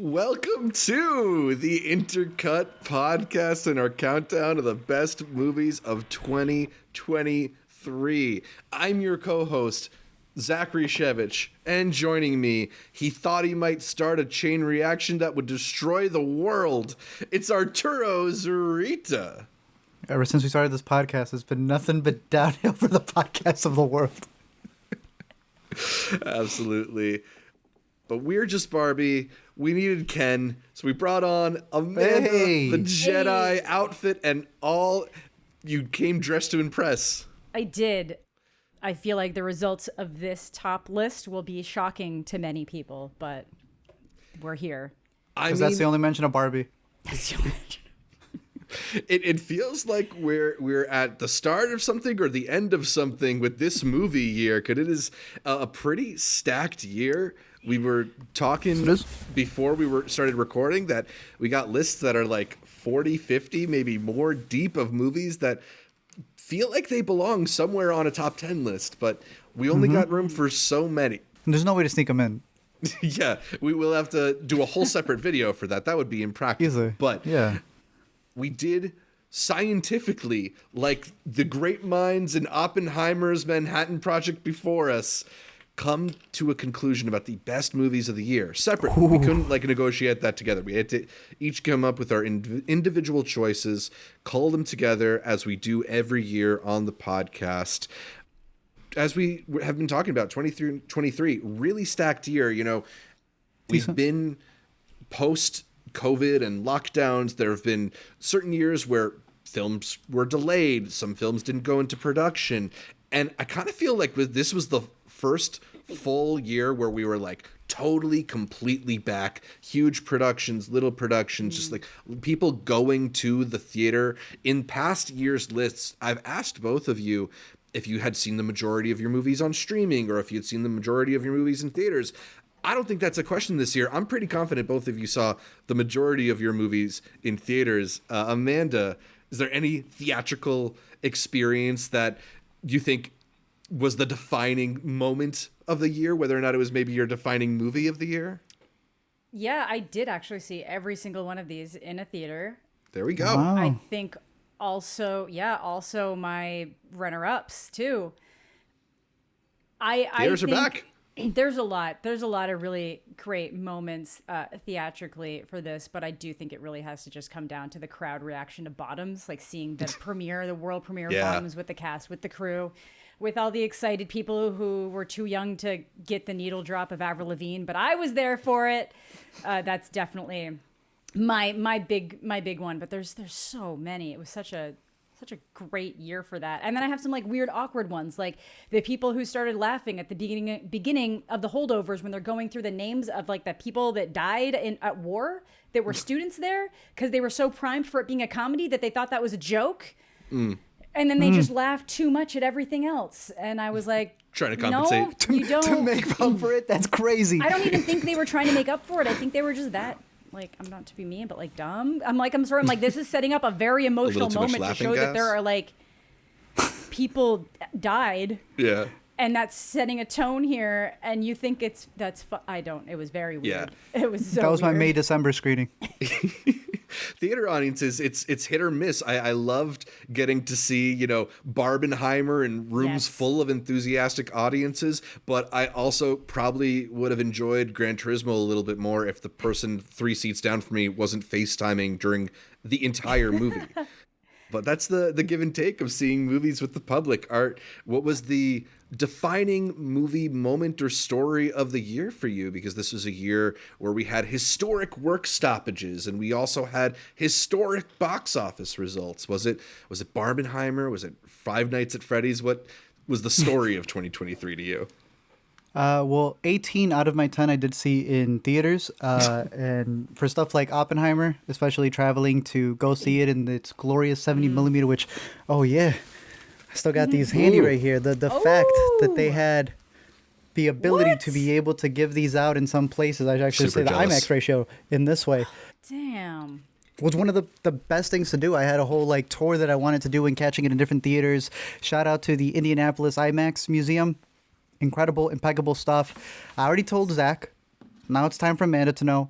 Welcome to the Intercut podcast and our countdown of the best movies of 2023. I'm your co-host, Zachary Shevich, and joining me, he thought he might start a chain reaction that would destroy the world. It's Arturo Zurita. Ever since we started this podcast, it's been nothing but downhill for the podcasts of the world. Absolutely. But we're just Barbie. We needed Ken, so we brought on Amanda, the Jedi outfit and all. You came dressed to impress. I did. I feel like the results of this top list will be shocking to many people, but we're here. Because that's the only mention of Barbie. That's the only mention. It feels like we're at the start of something or the end of something with this movie year, because it is a pretty stacked year. We were talking before we started recording that we got lists that are like 40, 50, maybe more deep of movies that feel like they belong somewhere on a top 10 list, but we only got room for so many. There's no way to sneak them in. Yeah, we will have to do a whole separate video for that. That would be impractical. Easily. But yeah, we did scientifically, like the great minds in Oppenheimer's Manhattan Project before us, come to a conclusion about the best movies of the year. Separate. We couldn't negotiate that together. We had to each come up with our individual choices, cull them together as we do every year on the podcast. As we have been talking about, 23, really stacked year. You know, we've been post-COVID and lockdowns. There have been certain years where films were delayed. Some films didn't go into production. And I kind of feel like this was the first full year where we were like totally, completely back. Huge productions, little productions, just like people going to the theater. In past years' lists, I've asked both of you if you had seen the majority of your movies on streaming or if you'd seen the majority of your movies in theaters. I don't think that's a question this year. I'm pretty confident both of you saw the majority of your movies in theaters. Amanda, is there any theatrical experience that you think was the defining moment of the year, whether or not it was maybe your defining movie of the year? Yeah, I did actually see every single one of these in a theater. There we go. Wow. I think also my runner-ups too. Theaters are back. There's a lot of really great moments theatrically for this, but I do think it really has to just come down to the crowd reaction to Bottoms, like seeing the the world premiere of Bottoms with the cast, with the crew, with all the excited people who were too young to get the needle drop of Avril Lavigne, but I was there for it. That's definitely my big one, but there's so many. It was such a great year for that. And then I have some like weird, awkward ones, like the people who started laughing at the beginning of the Holdovers when they're going through the names of like the people that died at war that were students there because they were so primed for it being a comedy that they thought that was a joke. And then they just laughed too much at everything else. And I was like, trying to compensate. No, you don't. To make up for it? That's crazy. I don't even think they were trying to make up for it. I think they were just that, like, I'm not to be mean, but like dumb. I'm like, this is setting up a very emotional moment to show that there are like people died. Yeah. And that's setting a tone here. And you think it was very weird. Yeah. It was so That was weird. my May-December screening. Theater audiences, it's hit or miss. I loved getting to see, Barbenheimer in rooms full of enthusiastic audiences, but I also probably would have enjoyed Gran Turismo a little bit more if the person 3 seats down from me wasn't FaceTiming during the entire movie. But that's the give and take of seeing movies with the public. Art, what was the defining movie moment or story of the year for you? Because this was a year where we had historic work stoppages and we also had historic box office results. Was it Barbenheimer? Was it Five Nights at Freddy's? What was the story of 2023 to you? Well, 18 out of my 10 I did see in theaters. And for stuff like Oppenheimer, especially traveling to go see it in its glorious 70 millimeter, which, oh yeah, I still got these handy right here. The fact that they had the ability to be able to give these out in some places, I actually say the IMAX ratio in this way. Damn. Was one of the best things to do. I had a whole tour that I wanted to do and catching it in different theaters. Shout out to the Indianapolis IMAX Museum. Incredible, impeccable stuff. I already told Zach. Now it's time for Amanda to know.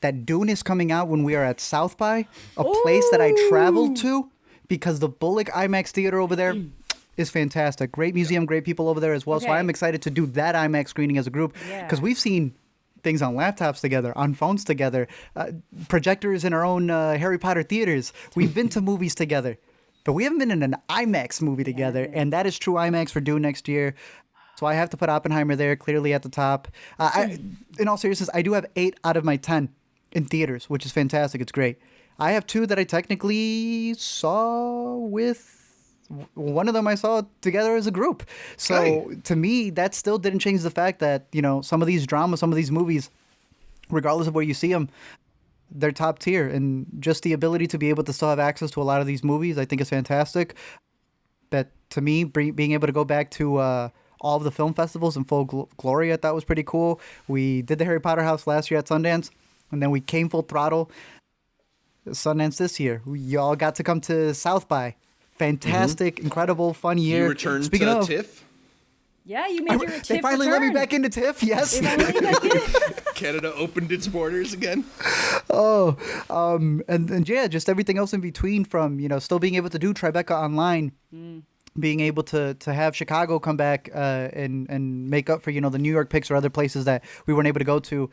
that Dune is coming out when we are at South by, a place that I traveled to because the Bullock IMAX theater over there is fantastic. Great museum, great people over there as well. So Okay. I'm excited to do that IMAX screening as a group because we've seen things on laptops together, on phones together, projectors in our own Harry Potter theaters. We've been to movies together, but we haven't been in an IMAX movie together, and that is true IMAX for Dune next year. So I have to put Oppenheimer there, clearly at the top. In all seriousness, I do have 8 out of my 10 in theaters, which is fantastic. It's great. I have 2 that I technically saw with... One of them I saw together as a group. So to me, that still didn't change the fact that, you know, some of these dramas, some of these movies, regardless of where you see them, they're top tier. And just the ability to be able to still have access to a lot of these movies, I think is fantastic. But to me, being able to go back to all of the film festivals in full glory, I thought was pretty cool. We did the Harry Potter House last year at Sundance, and then we came full throttle Sundance this year. Y'all got to come to South by. Fantastic, incredible, fun year. You returned Speaking to of, TIFF? Yeah, you made your TIFF they finally let me return. back into TIFF. Yes. They finally let me back in. Canada opened its borders again. And yeah, just everything else in between, from, you know, still being able to do Tribeca online, being able to have Chicago come back and make up for, you know, the New York picks or other places that we weren't able to go to.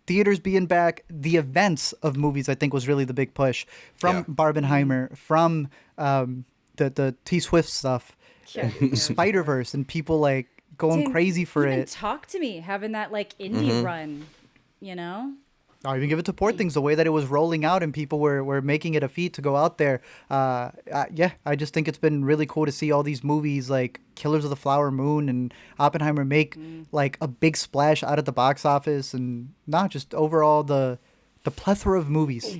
Theaters being back, the events of movies, I think, was really the big push from Barbenheimer, from the T Swift stuff, Spiderverse, and people like going Tim, crazy for even it. Talk to me, having that like indie run, you know? I'll even give it to Port Things, the way that it was rolling out and people were making it a feat to go out there. I just think it's been really cool to see all these movies like Killers of the Flower Moon and Oppenheimer make like a big splash out at the box office, and not just overall the plethora of movies.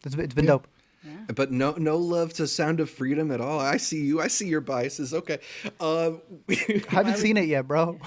It's been dope. Yeah. But no love to Sound of Freedom at all. I see you. I see your biases. Okay. Haven't seen it yet, bro.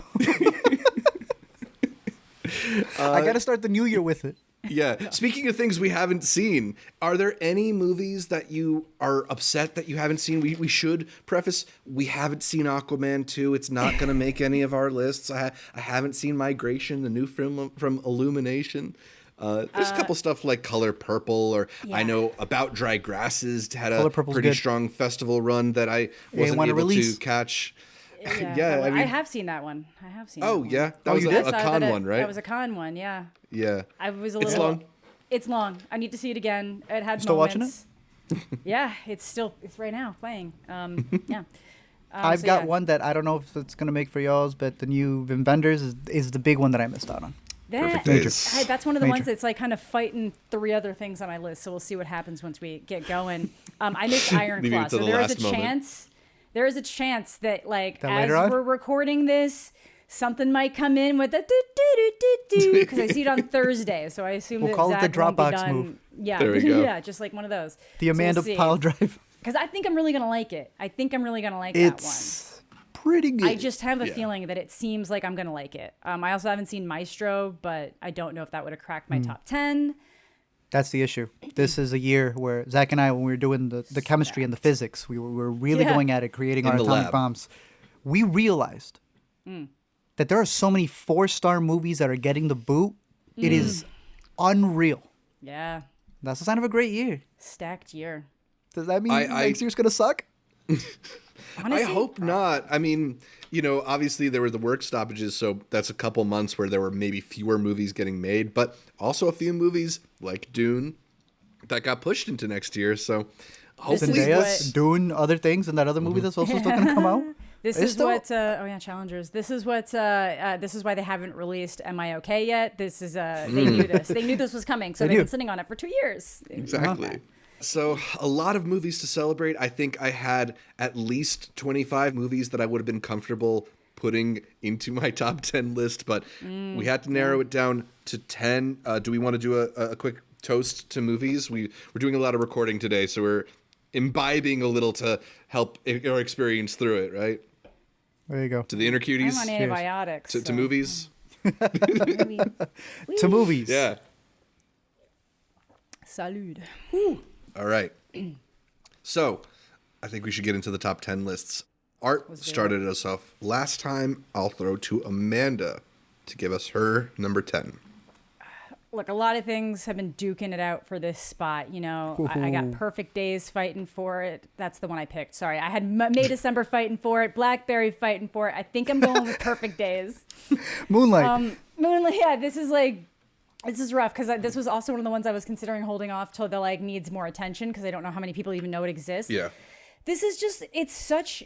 I got to start the new year with it. Yeah. Speaking of things we haven't seen, are there any movies that you are upset that you haven't seen? We should preface, we haven't seen Aquaman 2. It's not going to make any of our lists. I haven't seen Migration, the new film from Illumination. There's a couple stuff like Color Purple, or I know About Dry Grasses had a pretty strong festival run that I wasn't able to catch. Yeah, I have seen that one. I have seen. Oh, yeah, that was a con one, right? That was a con one, yeah. Yeah, I was a little. It's long. It's long. I need to see it again. It had still moments. Watching it? Yeah, it's right now playing. Yeah. I've got one that I don't know if it's gonna make for y'all's, but the new Vendors is the big one that I missed out on. That's one of the ones that's like kind of fighting 3 other things on my list. So we'll see what happens once we get going. I missed Iron Claw, so there is a chance. There is a chance that, like, as we're recording this, something might come in with a do because I see it on Thursday. So I assume we'll call it the Dropbox move. Yeah, there we go. Yeah, just like one of those. The Amanda Pile Drive. Because I think I'm really gonna like it. I think I'm really gonna like that one. It's pretty good. I just have a feeling that it seems like I'm gonna like it. I also haven't seen Maestro, but I don't know if that would have cracked my top 10. That's the issue. This is a year where Zach and I, when we were doing the chemistry and the physics, we were really going at it, creating our atomic bombs. We realized that there are so many 4-star movies that are getting the boot. It is unreal. Yeah. That's a sign of a great year. Stacked year. Does that mean next year's going to suck? Honestly, I hope not. I mean, you know, obviously there were the work stoppages, so that's a couple months where there were maybe fewer movies getting made, but also a few movies like Dune that got pushed into next year. So hopefully, Dune, other things, and that other movie that's also still going to come out. This is what Challengers. This is what this is why they haven't released Am I Okay yet? This is they knew this. They knew this was coming, so they've been sitting on it for 2 years. Exactly. So a lot of movies to celebrate. I think I had at least 25 movies that I would have been comfortable putting into my top 10 list, but we had to narrow it down to 10. Do we want to do a quick toast to movies? We're doing a lot of recording today, so we're imbibing a little to help our experience through it, right? There you go. To the inner cuties. I'm on antibiotics. To movies. To movies. Yeah. Salud. All right. So, I think we should get into the top 10 lists. Art started us off last time. I'll throw to Amanda to give us her number 10. look, a lot of things have been duking it out for this spot. You know, I got Perfect Days fighting for it. That's the one I picked. Sorry, I had May December fighting for it. Blackberry fighting for it. I think I'm going with Perfect Days. Moonlight. Moonlight. Yeah, this is rough because this was also one of the ones I was considering holding off till the like needs more attention because I don't know how many people even know it exists. Yeah. This is just, it's such.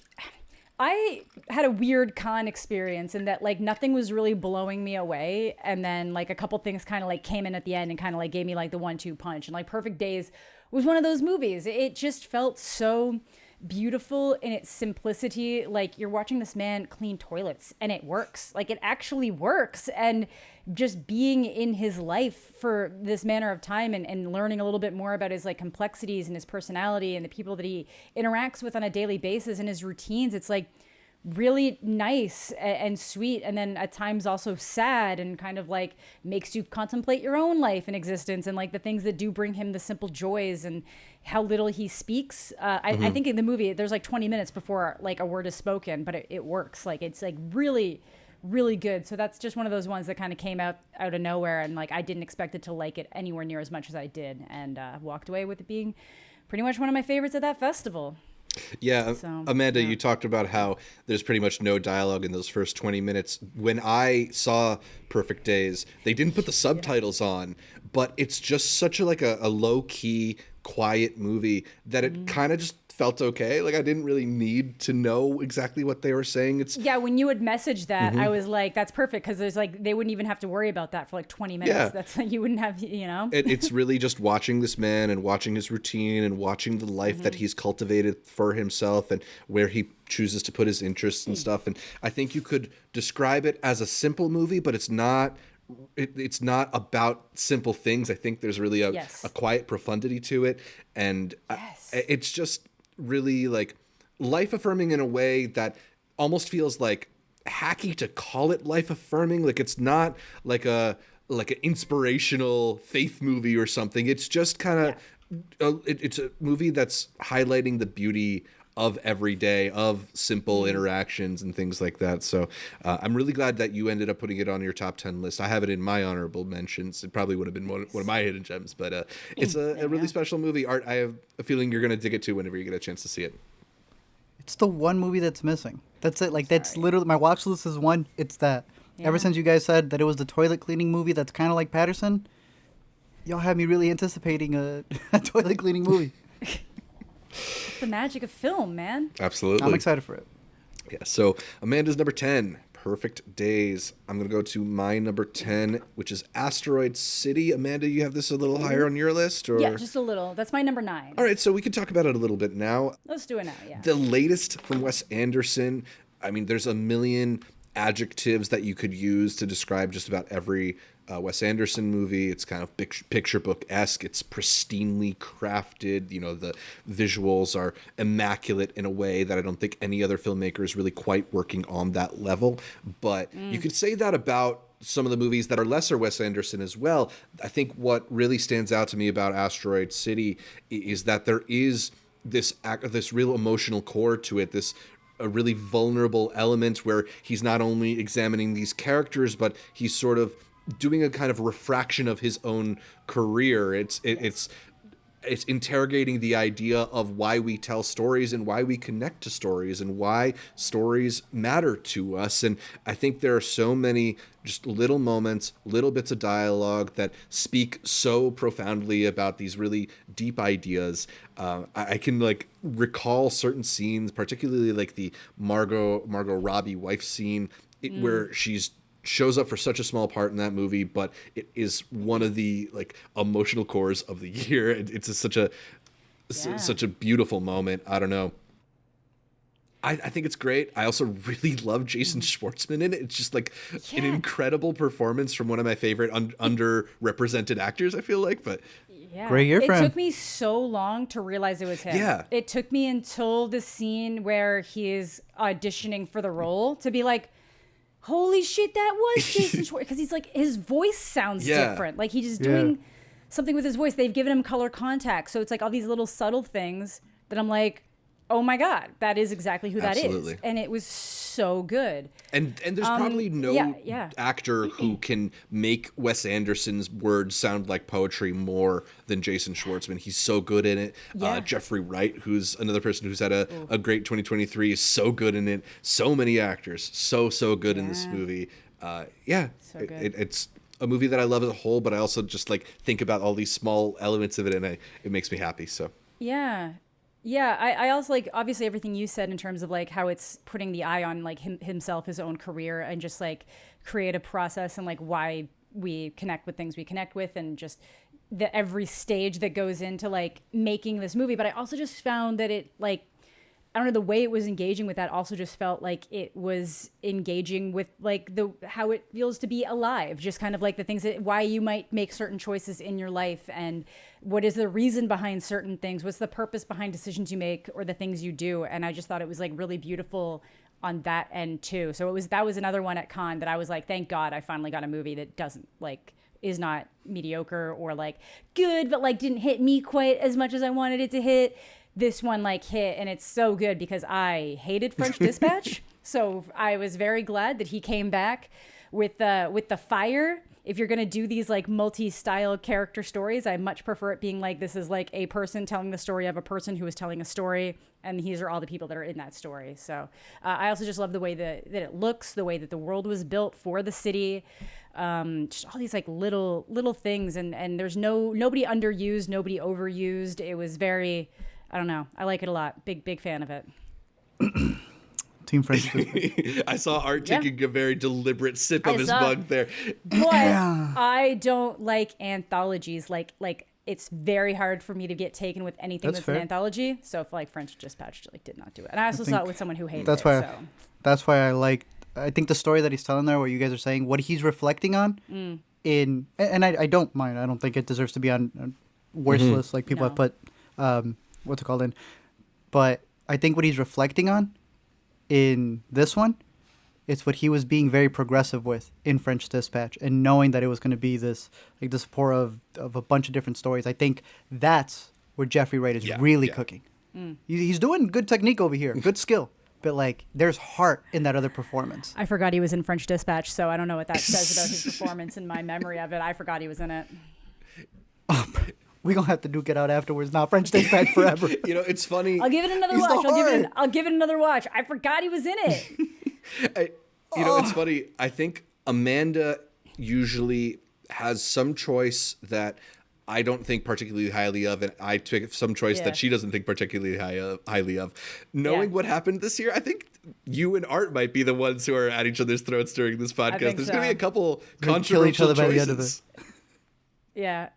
I had a weird con experience in that like nothing was really blowing me away, and then like a couple things kind of like came in at the end and kind of like gave me like the 1-2 punch. And like Perfect Days was one of those movies. It just felt so beautiful in its simplicity. Like you're watching this man clean toilets and it works. Like it actually works. And just being in his life for this manner of time and learning a little bit more about his like complexities and his personality and the people that he interacts with on a daily basis and his routines, it's like really nice and sweet, and then at times also sad and kind of like makes you contemplate your own life and existence and like the things that do bring him the simple joys and how little he speaks. I think in the movie there's like 20 minutes before like a word is spoken, but it works. Like it's like really good. So that's just one of those ones that kind of came out of nowhere, and like I didn't expect it to like it anywhere near as much as I did, and walked away with it being pretty much one of my favorites at that festival. Yeah, So, Amanda, yeah. you talked about how there's pretty much no dialogue in those first 20 minutes. When I saw Perfect Days, they didn't put the subtitles on, but it's just such a low-key, quiet movie that it kind of just felt okay. Like I didn't really need to know exactly what they were saying. Yeah, when you had messaged that, I was like, that's perfect, because there's like they wouldn't even have to worry about that for like 20 minutes. Yeah. That's you wouldn't have, you know. It's really just watching this man and watching his routine and watching the life that he's cultivated for himself and where he chooses to put his interests and stuff. And I think you could describe it as a simple movie, but it's not. It's not about simple things. I think there's really a quiet profundity to it, and it's just really like life affirming in a way that almost feels like hacky to call it life affirming. Like it's not like an inspirational faith movie or something. It's just kind of it's a movie that's highlighting the beauty of every day, of simple interactions and things like that. So I'm really glad that you ended up putting it on your top 10 list. I have it in my honorable mentions. It probably would have been one of my hidden gems, but it's a really special movie. Art, I have a feeling you're going to dig it too whenever you get a chance to see it. It's the one movie that's missing. That's it. Like that's literally my watch list is one. It's that. Yeah. Ever since you guys said that it was the toilet cleaning movie that's kind of like Patterson, y'all had me really anticipating a toilet cleaning movie. It's the magic of film, man. Absolutely. I'm excited for it. Yeah, so Amanda's number 10, Perfect Days. I'm going to go to my number 10, which is Asteroid City. Amanda, you have this a little higher on your list? Or? Yeah, just a little. That's my number 9. All right, so we can talk about it a little bit now. Let's do it now, yeah. The latest from Wes Anderson. I mean, there's a million adjectives that you could use to describe just about every Wes Anderson movie. It's kind of picture book-esque. It's pristinely crafted. You know, the visuals are immaculate in a way that I don't think any other filmmaker is really quite working on that level. But you could say that about some of the movies that are lesser Wes Anderson as well. I think what really stands out to me about Asteroid City is that there is this real emotional core to it, this a really vulnerable element where he's not only examining these characters, but he's sort of doing a kind of refraction of his own career. It's interrogating the idea of why we tell stories and why we connect to stories and why stories matter to us. And I think there are so many just little moments, little bits of dialogue that speak so profoundly about these really deep ideas. I can like recall certain scenes, particularly like the Margot Robbie wife scene, where she's shows up for such a small part in that movie, but it is one of the like emotional cores of the year. It's such a beautiful moment. I don't know. I think it's great. I also really love Jason Schwartzman in it. It's just like an incredible performance from one of my favorite underrepresented actors, I feel like. But yeah. Great year, friend. It took me so long to realize it was him. Yeah. It took me until the scene where he is auditioning for the role to be like, holy shit, that was Jason Schwartzman. Because he's like, his voice sounds different. Like he's just doing something with his voice. They've given him color contact. So it's like all these little subtle things that I'm like, oh my God, that is exactly who that Absolutely. is. And it was so good. And there's probably no yeah. actor who can make Wes Anderson's words sound like poetry more than Jason Schwartzman. He's so good in it. Yeah. Jeffrey Wright, who's another person who's had a great 2023, is so good in it. So many actors, so good in this movie. So good. It's a movie that I love as a whole, but I also just like think about all these small elements of it, and it makes me happy. So yeah. Yeah, I also like obviously everything you said in terms of like how it's putting the eye on like himself, his own career, and just like creative process and like why we connect with things we connect with, and just the every stage that goes into like making this movie. But I also just found that it like, I don't know, the way it was engaging with that also just felt like it was engaging with like how it feels to be alive, just kind of like the things that why you might make certain choices in your life, and what is the reason behind certain things, what's the purpose behind decisions you make or the things you do. And I just thought it was like really beautiful on that end too. So that was another one at Cannes that I was like, thank God I finally got a movie that doesn't like is not mediocre or like good, but like didn't hit me quite as much as I wanted it to hit. This one like hit, and it's so good because I hated French Dispatch. So I was very glad that he came back with the fire. If you're going to do these like multi-style character stories, I much prefer it being like this is like a person telling the story of a person who is telling a story, and these are all the people that are in that story. So I also just love the way that it looks, the way that the world was built for the city, just all these like little things, and there's nobody underused, nobody overused. It was very, I don't know, I like it a lot. Big fan of it. Team French. I saw Art taking a very deliberate sip of his mug there. But I don't like anthologies. Like it's very hard for me to get taken with anything that's an anthology. So if like French Dispatch like did not do it, and I also saw it with someone who hated that's it. Why, that's why I like. I think the story that he's telling there, what you guys are saying, what he's reflecting on, and I don't mind. I don't think it deserves to be on worst list like people have put what's it called in, but I think what he's reflecting on in this one, it's what he was being very progressive with in French Dispatch, and knowing that it was going to be this like the support of a bunch of different stories. I think that's where Jeffrey Wright is really cooking. He's doing good technique over here, good skill, but like there's heart in that other performance. I forgot he was in French Dispatch, so I don't know what that says about his performance and my memory of it. I forgot he was in it. We're going to have to duke it out afterwards. Not French Dispatch forever. You know, it's funny. I'll give it another watch. I'll give it another watch. I forgot he was in it. It's funny. I think Amanda usually has some choice that I don't think particularly highly of, and I take some choice that she doesn't think particularly highly of. Knowing what happened this year, I think you and Art might be the ones who are at each other's throats during this podcast. There's going to be a couple controversial choices. By the end of it. Yeah.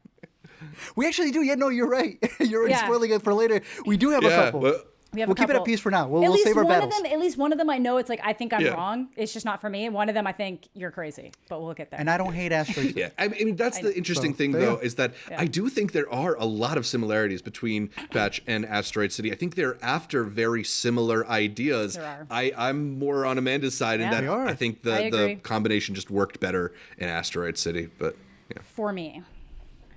We actually do. Yeah, no, you're right. You're already spoiling it for later. We do have a couple. We'll keep it at peace for now. We'll save our battles. At least one of them I know it's like, I think I'm wrong. It's just not for me. And one of them I think you're crazy. But we'll get there. And I don't hate Asteroid City. I mean, that's the interesting thing, though, is that I do think there are a lot of similarities between Patch and Asteroid City. I think they're after very similar ideas. There are. I'm more on Amanda's side in that I think the combination just worked better in Asteroid City. But for me.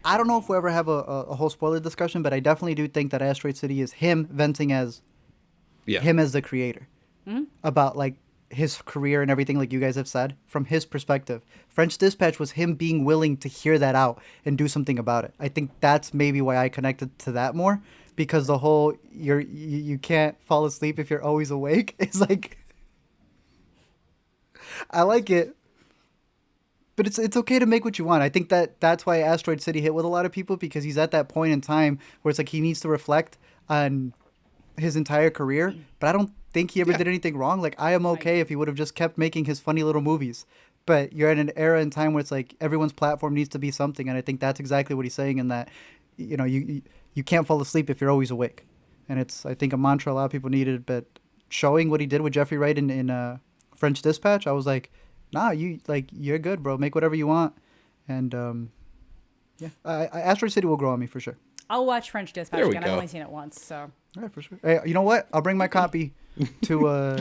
I don't know if we'll ever have a whole spoiler discussion, but I definitely do think that Asteroid City is him venting as him as the creator about like his career and everything, like you guys have said, from his perspective. French Dispatch was him being willing to hear that out and do something about it. I think that's maybe why I connected to that more, because the whole you can't fall asleep if you're always awake is like, I like it. But it's okay to make what you want. I think that's why Asteroid City hit with a lot of people, because he's at that point in time where it's like he needs to reflect on his entire career. But I don't think he ever did anything wrong. Like, I am okay if he would have just kept making his funny little movies. But you're at an era in time where it's like everyone's platform needs to be something. And I think that's exactly what he's saying, in that, you know, you can't fall asleep if you're always awake. And it's, I think, a mantra a lot of people needed. But showing what he did with Jeffrey Wright in French Dispatch, I was like, nah, you're good, bro. Make whatever you want. And Asteroid City will grow on me for sure. I'll watch French Dispatch again. I've only seen it once, so. All right, for sure. Hey, you know what? I'll bring my copy to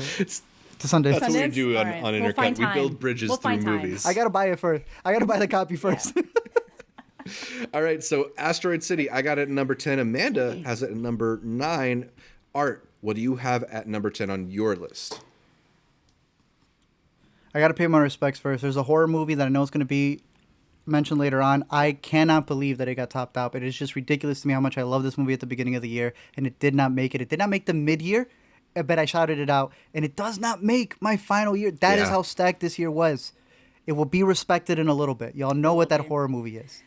Sunday. That's what we do on Intercut. We build bridges through movies. I gotta buy it first. I gotta buy the copy first. Yeah. All right, so Asteroid City, I got it at number 10. Amanda has it at number 9. Art, what do you have at number 10 on your list? I got to pay my respects first. There's a horror movie that I know is going to be mentioned later on. I cannot believe that it got topped out, but it's just ridiculous to me how much I love this movie at the beginning of the year, and it did not make it. It did not make the mid-year, but I shouted it out, and it does not make my final year. That is how stacked this year was. It will be respected in a little bit. Y'all know what that horror movie is.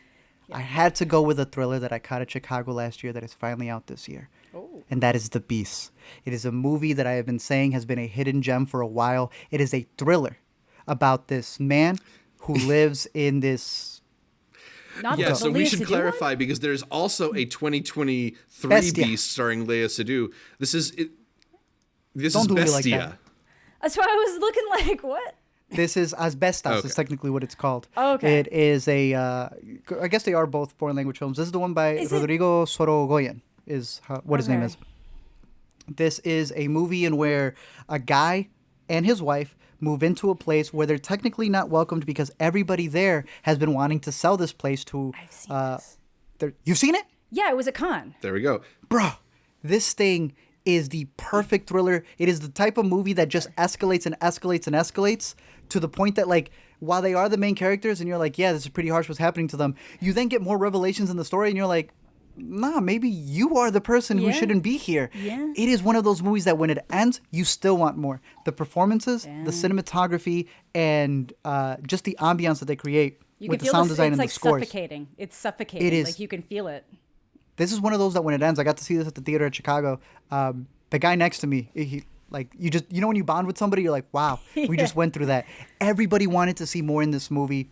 Yeah. I had to go with a thriller that I caught at Chicago last year that is finally out this year. Oh. And that is The Beast. It is a movie that I have been saying has been a hidden gem for a while. It is a thriller about this man who lives in this... So we should clarify because there's also a 2023 Beast starring Léa Seydoux. This is Bestia. Like that. That's why I was looking like, what? This is Asbestas, is technically what it's called. Oh, okay. It is I guess they are both foreign language films. This is the one by Rodrigo Sorogoyen, what his name is. This is a movie in where a guy and his wife move into a place where they're technically not welcomed because everybody there has been wanting to sell this place to... I've seen this. You've seen it? Yeah, it was a con. There we go. Bro, this thing is the perfect thriller. It is the type of movie that just escalates and escalates and escalates to the point that, like, while they are the main characters and you're like, yeah, this is pretty harsh what's happening to them, you then get more revelations in the story and you're like, nah, maybe you are the person who shouldn't be here. Yeah. It is one of those movies that when it ends, you still want more. The performances, the cinematography, and just the ambiance that they create with the sound design and the scores. Suffocating. It's suffocating. It is. Like, you can feel it. This is one of those that when it ends, I got to see this at the theater at Chicago. The guy next to me, he like, you know when you bond with somebody, you're like, wow, we just went through that. Everybody wanted to see more in this movie.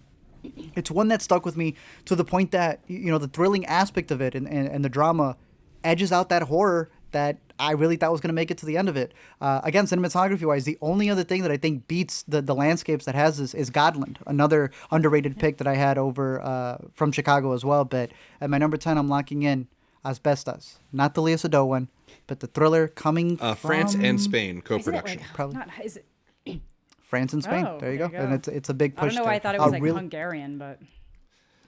It's one that stuck with me to the point that, you know, the thrilling aspect of it and the drama edges out that horror that I really thought was going to make it to the end of it. Again, cinematography-wise, the only other thing that I think beats the landscapes that has this is Godland, another underrated pick that I had over from Chicago as well. But at my number 10, I'm locking in Asbestas. Not the Léa Seydoux one, but the thriller coming from... France and Spain, co-production. Probably. France and Spain. Oh, there you go. And it's a big push. I don't know why I thought it was like Hungarian, but...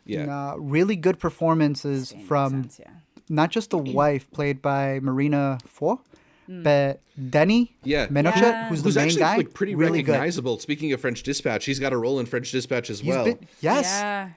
Yeah. Really good performances Spain from not just the wife played by Marina Fo, but Denny Menochet, who's the main actually guy. Like pretty really recognizable. Good. Speaking of French Dispatch, he's got a role in French Dispatch as well. Yes. Yeah.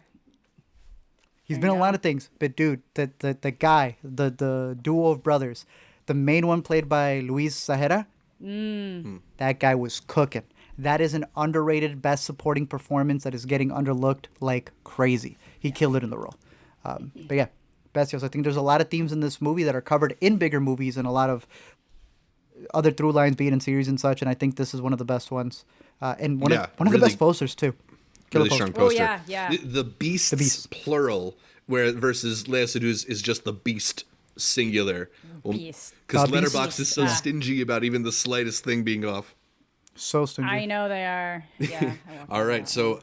He's been in a lot of things, but dude, the guy, the duo of brothers, the main one played by Luis Sahara, that guy was cooking. That is an underrated best supporting performance that is getting underlooked like crazy. He killed it in the role. But yeah, Bestias, I think there's a lot of themes in this movie that are covered in bigger movies and a lot of other through lines being in series and such, and I think this is one of the best ones. And one of the best posters too. Really strong poster. Oh, yeah. The Beasts plural, where versus Léa Seydoux is just the Beast singular. Beast. Because Letterboxd is so stingy about even the slightest thing being off. So stingy. I know they are. Yeah. All right, so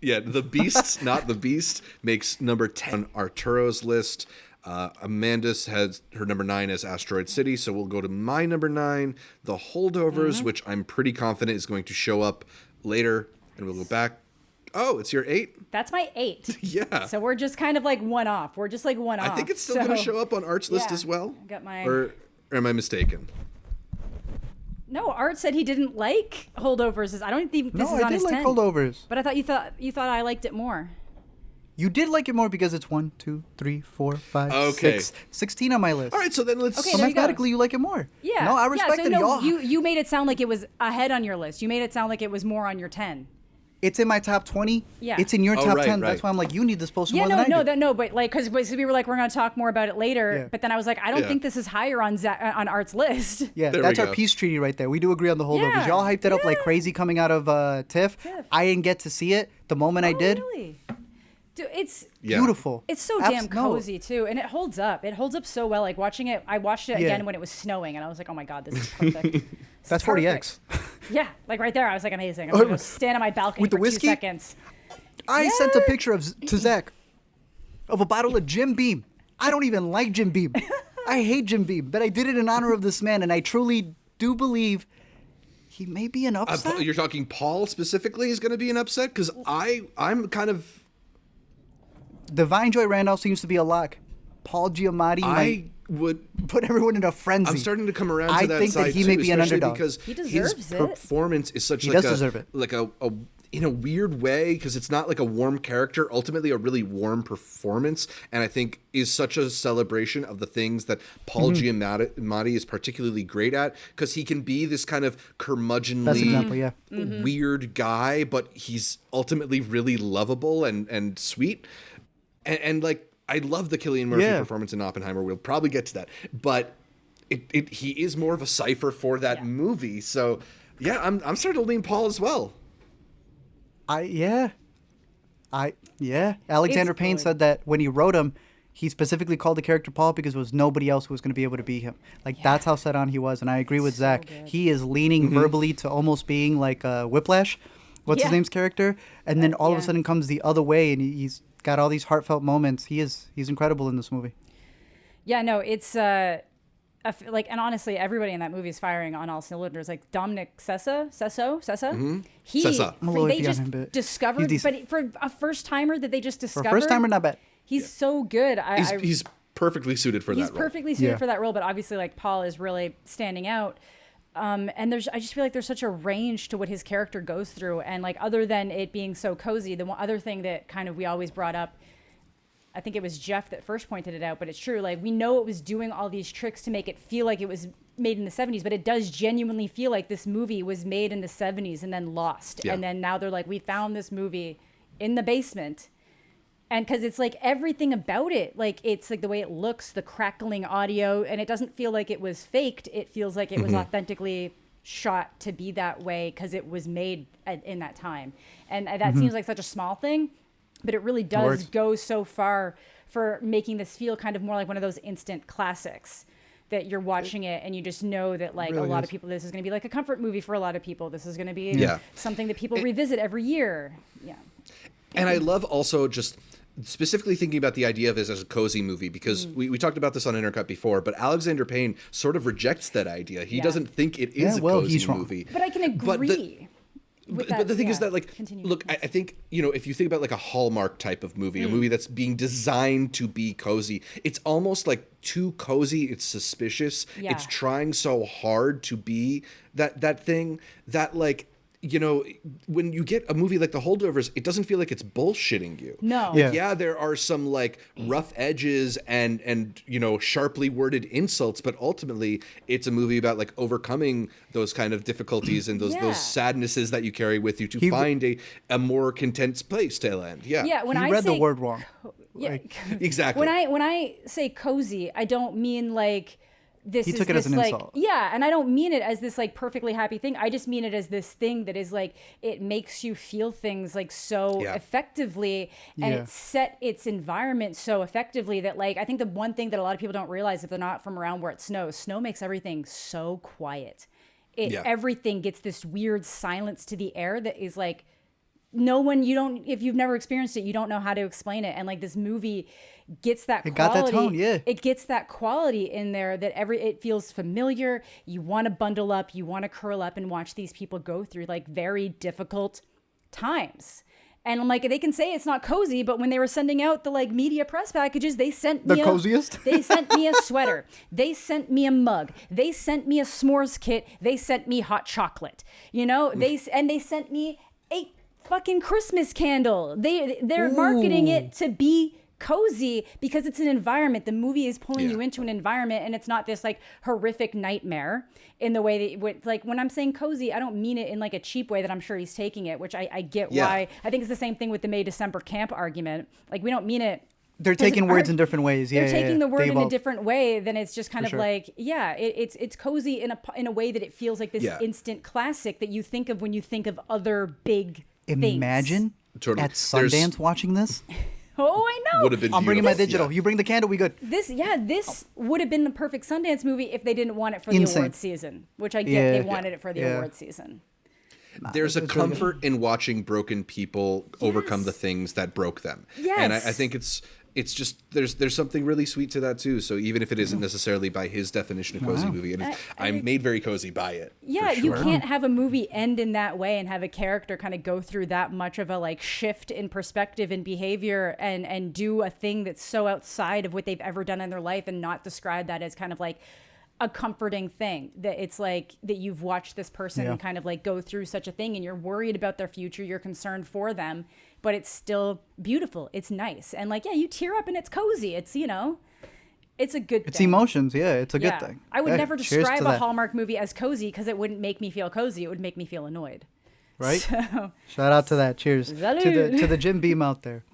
the Beasts, not the Beast, makes number 10 on Arturo's list. Amanda's has her number 9 as Asteroid City, so we'll go to my number 9, The Holdovers, which I'm pretty confident is going to show up later, and we'll go back. Oh, it's your 8? That's my 8. Yeah. So we're just kind of like one off. We're just like one off. I think it's still going to show up on Art's list as well. Got my... Or am I mistaken? No, Art said he didn't like Holdovers. I don't think this is on his 10. No, I did like Holdovers. But I thought you thought I liked it more. You did like it more because it's 1, 2, 3, 4, 5, 6, 16 on my list. All right, so then let's... So mathematically, you like it more. Yeah. No, I respect it. No, you made it sound like it was ahead on your list. You made it sound like it was more on your 10. It's in my top 20. Yeah. It's in your top 10. Right. That's why I'm like, you need this poster more than I do. But like, because we were like, we're going to talk more about it later. Yeah. But then I was like, I don't think this is higher on Art's list. Yeah, there that's our peace treaty right there. We do agree on the Holdovers. Yeah. Y'all hyped it up like crazy coming out of TIFF. I didn't get to see it. The moment I did, Really? Dude, it's beautiful. It's so damn cozy too, and it holds up. It holds up so well. Like watching it, I watched it again when it was snowing, and I was like, "Oh my god, this is perfect." That's 40X. Yeah, like right there, I was like, "Amazing!" I'm gonna go stand on my balcony with the for whiskey? 2 seconds. I sent a picture to Zach of a bottle of Jim Beam. I don't even like Jim Beam. I hate Jim Beam, but I did it in honor of this man, and I truly do believe he may be an upset. You're talking Paul specifically is going to be an upset? Because I'm kind of... Divine Joy Randolph seems to be a lock. Paul Giamatti would put everyone in a frenzy. I'm starting to come around to I that think side that he too, may be an especially underdog. because He his deserves it. performance is such He like does deserve it. like a in a weird way, because it's not like a warm character, ultimately a really warm performance, and I think is such a celebration of the things that Paul Giamatti is particularly great at, because he can be this kind of Best example, curmudgeonly, yeah. weird guy, but he's ultimately really lovable and sweet. And like, I love the Cillian Murphy performance in Oppenheimer. We'll probably get to that, but he is more of a cipher for that movie. So yeah, I'm starting to lean Paul as well. Alexander Payne good. said that when he wrote him, he specifically called the character Paul because there was nobody else who was going to be able to be him. Like, that's how set on he was, and I agree with Zach. good. He is leaning verbally to almost being like Whiplash, what's his name's character, and then all of a sudden comes the other way, and he's got all these heartfelt moments. He's incredible in this movie. Yeah, no, it's like, and honestly, everybody in that movie is firing on all cylinders. Like Dominic Sessa, he Sessa. I'm a little they iffy on just him, but discovered, he's decent. but for a first timer that they just For discovered, a first timer, not bad. he's so good. He's perfectly suited for that role. He's perfectly suited Yeah. for that role, but obviously, like, Paul is really standing out. And I just feel like there's such a range to what his character goes through, and like, other than it being so cozy, the one other thing that kind of we always brought up, I think it was Jeff that first pointed it out, but it's true. Like, we know it was doing all these tricks to make it feel like it was made in the 70s, but it does genuinely feel like this movie was made in the 70s and then lost. Yeah. And then now they're like, we found this movie in the basement. And because it's like everything about it, like, it's like the way it looks, the crackling audio, and it doesn't feel like it was faked. It feels like it was authentically shot to be that way because it was made in that time. And that seems like such a small thing, but it really does go so far for making this feel kind of more like one of those instant classics that you're watching it and you just know that, like, really a lot is. of people, this is going to be like a comfort movie for a lot of people. This is going to be something that people revisit every year. Yeah. And I love also just specifically thinking about the idea of this as a cozy movie, because we talked about this on Intercut before, but Alexander Payne sort of rejects that idea. He doesn't think it is a cozy he's wrong. movie. But I can agree. But the thing is that, like, continue. look, I think, you know, if you think about like a Hallmark type of movie, a movie that's being designed to be cozy, it's almost like too cozy. It's suspicious. Yeah. It's trying so hard to be that thing that, like, you know, when you get a movie like The Holdovers, it doesn't feel like it's bullshitting you. No. Yeah, there are some like rough edges and you know, sharply worded insults, but ultimately it's a movie about like overcoming those kind of difficulties and those sadnesses that you carry with you to find a more content place to land. Yeah. Yeah, when He I read say the word wrong. yeah, Exactly. when I say cozy, I don't mean like this He is took it as this, an like, insult. yeah, and I don't mean it as this like perfectly happy thing. I just mean it as this thing that is like, it makes you feel things like so effectively, and it set its environment so effectively that, like, I think the one thing that a lot of people don't realize if they're not from around where it snow makes everything so quiet. Everything gets this weird silence to the air that is like, no one, if you've never experienced it, you don't know how to explain it. And like, this movie gets that quality. got that tone, yeah. It gets that quality in there that it feels familiar. You want to bundle up, you want to curl up and watch these people go through like very difficult times. And I'm like, they can say it's not cozy, but when they were sending out the like media press packages, they sent me The coziest? They sent me a sweater. They sent me a mug. They sent me a s'mores kit. They sent me hot chocolate. You know, they sent me a fucking Christmas candle. They're marketing it to be cozy because it's an environment. The movie is pulling you into an environment, and it's not this like horrific nightmare in the way that like, when I'm saying cozy, I don't mean it in like a cheap way that I'm sure he's taking it, which I get why. I think it's the same thing with the May December camp argument. Like, we don't mean it. They're taking words in different ways. They're taking the word in a different way. Then it's just kind of sure. like, it's cozy in a way that it feels like this instant classic that you think of when you think of other big things. Imagine Totally. at Sundance watching this. Oh, I know. Would have been I'm bringing my beautiful. digital. You bring the candle, we good. This would have been the perfect Sundance movie if they didn't want it for the Insane. award season, which I get. They wanted it for the Yeah. award season. there's a it's really good. comfort in watching broken people overcome the things that broke them. Yes. And I think it's just there's something really sweet to that too. So even if it isn't necessarily by his definition of cozy movie, I'm made very cozy by it. Yeah, for you sure. can't have a movie end in that way and have a character kind of go through that much of a like shift in perspective and behavior and do a thing that's so outside of what they've ever done in their life and not describe that as kind of like a comforting thing. That it's like that you've watched this person kind of like go through such a thing and you're worried about their future, you're concerned for them, but it's still beautiful. It's nice. And like, yeah, you tear up and it's cozy. It's, you know, it's a good thing. It's emotions. Yeah, it's a good thing. I would Hey, never cheers describe to a that. Hallmark movie as cozy because it wouldn't make me feel cozy. It would make me feel annoyed. Right? So, Shout out to that. Cheers. Salud. To the Jim Beam out there.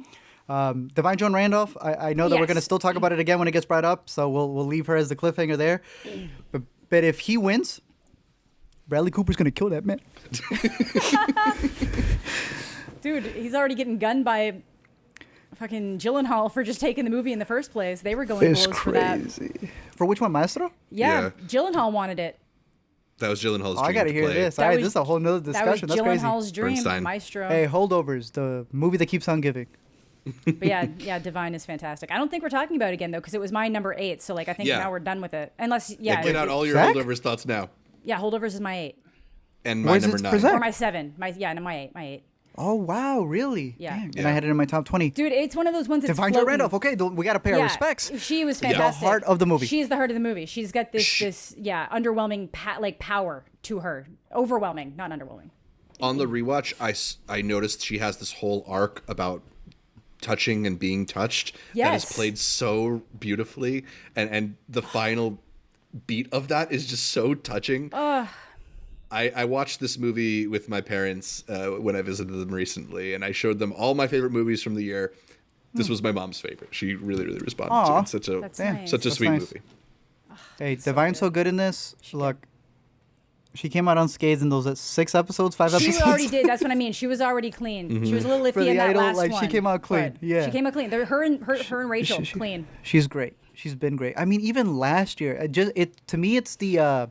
Divine Joan Randolph, I know that we're going to Yes. still talk about it again when it gets brought up, so we'll leave her as the cliffhanger there. But if he wins, Bradley Cooper's going to kill that man. dude, he's already getting gunned by fucking Gyllenhaal for just taking the movie in the first place. They were going It's blows for that. crazy. For which one, Maestro? Yeah, Gyllenhaal wanted it. That was Gyllenhaal's Oh, dream I got to hear play. this. That All right, was- this is a whole nother That was discussion. That's crazy. Gyllenhaal's dream, Bernstein. Maestro. Hey, Holdovers, the movie that keeps on giving. But yeah, Divine is fantastic. I don't think we're talking about it again though, because it was my number 8. So like, I think Yeah. now we're done with it. Unless, Yeah, get out all your Zach? Holdovers thoughts now. yeah, Holdovers is my 8 And my Where's number it for 9. Zach? or my 7. My 8. Oh, wow, really? Yeah. Dang. And Yeah. I had it in my top 20. Dude, it's one of those ones that's Divine Joan floating. Randolph. Okay, we got to pay our respects. She was Yeah. fantastic. The heart of the movie. She is the heart of the movie. She's got this underwhelming power to her. Overwhelming, not underwhelming. On the rewatch, I noticed she has this whole arc about touching and being touched that is Yes. played so beautifully, and the final beat of that is just so touching. I watched this movie with my parents when I visited them recently, and I showed them all my favorite movies from the year. This was my mom's favorite. She really, really responded to Aw. it. Such a That's nice. such a That's sweet nice. movie. Hey, Divine's so good in this. Look, she came out unscathed in those 6 episodes, 5 She episodes. already did. That's what I mean. She was already clean. She was a little For iffy the in that idol, last like, she one. came out clean. but Yeah. she came out clean. Her and Rachel clean. She's great. She's been great. I mean, even last year, to me, it's the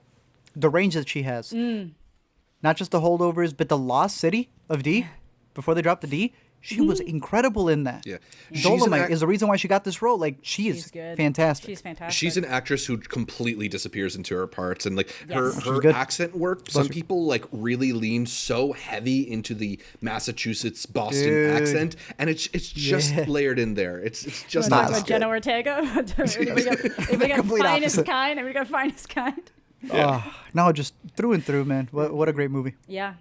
range that she has. Not just the Holdovers, but the Lost City of D. Before they dropped the D, she was incredible in that. Yeah. She's an Dolomite act- is the reason why she got this role. Like, she She's is good. fantastic. She's fantastic. She's an actress who completely disappears into her parts, and like Yes. her good. accent work. Some people like really lean so heavy into the Massachusetts Boston Dude. accent, and it's just Yeah. layered in there. It's just Nah, Talk it's about good. Jenna Ortega. Everybody got Complete finest opposite. kind. Everybody got finest kind. No, just through and through, man. What a great movie. Yeah.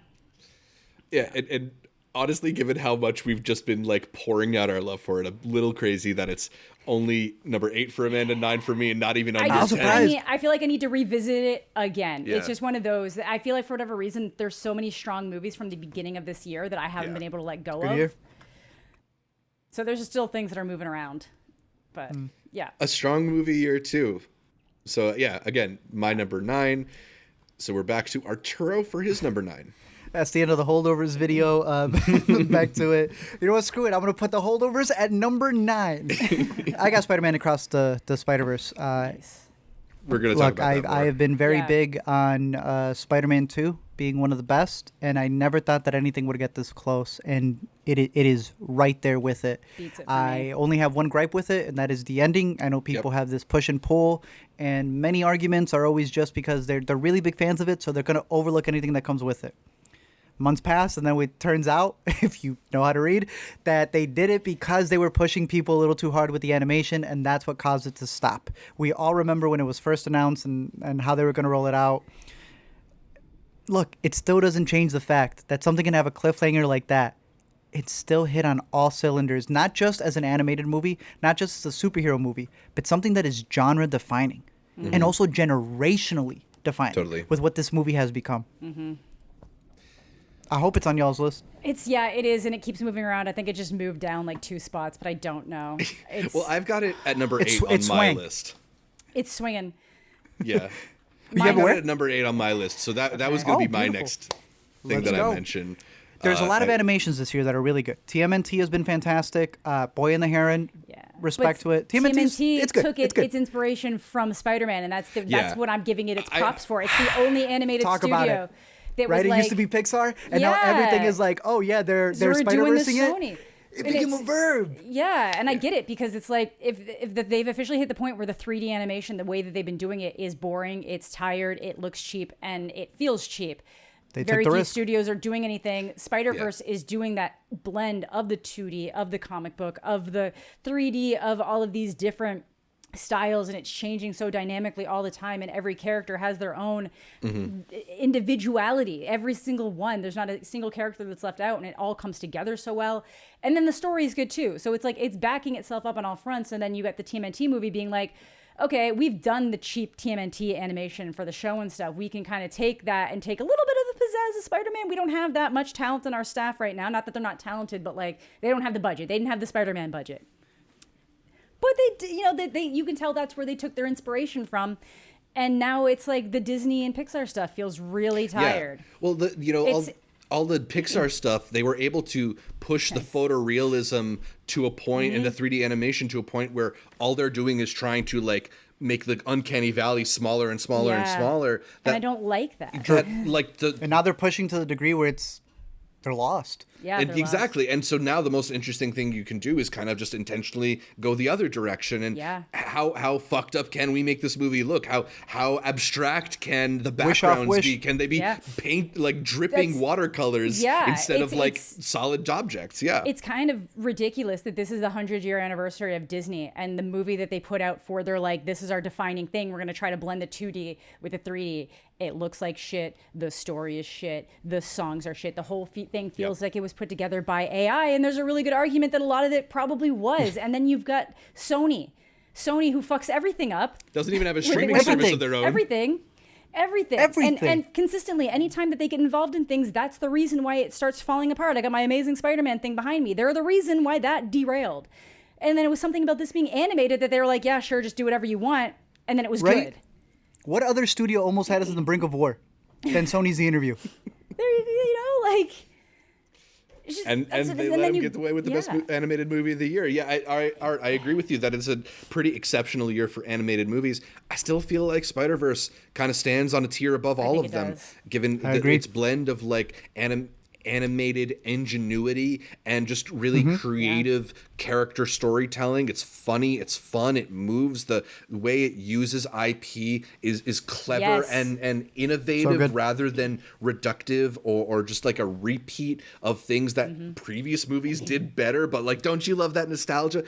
Yeah, and honestly, given how much we've just been like pouring out our love for it, a little crazy that it's only number 8 for Amanda, 9 for me, and not even on your 10. I feel like I need to revisit it again. Yeah. It's just one of those. I feel like for whatever reason, there's so many strong movies from the beginning of this year that I haven't Yeah. been able to let go Good of. year. So there's still things that are moving around. But yeah. A strong movie year too. So yeah, again, my number 9. So we're back to Arturo for his number 9. That's the end of the Holdovers video. Back to it. You know what? Screw it. I'm going to put the Holdovers at number 9. I got Spider-Man Across the Spider-Verse. Nice. We're gonna talk Look, about that more. I have been very Yeah. big on Spider-Man 2 being one of the best, and I never thought that anything would get this close, and it is right there with it. Beats it for I me. only have one gripe with it, and that is the ending. I know people have this push and pull, and many arguments are always just because they're really big fans of it, so they're going to overlook anything that comes with it. Months pass, and then it turns out, if you know how to read, that they did it because they were pushing people a little too hard with the animation, and that's what caused it to stop. We all remember when it was first announced and how they were going to roll it out. Look, it still doesn't change the fact that something can have a cliffhanger like that. It's still hit on all cylinders, not just as an animated movie, not just as a superhero movie, but something that is genre defining and also generationally defining Totally. with what this movie has become. I hope it's on y'all's list. It is, and it keeps moving around. I think it just moved down like 2 spots, but I don't know. It's, Well, I've got it at number 8 It's- on it's my swang. list. it's swinging. Yeah. You I have got where? it at number 8 on my list, so that was going to Oh, be my beautiful. next thing Let's that go. I mentioned. There's a lot of I- animations this year that are really good. TMNT has been fantastic. Boy and the Heron, Yeah. respect But to it. TMNT, it's good. took It's good. its inspiration from Spider-Man, and that's Yeah. what I'm giving it its I- props for. It's the only animated Talk about studio it. that right? was It like, used to be Pixar, and now everything is like, oh yeah, they're so we're doing this Spider-Versing Sony. it. It became a verb. Yeah, and I get it because it's like if they've officially hit the point where the 3D animation, the way that they've been doing it, is boring, it's tired, it looks cheap, and it feels cheap. Very few studios are doing anything. Spider-Verse is doing that blend of the 2D, of the comic book, of the 3D, of all of these different styles, and it's changing so dynamically all the time, and every character has their own individuality, every single one. There's not a single character that's left out, and it all comes together so well. And then the story is good too, so it's like it's backing itself up on all fronts. And then you got the TMNT movie being like, okay, we've done the cheap TMNT animation for the show and stuff. We can kind of take that and take a little bit of the pizzazz of Spider-Man. We don't have that much talent in our staff right now. Not that they're not talented, but like they don't have the budget. They didn't have the Spider-Man budget. But they you can tell that's where they took their inspiration from. And now it's like the Disney and Pixar stuff feels really tired. Yeah. Well, all the Pixar stuff, they were able to push the photorealism to a point and the 3D animation to a point where all they're doing is trying to like make the uncanny valley smaller and smaller and smaller. And I don't like that. And now they're pushing to the degree where they're lost. Yeah, exactly. And so now the most interesting thing you can do is kind of just intentionally go the other direction. And how fucked up can we make this movie look? How abstract can the backgrounds be? Can they be paint like dripping watercolors instead of like solid objects? Yeah. It's kind of ridiculous that this is the 100-year anniversary of Disney, and the movie that they put out for, they're like, this is our defining thing. We're going to try to blend the 2D with the 3D. It looks like shit. The story is shit. The songs are shit. The whole thing feels like it was put together by AI. And there's a really good argument that a lot of it probably was. And then you've got Sony who fucks everything up. Doesn't even have a streaming service of their own. Everything. And consistently, anytime that they get involved in things, that's the reason why it starts falling apart. I got my Amazing Spider-Man thing behind me. They're the reason why that derailed. And then it was something about this being animated that they were like, yeah, sure, just do whatever you want. And then it was good. What other studio almost had us on the brink of war than Sony's The Interview? And they let him get away with the best animated movie of the year. Yeah, I agree with you that it's a pretty exceptional year for animated movies. I still feel like Spider-Verse kind of stands on a tier above all of them, given its blend of like animated ingenuity and just really creative character storytelling. It's funny, it's fun, it moves. The way it uses IP is clever and innovative rather than reductive or just like a repeat of things that previous movies did better. But like, don't you love that nostalgia?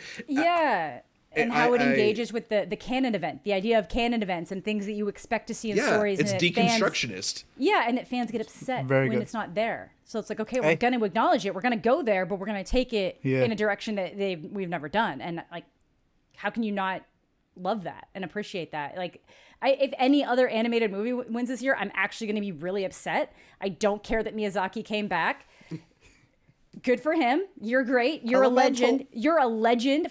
And how it engages with the canon event, the idea of canon events and things that you expect to see in stories. It's deconstructionist. And that fans get upset when it's not there. So it's like, okay, we're going to acknowledge it. We're going to go there, but we're going to take it in a direction that we've never done. And like, how can you not love that and appreciate that? Like, if any other animated movie wins this year, I'm actually going to be really upset. I don't care that Miyazaki came back. Good for him. You're great. You're Elemental. a legend. You're a legend.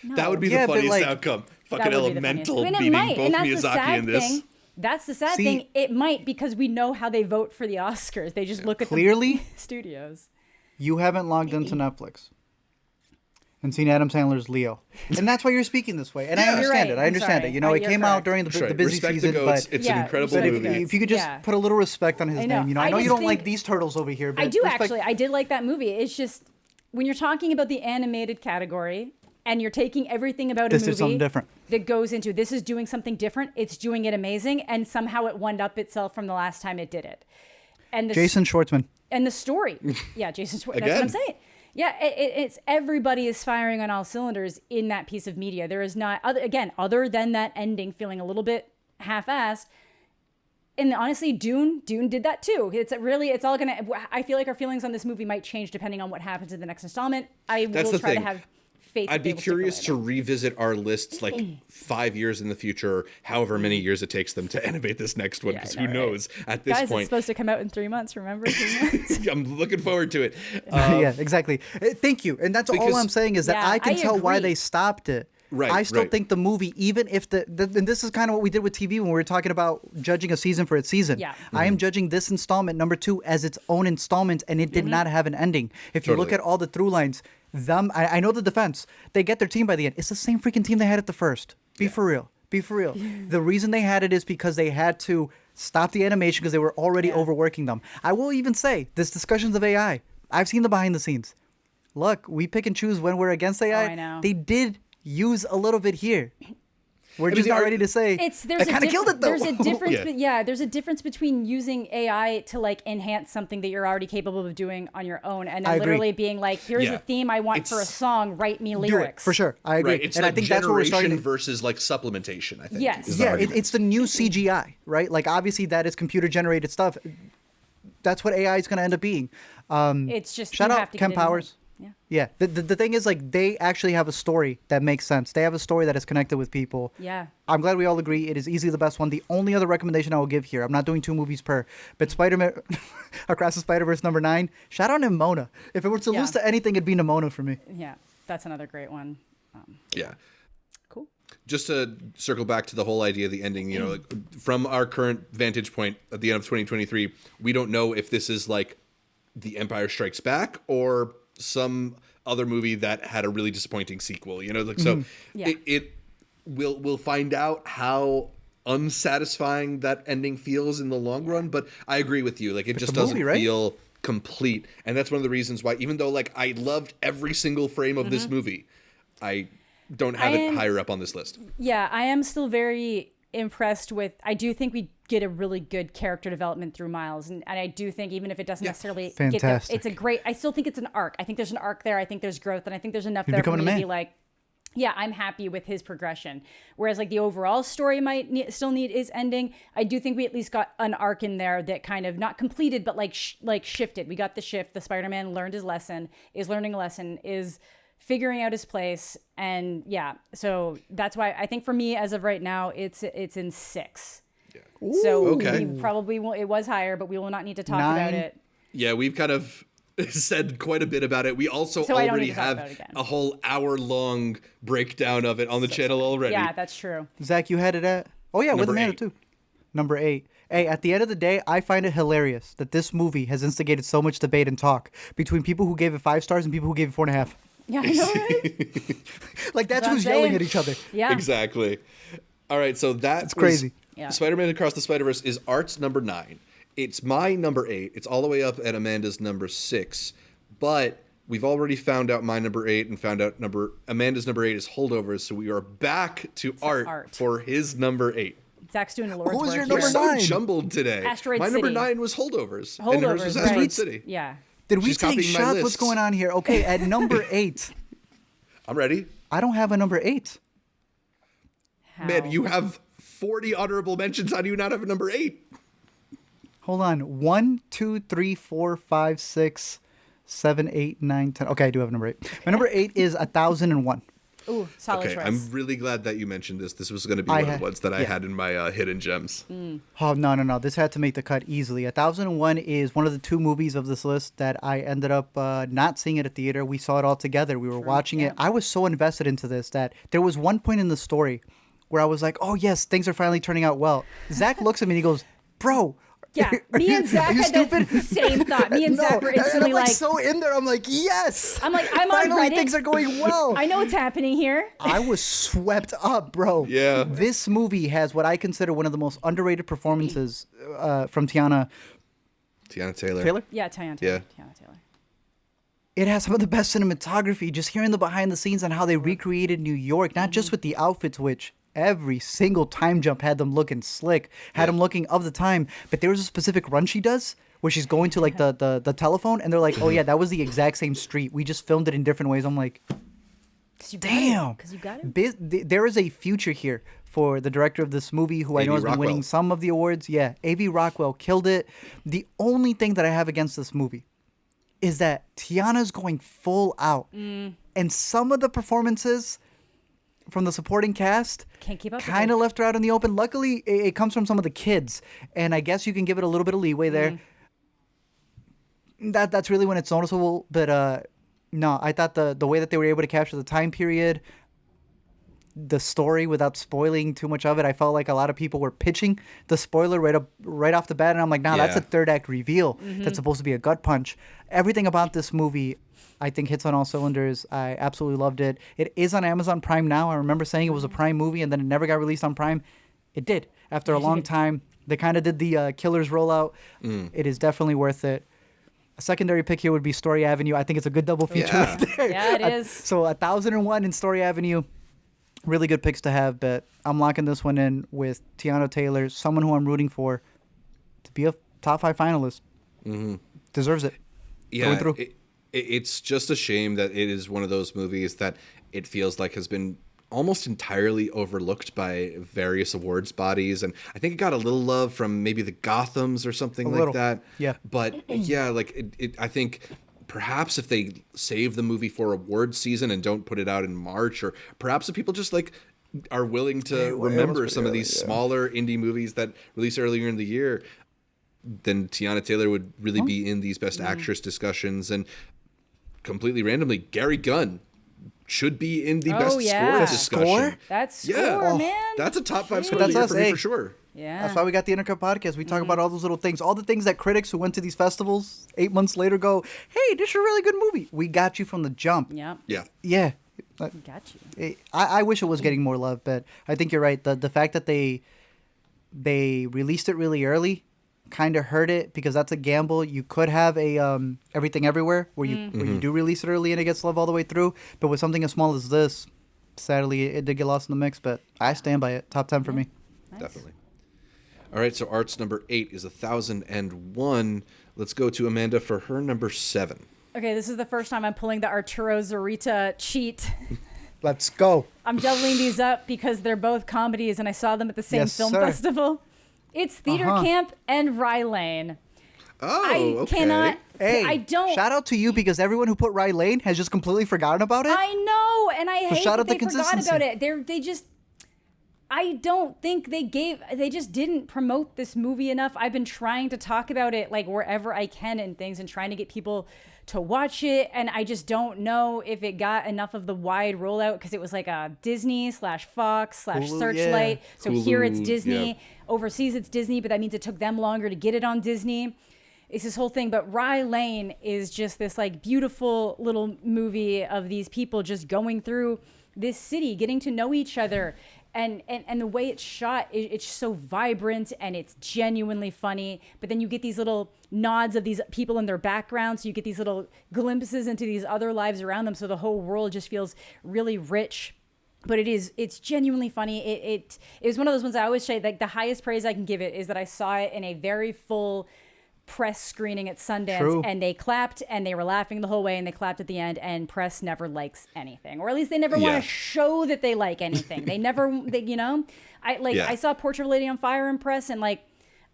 No. That would be the funniest outcome. Fucking Elemental beating both Miyazaki and this. That's the sad thing. It might, because we know how they vote for the Oscars. They just look at the studios. You haven't logged into Netflix and seen Adam Sandler's Leo, and that's why you're speaking this way. And I understand it. I understand it. You know, it came out during the busy season, but it's an incredible movie. If you could just put a little respect on his name, you know, I know you don't like these turtles over here, but I do actually. I did like that movie. It's just when you're talking about the animated category. And you're taking everything about a movie that goes into this is doing something different. It's doing it amazing, and somehow it one up itself from the last time it did it. And Jason Schwartzman and the story, Jason Schwartzman. That's what I'm saying. Yeah, it's everybody is firing on all cylinders in that piece of media. There is not other than that ending feeling a little bit half-assed. And honestly, Dune did that too. It's all gonna. I feel like our feelings on this movie might change depending on what happens in the next installment. I will try to have. I'd be curious to revisit our lists like 5 years in the future, or however many years it takes them to animate this next one, because who knows at this point. It's supposed to come out in 3 months, remember? I'm looking forward to it. Yeah, exactly. Thank you. And that's all I'm saying is that I can tell why they stopped it. I still think the movie, even if and this is kind of what we did with TV when we were talking about judging a season for its season. Yeah. I am judging this installment, number 2, as its own installment, and it did not have an ending. If you look at all the through lines, I know the defense. They get their team by the end. It's the same freaking team they had at the first. Be for real. The reason they had it is because they had to Stop the animation because they were already overworking them. I will even say, this discussions of AI, I've seen the behind the scenes. Look, we pick and choose when we're against AI. I know. They did use a little bit here. We're just not ready to say that kind of killed it, though. There's a difference. There's a difference between using AI to like enhance something that you're already capable of doing on your own, and then literally being like, "Here's a theme I want for a song. Write me lyrics." For sure, I agree. Right. It's and like I think that's what we're starting versus like supplementation. I think. Yes. Yeah, it's the new CGI, right? Like obviously that is computer generated stuff. That's what AI is going to end up being. It's just shout you out have to Ken get it in. Powers. Yeah. The thing is, like, they actually have a story that makes sense. They have a story that is connected with people. Yeah. I'm glad we all agree it is easily the best one. The only other recommendation I will give here, I'm not doing 2 movies per, but Spider-Man Across the Spider-Verse #9, shout out Nimona. If it were to lose to anything, it'd be Nimona for me. Yeah, that's another great one. Yeah. Cool. Just to circle back to the whole idea of the ending, you know, like, from our current vantage point at the end of 2023, we don't know if this is like The Empire Strikes Back or some other movie that had a really disappointing sequel, you know, like, so we'll find out how unsatisfying that ending feels in the long run, but I agree with you, like, it just doesn't feel complete, and that's one of the reasons why, even though like I loved every single frame of this movie, I don't have it higher up on this list. Yeah, I am still very impressed with, I do think we get a really good character development through Miles, and I do think even if it doesn't necessarily get there, it's a great, I still think it's an arc. I think there's an arc there. I think there's growth, and I think there's enough there for me to be like, yeah, I'm happy with his progression. Whereas like the overall story might still need his ending. I do think we at least got an arc in there that kind of not completed, but like shifted. We got the shift. The Spider-Man learned his lesson, is learning a lesson, is figuring out his place, and so that's why I think for me as of right now it's in 6. Yeah. So we probably won't, it was higher, but we will not need to talk about it. Yeah, we've kind of said quite a bit about it. We also already have a whole hour-long breakdown of it on the channel already. Yeah, that's true. Zach, you had it at with Amanda too. Number 8. Hey, at the end of the day, I find it hilarious that this movie has instigated so much debate and talk between people who gave it 5 stars and people who gave it 4.5. Yeah, I know, right? Like, that's who's yelling at each other. Yeah. Exactly. All right, so that's crazy. Yeah. Spider-Man Across the Spider-Verse is Art's number 9. It's my number 8. It's all the way up at Amanda's number 6. But we've already found out my number 8 and found out Amanda's number 8 is Holdovers, so we are back to Art for his number 8. Zach's doing a Lord's work. Who's your here. number We're 9? so jumbled today. Asteroid my City. number 9 was Holdovers. Holdovers, and hers was Asteroid City. Yeah. Did we She's take copying my shots? What's lists. going on here? Okay, at number 8. I'm ready. I don't have a number 8. How? Man, you have 40 honorable mentions. How do you not have a number 8? Hold on. 1, 2, 3, 4, 5, 6, 7, 8, 9, 10. Okay, I do have a number 8. My number 8 is 1001. Ooh, solid Okay, choice. I'm really glad that you mentioned this. This was going to be one of the ones that I had in my hidden gems. Oh, no. This had to make the cut easily. 1001 is one of the 2 movies of this list that I ended up not seeing at a theater. We saw it all together. We were watching it. I was so invested into this that there was one point in the story where I was like, oh, yes, things are finally turning out well. Zach looks at me and he goes, bro. Yeah, me and Zach had the same thought. Me and Zach were instantly I'm like so in there. I'm like, yes. I'm on finally Reddit. Things are going well. I know what's happening here. I was swept up, bro. Yeah. This movie has what I consider one of the most underrated performances from Tiana Taylor. Yeah, Tiana Taylor. It has some of the best cinematography. Just hearing the behind the scenes on how they recreated New York, not just with the outfits, which every single time jump had them looking slick, had them looking of the time. But there was a specific run she does where she's going to like the telephone, and they're like, oh yeah, that was the exact same street. We just filmed it in different ways. I'm like, damn. Because you got it. There is a future here for the director of this movie, who I know has been winning some of the awards. Yeah, A.V. Rockwell killed it. The only thing that I have against this movie is that Tiana's going full out. And some of the performances from the supporting cast can't keep up. Kind of left her out in the open. Luckily, it comes from some of the kids, and I guess you can give it a little bit of leeway there. That's really when it's noticeable. But no, I thought the way that they were able to capture the time period, the story without spoiling too much of it, I felt like a lot of people were pitching the spoiler right off the bat, and I'm like, nah, that's a third act reveal. That's supposed to be a gut punch. Everything about this movie, I think, hits on all cylinders. I absolutely loved it. It is on Amazon Prime now. I remember saying it was a Prime movie and then it never got released on Prime. It did. After a long time, They kind of did the Killers rollout. It is definitely worth it. A secondary pick here would be Story Avenue. I think it's a good double feature right there. Yeah, it is. So 1001 in Story Avenue. Really good picks to have, but I'm locking this one in with Tiana Taylor, someone who I'm rooting for to be a top 5 finalist. Deserves it. Yeah, it's just a shame that it is one of those movies that it feels like has been almost entirely overlooked by various awards bodies, and I think it got a little love from maybe the Gothams or something like that. Yeah. But yeah, like I think perhaps if they save the movie for award season and don't put it out in March, or perhaps if people just like are willing to remember some of these smaller indie movies that release earlier in the year, then Tiana Taylor would really be in these Best Actress discussions. And completely randomly, Gary Gunn should be in the Best Score discussion. Score? That's Score, man. That's a top 5 score That's year us, for me hey. for sure. Yeah. That's why we got the Intercut podcast. We talk about all those little things. All the things that critics who went to these festivals 8 months later go, hey, this is a really good movie. We got you from the jump. Yeah. Yeah. Yeah. Got you. I wish it was getting more love, but I think you're right. The fact that they released it really early kind of hurt it, because that's a gamble. You could have a Everything Everywhere where you do release it early and it gets love all the way through. But with something as small as this, sadly, it did get lost in the mix. But I stand by it. Top 10 for me. Nice. Definitely. All right, so Art's number 8 is 1001. Let's go to Amanda for her number 7. Okay, this is the first time I'm pulling the Arturo Zurita cheat. Let's go. I'm doubling these up because they're both comedies and I saw them at the same Yes, film sir. festival. It's Theater Camp and Rye Lane. Oh, okay. Cannot. Hey, I don't. shout out to you, because everyone who put Rye Lane has just completely forgotten about it. I know, and I hate shout that out the they forgot consistency. about it. They just. I don't think they just didn't promote this movie enough. I've been trying to talk about it like wherever I can and things, and trying to get people to watch it, and I just don't know if it got enough of the wide rollout, because it was like a Disney/Fox/ Hulu, Searchlight. yeah. So here it's Hulu, Disney. yeah. Overseas it's Disney, but that means it took them longer to get it on Disney. It's this whole thing. But Rye Lane is just this like beautiful little movie of these people just going through this city, getting to know each other. And the way it's shot, it's so vibrant and it's genuinely funny. But then you get these little nods of these people in their background. So you get these little glimpses into these other lives around them. So the whole world just feels really rich. But it's genuinely funny. It was one of those ones I always say, like, the highest praise I can give it is that I saw it in a very full press screening at Sundance. True. And they clapped and they were laughing the whole way and they clapped at the end, and press never likes anything, or at least they never want to show that they like anything. They never, I saw Portrait of a Lady on Fire in press, and like,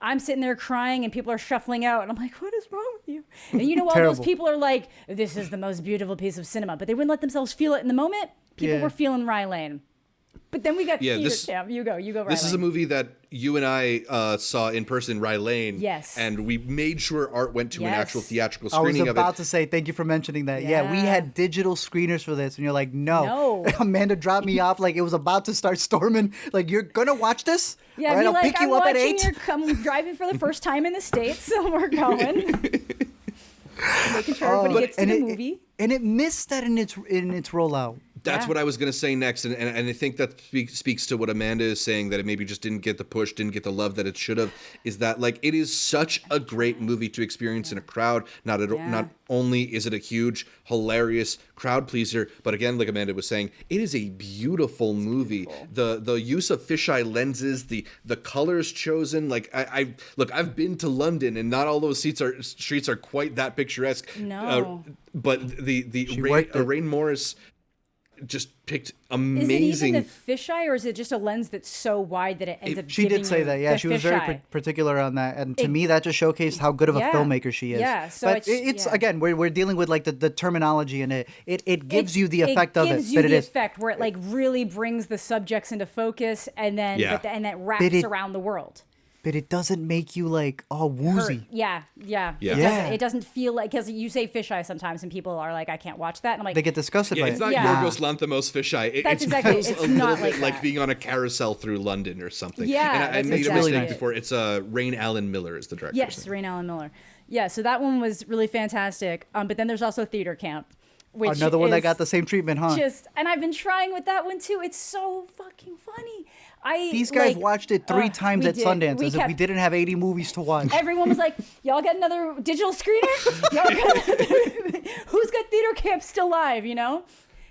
I'm sitting there crying and people are shuffling out and I'm like, what is wrong with you? And you know, all those people are like, this is the most beautiful piece of cinema, but they wouldn't let themselves feel it in the moment. People were feeling Rye Lane. But then we got Theater Camp. You go Rye This is a Lane. movie that you and I saw in person in Rye Lane. Yes. And we made sure Art went to an actual theatrical I was screening of it. about to say, thank you for mentioning that. Yeah, we Yeah. had digital screeners for this, and you're like, no. No. Amanda dropped me off like it was about to start storming. Like, you're gonna watch this? Yeah, All right, be I'll like, pick I'm you up at watching 8. I'm driving for the first time in the States, so we're going. Making sure everybody gets to the movie. And it missed that in its rollout. That's Yeah. what I was going to say next. And I think that speaks to what Amanda is saying, that it maybe just didn't get the push, didn't get the love that it should have, is that, like, it is such a great movie to experience in a crowd. Not only is it a huge, hilarious crowd pleaser, but again, like Amanda was saying, it is a beautiful movie. The use of fisheye lenses, the colors chosen. Like, I've been to London, and not all those streets are quite that picturesque. No. But the worked it. Rain Morris just picked Is amazing. it even the fisheye, or is it just a lens that's so wide that it ends up She giving did say you that, yeah. the She was very fisheye? particular on that, and to me, that just showcased how good of a Yeah. filmmaker she is. Yeah, so but it's- again, we're dealing with like the terminology in it. It gives you the effect of it, gives you but the it is. effect where it like really brings the subjects into focus, and then and that wraps But it- around the world. But it doesn't make you like woozy. Yeah. Yeah. It doesn't feel like, because you say fisheye sometimes, and people are like, I can't watch that, and I'm like, They get disgusted by It's it. not Yeah. Yorgos Lanthimos fisheye. That's It exactly- feels it's a not little bit like like that. being on a carousel through London or something. Yeah, and I that's made a exactly mistake it. before. It's Rain Allen Miller is the director. yes, Rain Allen Miller. Yeah, so that one was really fantastic. But then there's also Theater Camp, which Another one that is got the same treatment, huh? and I've been trying with that one too. It's so fucking funny. These guys watched it 3 times at Sundance as if we didn't have 80 movies to watch. Everyone was like, y'all got another digital screener? Who's got theater camp still live, you know?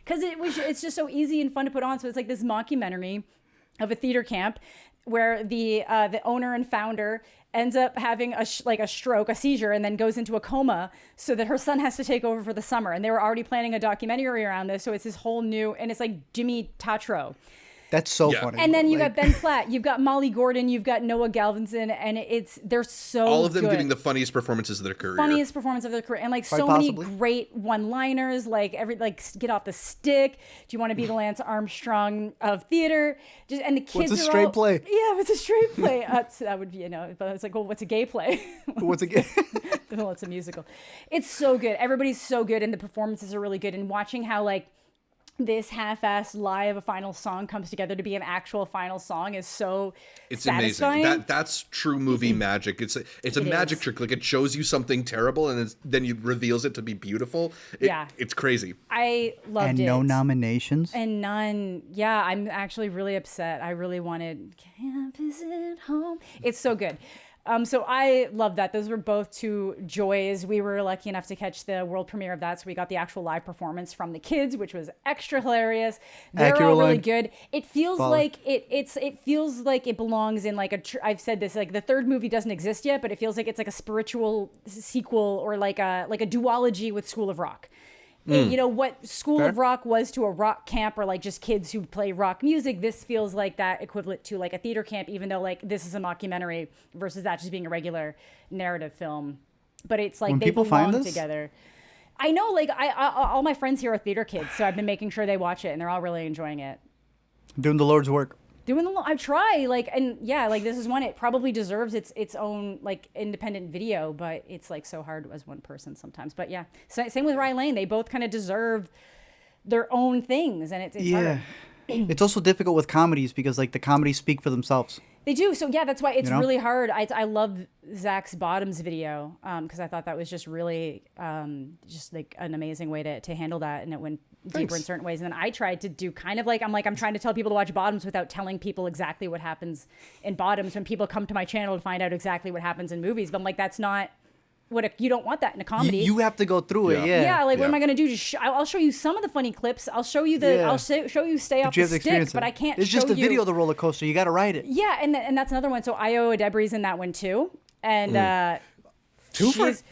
Because it's just so easy and fun to put on. So it's like this mockumentary of a theater camp where the owner and founder ends up having a stroke, a seizure, and then goes into a coma so that her son has to take over for the summer. And they were already planning a documentary around this. So it's this whole new, and it's like Jimmy Tatro. That's so funny. And then you got Ben Platt, you've got Molly Gordon, you've got Noah Galvinson, and they're so all of them good. giving the funniest performances of their career. Funniest performance of their career, and like Quite so possibly. many great one-liners, like get off the stick. Do you want to be the Lance Armstrong of theater? And the kids. What's a straight play? Yeah, it's a straight play. That would be but it's like, well, what's a gay play? What's a gay? Well, it's a musical. It's so good. Everybody's so good, and the performances are really good. And watching how this half-assed lie of a final song comes together to be an actual final song is so satisfying. Amazing. That's true movie magic. It's a magic trick. Like, it shows you something terrible and then it reveals it to be beautiful. It's crazy. I loved it. And no nominations. And none. Yeah, I'm actually really upset. I really wanted Campus at Home. It's so good. So I love that. Those were both 2 joys. We were lucky enough to catch the world premiere of that, so we got the actual live performance from the kids, which was extra hilarious. They're all really good. It feels like it feels like it belongs in I've said this, like the third movie doesn't exist yet, but it feels like it's like a spiritual sequel or like a duology with School of Rock. You know what School of Rock was to a rock camp or like just kids who play rock music. This feels like that equivalent to like a theater camp, even though like this is a mockumentary versus that just being a regular narrative film. But it's like they belong together. I know, like all my friends here are theater kids, so I've been making sure they watch it, and they're all really enjoying it. Doing the Lord's work. I try, this is one, it probably deserves its own like independent video, but it's like so hard as one person sometimes. But yeah, same with Rye Lane. They both kind of deserve their own things, and it's hard. It's also difficult with comedies because like the comedies speak for themselves. They do. So yeah, that's why it's really hard. I love Zach's Bottoms video because I thought that was just really just like an amazing way to handle that, and it went deeper in certain ways. And then I tried to do kind of I'm trying to tell people to watch Bottoms without telling people exactly what happens in Bottoms when people come to my channel to find out exactly what happens in movies. But I'm like, that's not you don't want that in a comedy. You have to go through it. Yeah. What am I going to do? I'll show you some of the funny clips. I'll show you I'll show you stay off the stick, but I can't. It's just a video of the roller coaster. You got to ride it. Yeah, and that's another one. So Io Adebre's in that one too, and there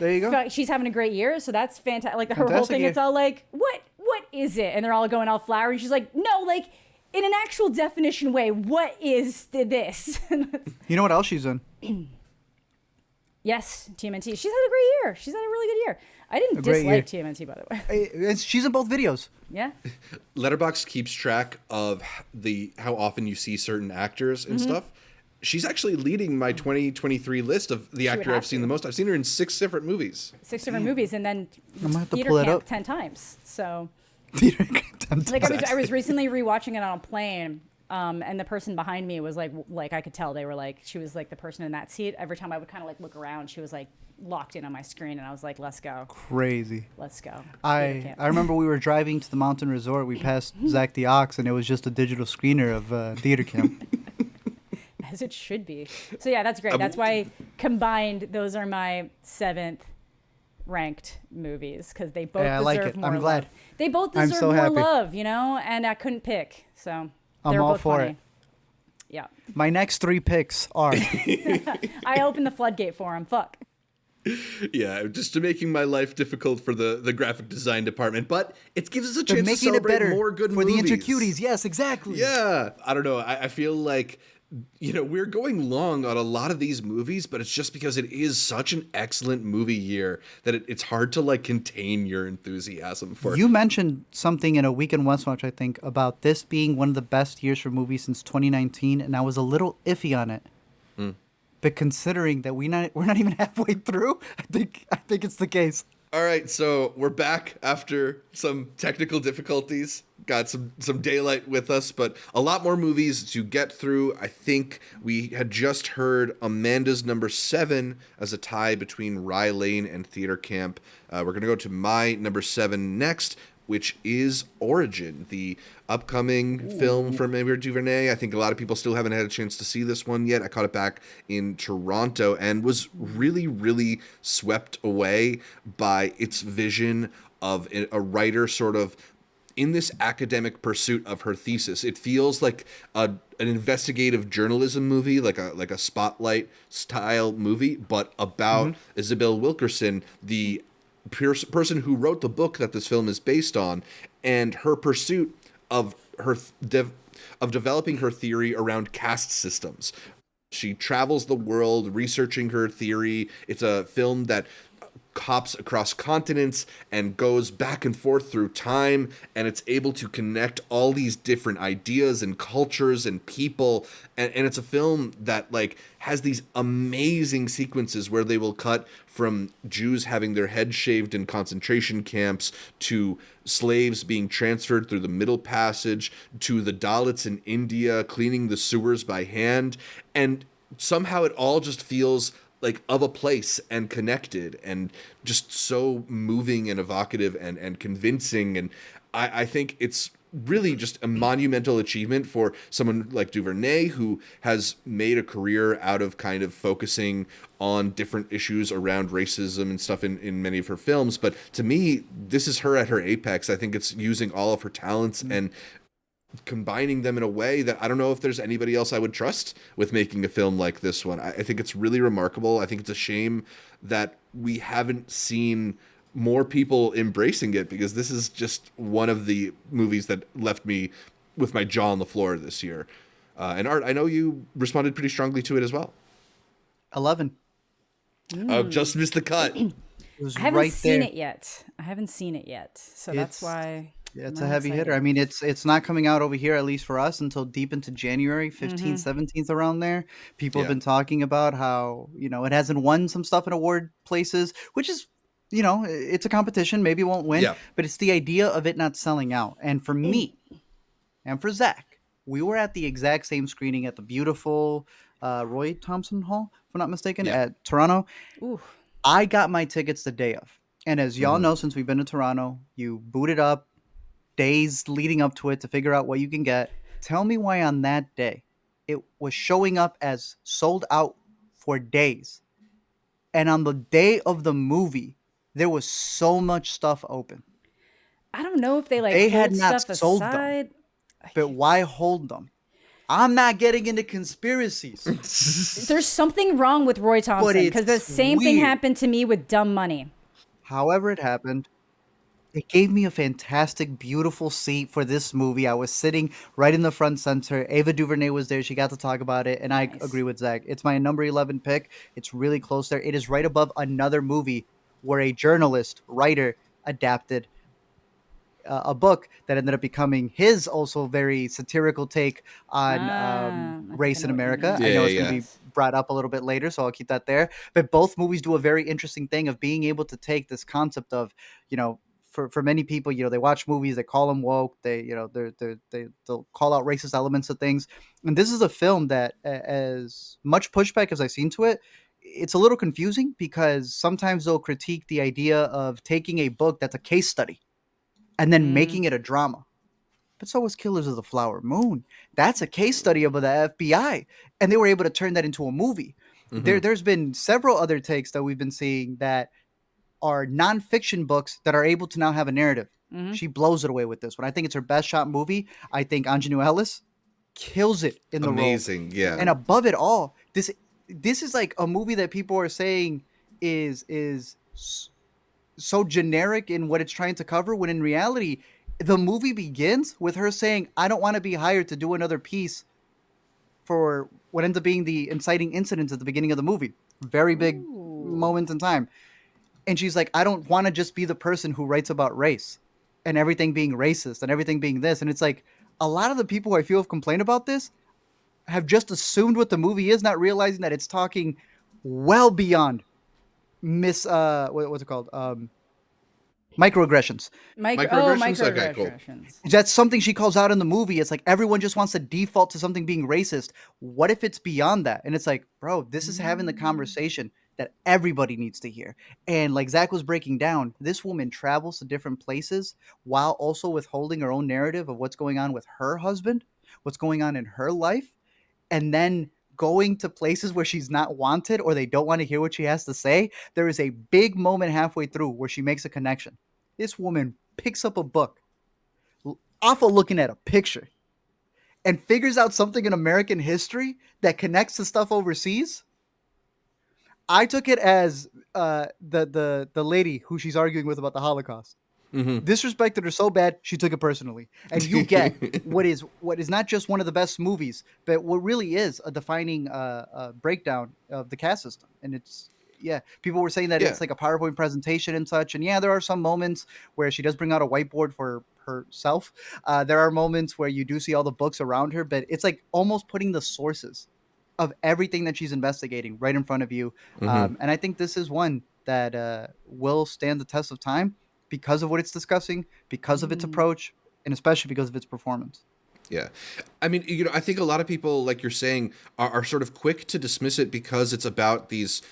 you go. She's having a great year, so that's fantastic. Like her whole thing, it's all like, what is it? And they're all going all flowery. She's like, no, like in an actual definition way, what is this? You know what else she's in? Yes, TMNT. She's had a great year. She's had a really good year. I didn't dislike TMNT, by the way. She's in both videos. Yeah. Letterboxd keeps track of how often you see certain actors and stuff. She's actually leading my 2023 list of the actor I've seen the most. I've seen her in 6 different movies. 6 different movies, and then theater pull it camp up 10 times. So, theater camp 10 times. Like I was recently rewatching it on a plane. And the person behind me was like I could tell they were like, she was like the person in that seat. Every time I would kind of like look around, she was like locked in on my screen, and I was like, let's go. Crazy. Let's go. I remember we were driving to the mountain resort. We passed Zach the Ox, and it was just a digital screener of theater camp. As it should be. So yeah, that's great. That's why combined, those are my 7th ranked movies because they both deserve more I'm glad. love. They both deserve more love, and I couldn't pick. So I'm all for funny. it. Yeah. My next 3 picks are. I opened the floodgate for him. Fuck. Yeah, just to making my life difficult for the graphic design department, but it gives us a chance to celebrate it better more good movies. For the Intercuties, yes, exactly. Yeah, I don't know. I feel like, we're going long on a lot of these movies, but it's just because it is such an excellent movie year that it's hard to like contain your enthusiasm for it. You mentioned something in a Weekend West Watch, I think, about this being one of the best years for movies since 2019, and I was a little iffy on it. But considering that we're not even halfway through, I think it's the case. All right, so we're back after some technical difficulties. Got some daylight with us, but a lot more movies to get through. I think we had just heard Amanda's number 7 as a tie between Rye Lane and Theater Camp. We're going to go to my number 7 next. which is Origin, the upcoming film from Ava DuVernay. I think a lot of people still haven't had a chance to see this one yet. I caught it back in Toronto and was really, really swept away by its vision of a writer sort of in this academic pursuit of her thesis. It feels like an investigative journalism movie, like a Spotlight style movie, but about Isabel Wilkerson, the person who wrote the book that this film is based on, and her pursuit of of developing her theory around caste systems. She travels the world researching her theory. It's a film that hops across continents and goes back and forth through time, and it's able to connect all these different ideas and cultures and people, and it's a film that like has these amazing sequences where they will cut from Jews having their heads shaved in concentration camps to slaves being transferred through the Middle Passage to the Dalits in India cleaning the sewers by hand, and somehow it all just feels like of a place and connected and just so moving and evocative and convincing. And I think it's really just a monumental achievement for someone like DuVernay, who has made a career out of kind of focusing on different issues around racism and stuff in many of her films. But to me, this is her at her apex. I think it's using all of her talents and combining them in a way that I don't know if there's anybody else I would trust with making a film like this one. I think it's really remarkable. I think it's a shame that we haven't seen more people embracing it, because this is just one of the movies that left me with my jaw on the floor this year. And Art, I know you responded pretty strongly to it as well. 11. Oh, just missed the cut. It was I haven't right seen there. it yet. So that's why. Yeah, it's I'm a heavy excited. hitter. I mean, it's not coming out over here, at least for us, until deep into January, 15th, 17th, around there. People have been talking about how, it hasn't won some stuff in award places, which is, it's a competition. Maybe it won't win, but it's the idea of it not selling out. And for me and for Zach, we were at the exact same screening at the beautiful Roy Thompson Hall, if I'm not mistaken, at Toronto. Ooh. I got my tickets the day of. And as y'all know, since we've been to Toronto, you boot it up days leading up to it to figure out what you can get. Tell me why on that day it was showing up as sold out for days. And on the day of the movie, there was so much stuff open. I don't know if they They had hold not stuff sold aside. them. But why hold them? I'm not getting into conspiracies. There's something wrong with Roy Thompson, because the it's same thing weird. happened to me with Dumb Money. However it happened, it gave me a fantastic, beautiful seat for this movie. I was sitting right in the front center. Ava DuVernay was there. She got to talk about it, and I agree with Zach. It's my number 11 pick. It's really close there. It is right above another movie where a journalist, writer, adapted a book that ended up becoming his also very satirical take on race in America. I know it's going to be brought up a little bit later, so I'll keep that there. But both movies do a very interesting thing of being able to take this concept of, for many people, they watch movies, they call them woke, they'll call out racist elements of things. And this is a film that, as much pushback as I've seen to it, it's a little confusing, because sometimes they'll critique the idea of taking a book that's a case study and then making it a drama. But so was Killers of the Flower Moon. That's a case study of the FBI, and they were able to turn that into a movie. There's been several other takes that we've been seeing that are nonfiction books that are able to now have a narrative. She blows it away with this one. I think it's her best shot movie. I think Ingenue Ellis kills it in the role. Amazing, yeah. And above it all, this is like a movie that people are saying is so generic in what it's trying to cover, when in reality, the movie begins with her saying, I don't want to be hired to do another piece for what ends up being the inciting incidents at the beginning of the movie. Very big moment in time. And she's like, I don't want to just be the person who writes about race and everything being racist and everything being this. And it's like, a lot of the people who I feel have complained about this have just assumed what the movie is, not realizing that it's talking well beyond what's it called? Microaggressions. Microaggressions? Okay, cool. Microaggressions. That's something she calls out in the movie. It's like everyone just wants to default to something being racist. What if it's beyond that? And it's like, bro, this is having the conversation. that everybody needs to hear. And like Zach was breaking down, this woman travels to different places while also withholding her own narrative of what's going on with her husband, what's going on in her life, and then going to places where she's not wanted or they don't want to hear what she has to say. There is a big moment halfway through where she makes a connection. This woman picks up a book off of looking at a picture and figures out something in American history that connects to stuff overseas. I took it as the lady who she's arguing with about the Holocaust disrespected her so bad she took it personally. And you get what is not just one of the best movies, but what really is a defining breakdown of the caste system. And it's people were saying that it's like a PowerPoint presentation and such. And there are some moments where she does bring out a whiteboard for herself. There are moments where you do see all the books around her, but it's like almost putting the sources of everything that she's investigating right in front of you. And I think this is one that will stand the test of time because of what it's discussing, because of its approach, and especially because of its performance. Yeah. I mean, I think a lot of people, like you're saying, are sort of quick to dismiss it because it's about these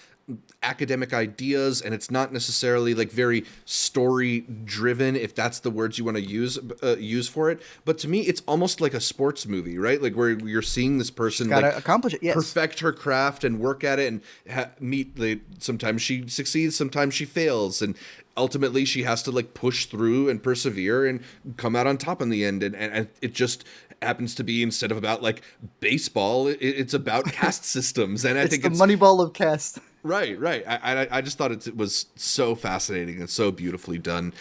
academic ideas and it's not necessarily like very story driven, if that's the words you want to use for it. But to me, it's almost like a sports movie, right? Like where you're seeing this person like accomplish it, perfect her craft and work at it and sometimes she succeeds, sometimes she fails, and ultimately she has to like push through and persevere and come out on top in the end. And it just happens to be, instead of about like baseball, it's about caste systems. And I think it's the Moneyball of caste. Right. I just thought it was so fascinating and so beautifully done.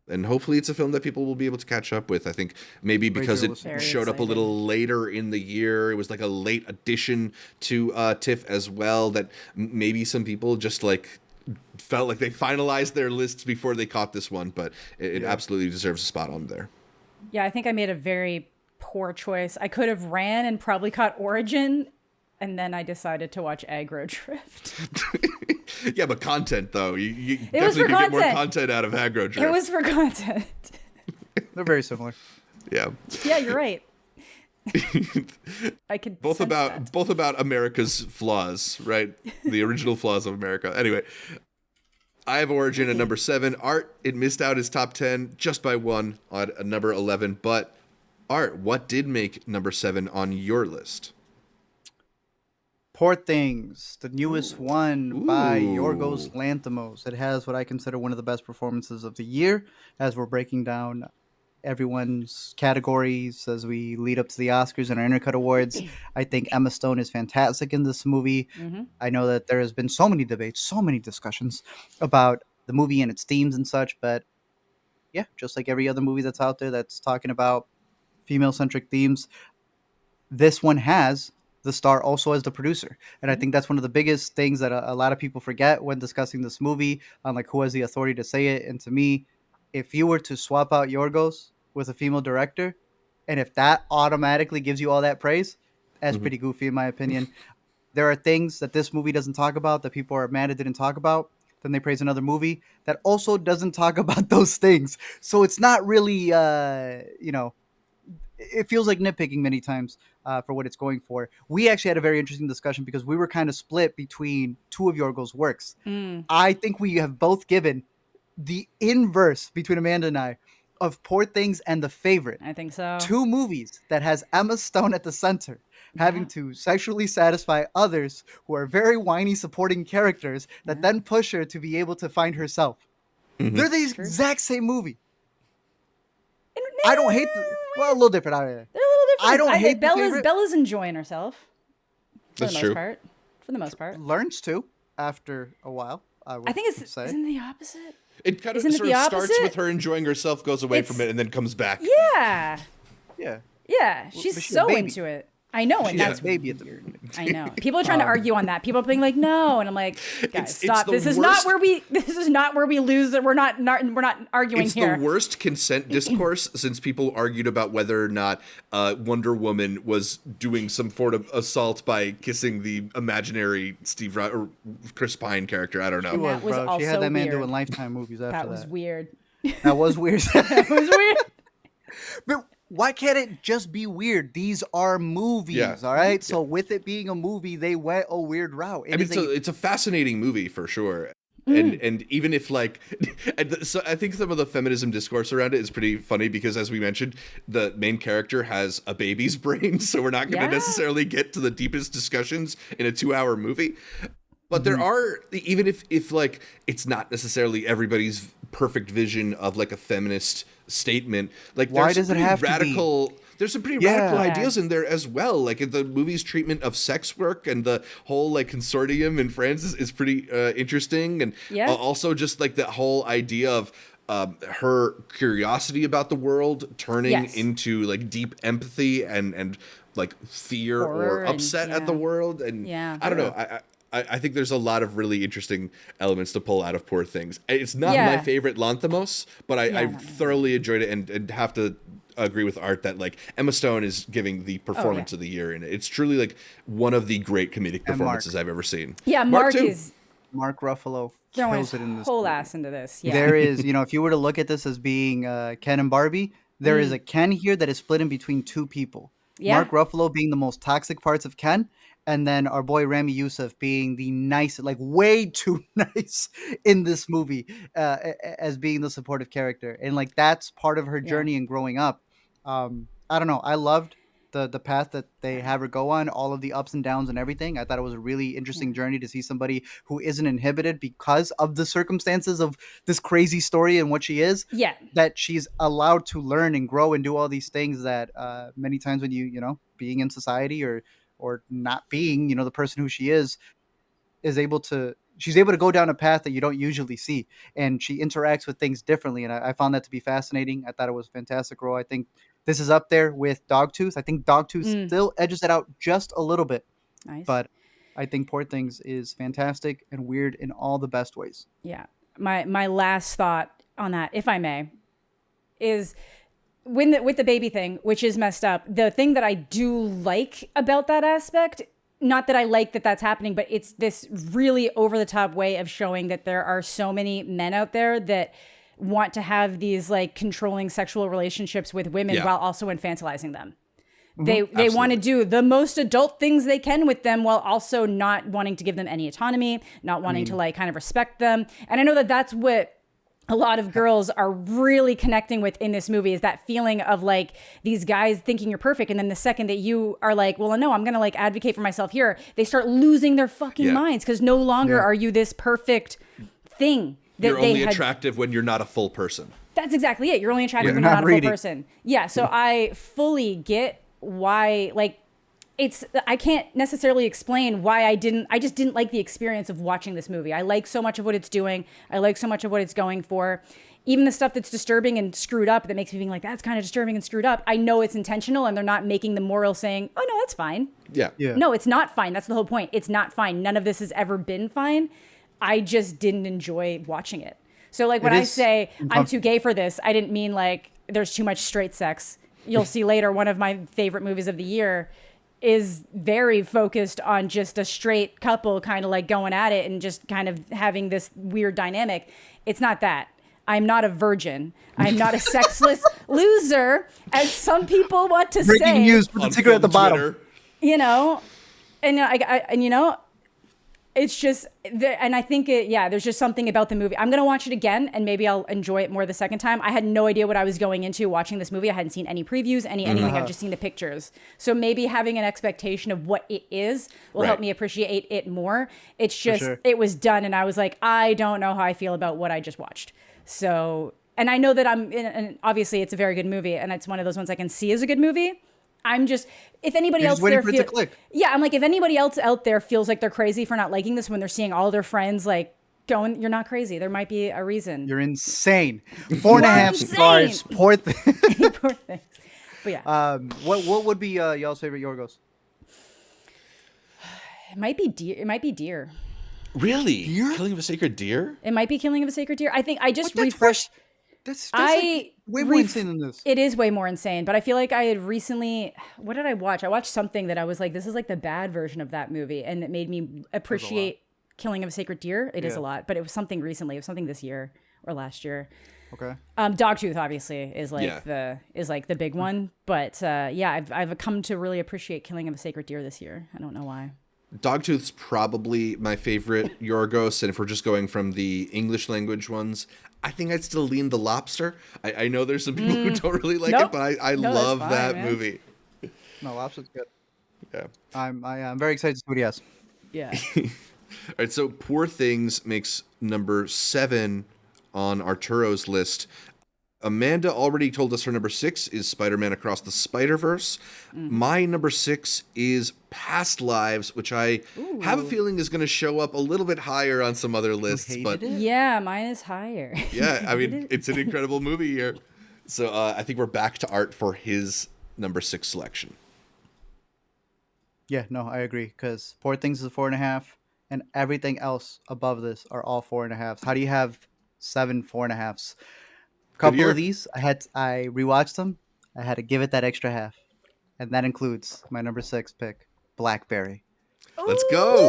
And hopefully it's a film that people will be able to catch up with. I think maybe because it showed up a little later in the year, it was like a late addition to TIFF as well, that maybe some people just like felt like they finalized their lists before they caught this one. But it absolutely deserves a spot on there. Yeah, I think I made a very poor choice. I could have ran and probably caught Origin, and then I decided to watch Aggro Drift. Yeah, but content, though. You definitely can get more content out of Aggro Drift. It was for content. They're very similar. Yeah. Yeah, you're right. I could both about America's flaws, right? The original flaws of America. Anyway, I have Origin at number 7. Art, it missed out his top 10 just by one on number 11. But Art, what did make number 7 on your list? Poor Things, the newest one by Yorgos Lanthimos. It has what I consider one of the best performances of the year, as we're breaking down everyone's categories as we lead up to the Oscars and our Intercut Awards. I think Emma Stone is fantastic in this movie. I know that there has been so many debates, so many discussions about the movie and its themes and such, but just like every other movie that's out there that's talking about female-centric themes, this one has the star also as the producer. And I think that's one of the biggest things that a lot of people forget when discussing this movie on like who has the authority to say it. And to me, if you were to swap out Yorgos with a female director, and if that automatically gives you all that praise, that's pretty goofy in my opinion. There are things that this movie doesn't talk about that people are mad it didn't talk about. Then they praise another movie that also doesn't talk about those things. So it's not really, it feels like nitpicking many times for what it's going for. We actually had a very interesting discussion because we were kind of split between two of Yorgos' works. I think we have both given the inverse between Amanda and I of Poor Things and The Favorite. I think so. Two movies that has Emma Stone at the center, having to sexually satisfy others who are very whiny supporting characters that then push her to be able to find herself. They're the exact same movie. I don't hate well, a little different. They're a little different. I don't hate Bella's enjoying herself. That's true. For the most part. Learns to after a while. I think isn't the opposite? It kind of sort of starts with her enjoying herself, goes away from it, and then comes back. Yeah. She's so into it. I know, and that's baby. I know. People are trying to argue on that. People are being like, "No," and I'm like, "Guys, stop! This is not where we lose. We're not arguing here." It's the worst consent discourse since people argued about whether or not Wonder Woman was doing some sort of assault by kissing the imaginary or Chris Pine character. I don't know. That was also she had that man weird. doing Lifetime movies after that. That was weird. That was weird. That was weird. But why can't it just be weird? These are movies, all right? So with it being a movie, they went a weird route. It's a fascinating movie for sure. And even if like, so I think some of the feminism discourse around it is pretty funny because, as we mentioned, the main character has a baby's brain, so we're not going to necessarily get to the deepest discussions in a 2-hour movie. But there are, even if like it's not necessarily everybody's perfect vision of like a feminist statement, like why does it have radical? To be? There's some pretty radical ideas in there as well. Like the movie's treatment of sex work and the whole like consortium in France is pretty interesting. And also just like the whole idea of her curiosity about the world turning into like deep empathy and like fear horror or upset at the world. And I don't know. I think there's a lot of really interesting elements to pull out of Poor Things. It's not my favorite Lanthimos, but I thoroughly enjoyed it and have to agree with Art that like Emma Stone is giving the performance of the year, and it's truly like one of the great comedic performances I've ever seen. Yeah, Mark Ruffalo throwing kills it in his this whole movie. ass into this. Yeah. There is, if you were to look at this as being Ken and Barbie, there is a Ken here that is split in between two people. Yeah. Mark Ruffalo being the most toxic parts of Ken, and then our boy Rami Youssef being the nice, like way too nice in this movie as being the supportive character. And like that's part of her journey and growing up. I don't know. I loved the path that they have her go on, all of the ups and downs and everything. I thought it was a really interesting journey to see somebody who isn't inhibited because of the circumstances of this crazy story and what she is. Yeah. That she's allowed to learn and grow and do all these things that many times when being in society or not being, the person who she is able to, she's able to go down a path that you don't usually see. And she interacts with things differently. And I found that to be fascinating. I thought it was a fantastic role. I think this is up there with Dogtooth. I think Dogtooth still edges it out just a little bit. Nice. But I think Poor Things is fantastic and weird in all the best ways. Yeah. My last thought on that, if I may, is with the baby thing, which is messed up. The thing that I do like about that aspect, not that I like that that's happening, but it's this really over the top way of showing that there are so many men out there that want to have these like controlling sexual relationships with women while also infantilizing them. They want to do the most adult things they can with them while also not wanting to give them any autonomy, not wanting to like kind of respect them. And I know that that's what a lot of girls are really connecting with in this movie, is that feeling of like these guys thinking you're perfect. And then the second that you are like, well, no, I'm going to like advocate for myself here, they start losing their fucking minds because no longer are you this perfect thing. You're only attractive when you're not a full person. That's exactly it. You're only attractive when you're not a full person. Yeah. So I fully get why, like, I can't necessarily explain why I just didn't like the experience of watching this movie. I like so much of what it's doing. I like so much of what it's going for. Even the stuff that's disturbing and screwed up that makes me think like, that's kind of disturbing and screwed up. I know it's intentional and they're not making the moral saying, oh no, that's fine. Yeah. No, it's not fine. That's the whole point. It's not fine. None of this has ever been fine. I just didn't enjoy watching it. So like when I say I'm too gay for this, I didn't mean like there's too much straight sex. You'll see later one of my favorite movies of the year is very focused on just a straight couple kind of like going at it and just kind of having this weird dynamic. It's not that. I'm not a virgin. I'm not a sexless loser, as some people want to say. Breaking news, put the ticker at the bottom. It's just, and I think there's just something about the movie. I'm going to watch it again and maybe I'll enjoy it more the second time. I had no idea what I was going into watching this movie. I hadn't seen any previews, anything. I've just seen the pictures. So maybe having an expectation of what it is will help me appreciate it more. It's just, it was done and I was like, I don't know how I feel about what I just watched. So, and I know that and obviously it's a very good movie and it's one of those ones I can see as a good movie. I'm just, if anybody else there I'm like, if anybody else out there feels like they're crazy for not liking this when they're seeing all their friends like going, you're not crazy. There might be a reason. You're insane. 4.5 stars. Poor Things. Poor Things. But yeah. What would be y'all's favorite Yorgos? It might be Deer. Really? Deer? Killing of a Sacred Deer? It might be Killing of a Sacred Deer. I think I just refreshed. That's like way more insane than this. It is way more insane, but I feel like I had recently, what did I watch? I watched something that I was like, this is like the bad version of that movie. And it made me appreciate Killing of a Sacred Deer. It is a lot, but it was something recently. It was something this year or last year. Okay. Dogtooth obviously is like Yeah. the big one, but I've come to really appreciate Killing of a Sacred Deer this year. I don't know why. Dogtooth's probably my favorite Yorgos, and if we're just going from the English language ones, I think I'd still lean The Lobster. I know there's some people who don't really like it, but I No, love that's fine, that man. movie. No, Lobster's good. Yeah. I'm very excited to see what he has. Yeah. All right, so Poor Things makes number 7 on Arturo's list. Amanda already told us her number 6 is Spider-Man Across the Spider-Verse. My number 6 is Past Lives, which I have a feeling is going to show up a little bit higher on some other lists. hated But it? Yeah, mine is higher. yeah, I mean, it's an incredible movie here. So I think we're back to Art for his number 6 selection. Yeah, no, I agree. Because Poor Things is a 4.5, and everything else above this are all 4.5s. How do you have 7 4.5s? A couple year. of these, I rewatched them. I had to give it that extra half, and that includes my number 6 pick, Blackberry. Let's go.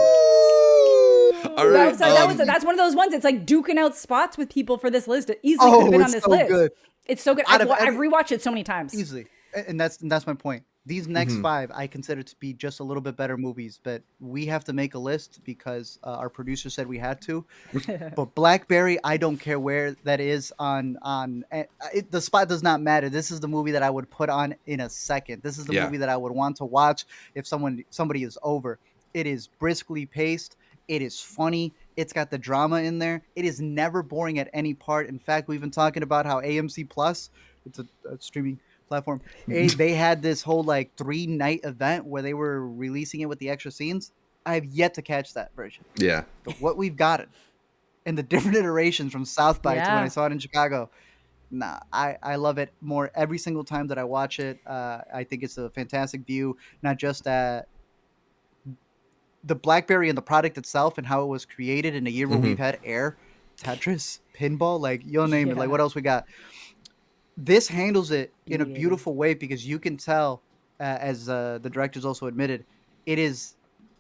All right. That's one of those ones. It's like duking out spots with people for this list. It easily could have been on it's this so list. good. It's so good. Out I've of every- rewatched it so many times. Easily, and that's my point. These next 5 I consider to be just a little bit better movies, but we have to make a list because our producer said we had to. But Blackberry, I don't care where that is on the spot does not matter. This is the movie that I would put on in a second. This is the movie that I would want to watch if somebody is over. It is briskly paced. It is funny. It's got the drama in there. It is never boring at any part. In fact, we've been talking about how AMC Plus, it's a streaming platform, they had this whole like 3-night event where they were releasing it with the extra scenes. I have yet to catch that version. Yeah. But what we've gotten and the different iterations from South by to when I saw it in Chicago, I love it more every single time that I watch it. I think it's a fantastic view, not just that the Blackberry and the product itself and how it was created in a year where we've had Air, Tetris, Pinball, like you'll name it. Like what else we got? This handles it in a beautiful way because you can tell, as the directors also admitted, it is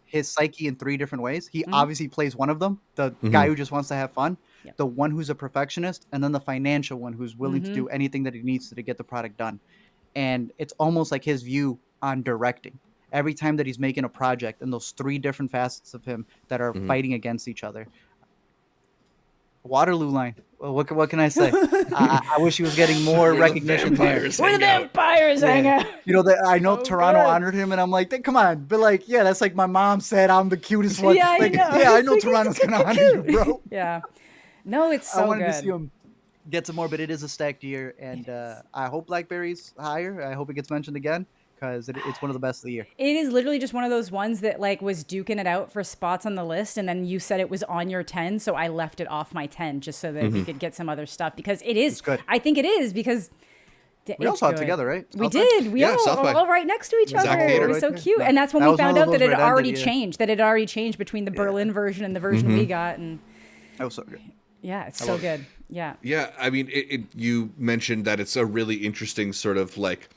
his psyche in 3 different ways. He obviously plays one of them, the guy who just wants to have fun, the one who's a perfectionist, and then the financial one who's willing to do anything that he needs to get the product done. And it's almost like his view on directing. Every time that he's making a project and those 3 different facets of him that are fighting against each other. Waterloo line. Well, what can I say? I wish he was getting more recognition there. Where the vampires hang out. You know, I know Toronto honored him, and I'm like, come on. But like, yeah, that's like my mom said I'm the cutest one. Yeah, like, I know. Yeah, I know Toronto's going to honor you, bro. Yeah. No, it's so I wanted good. to see him get some more, but it is a stacked year, and I hope Blackberry's higher. I hope it gets mentioned again. Because it's one of the best of the year. It is literally just one of those ones that like was duking it out for spots on the list, and then you said it was on your 10, so I left it off my 10 just so that we could get some other stuff because it is. Good. I think it is because we all saw it together, right? We did. We all right next to each other. It was so cute, and that's when we found out that it had already changed. That it had already changed between the Berlin version and the version we got, and that was so good. Yeah, it's so good. Yeah. Yeah, I mean, you mentioned that it's a really interesting sort of like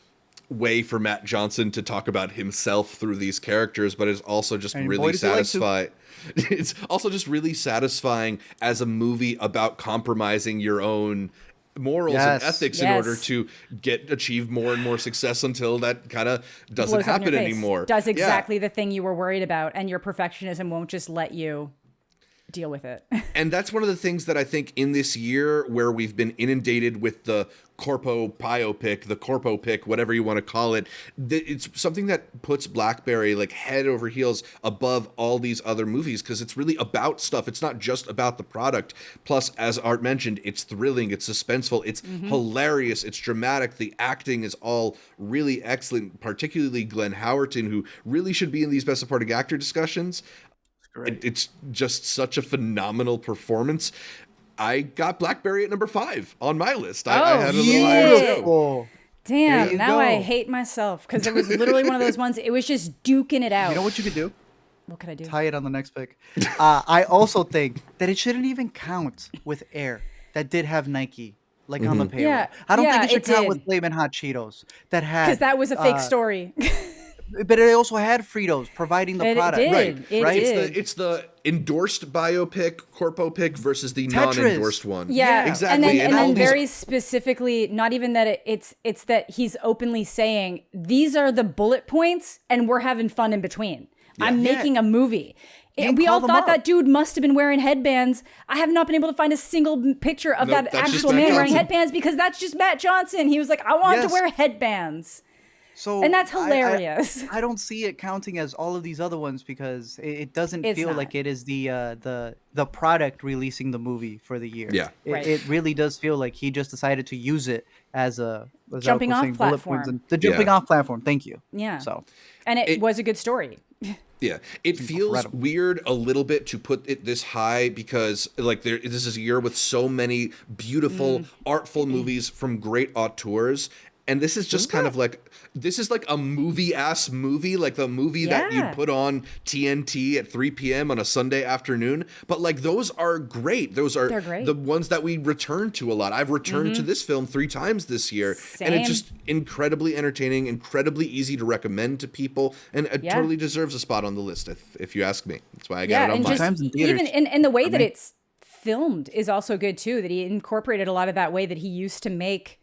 way for Matt Johnson to talk about himself through these characters, but it's also just really satisfying. It's also just really satisfying as a movie about compromising your own morals and ethics in order to achieve more and more success until that kind of doesn't happen anymore. Does exactly the thing you were worried about, and your perfectionism won't just let you deal with it. And that's one of the things that I think in this year where we've been inundated with the corpo pick, whatever you want to call it, it's something that puts Blackberry like head over heels above all these other movies because it's really about stuff. It's not just about the product. Plus, as Art mentioned, it's thrilling, it's suspenseful, it's hilarious, it's dramatic. The acting is all really excellent, particularly Glenn Howerton, who really should be in these Best Supporting Actor discussions. It's just such a phenomenal performance. I got Blackberry at number 5 on my list. I had a little higher too. Damn, now I hate myself because it was literally one of those ones. It was just duking it out. You know what you could do? What could I do? Tie it on the next pick. I also think that it shouldn't even count with Air that did have Nike like on the payroll. Yeah, I don't think it should count did. with Flamin' Hot Cheetos that had because that was a fake story. But it also had Fritos providing the product. Did. Right. It right? did. It's the endorsed biopic, corpo pic versus the Tetris. non-endorsed one. Yeah, exactly. And all then these- very specifically, not even that it's that he's openly saying these are the bullet points, and we're having fun in between. I'm making a movie. And we call all them thought up. that dude must have been wearing headbands. I have not been able to find a single picture of Nope, that that's just actual Matt man wearing Johnson. headbands because that's just Matt Johnson. He was like, I want to Yes. wear headbands. So And that's hilarious. I don't see it counting as all of these other ones because it doesn't It's feel not. like it is the product releasing the movie for the year. Yeah. Right. It really does feel like he just decided to use it as Jumping off bullet points platform. and the jumping Yeah. off platform. Thank you. Yeah. So And it was a good story. Yeah, it feels incredible. weird a little bit to put it this high because like this is a year with so many beautiful, artful movies from great auteurs. And this is just kind of like, this is like a movie-ass movie, like the movie that you Yeah. put on TNT at 3 p.m. on a Sunday afternoon. But like those are great. Those are They're great. the ones that we return to a lot. I've returned to this film 3 times this year. And it's Same. just incredibly entertaining, incredibly easy to recommend to people. And it Yeah. totally deserves a spot on the list, if you ask me. That's why I got it on and mine. just Times in theaters. even and the way For that me. it's filmed is also good too. That he incorporated a lot of that way that he used to make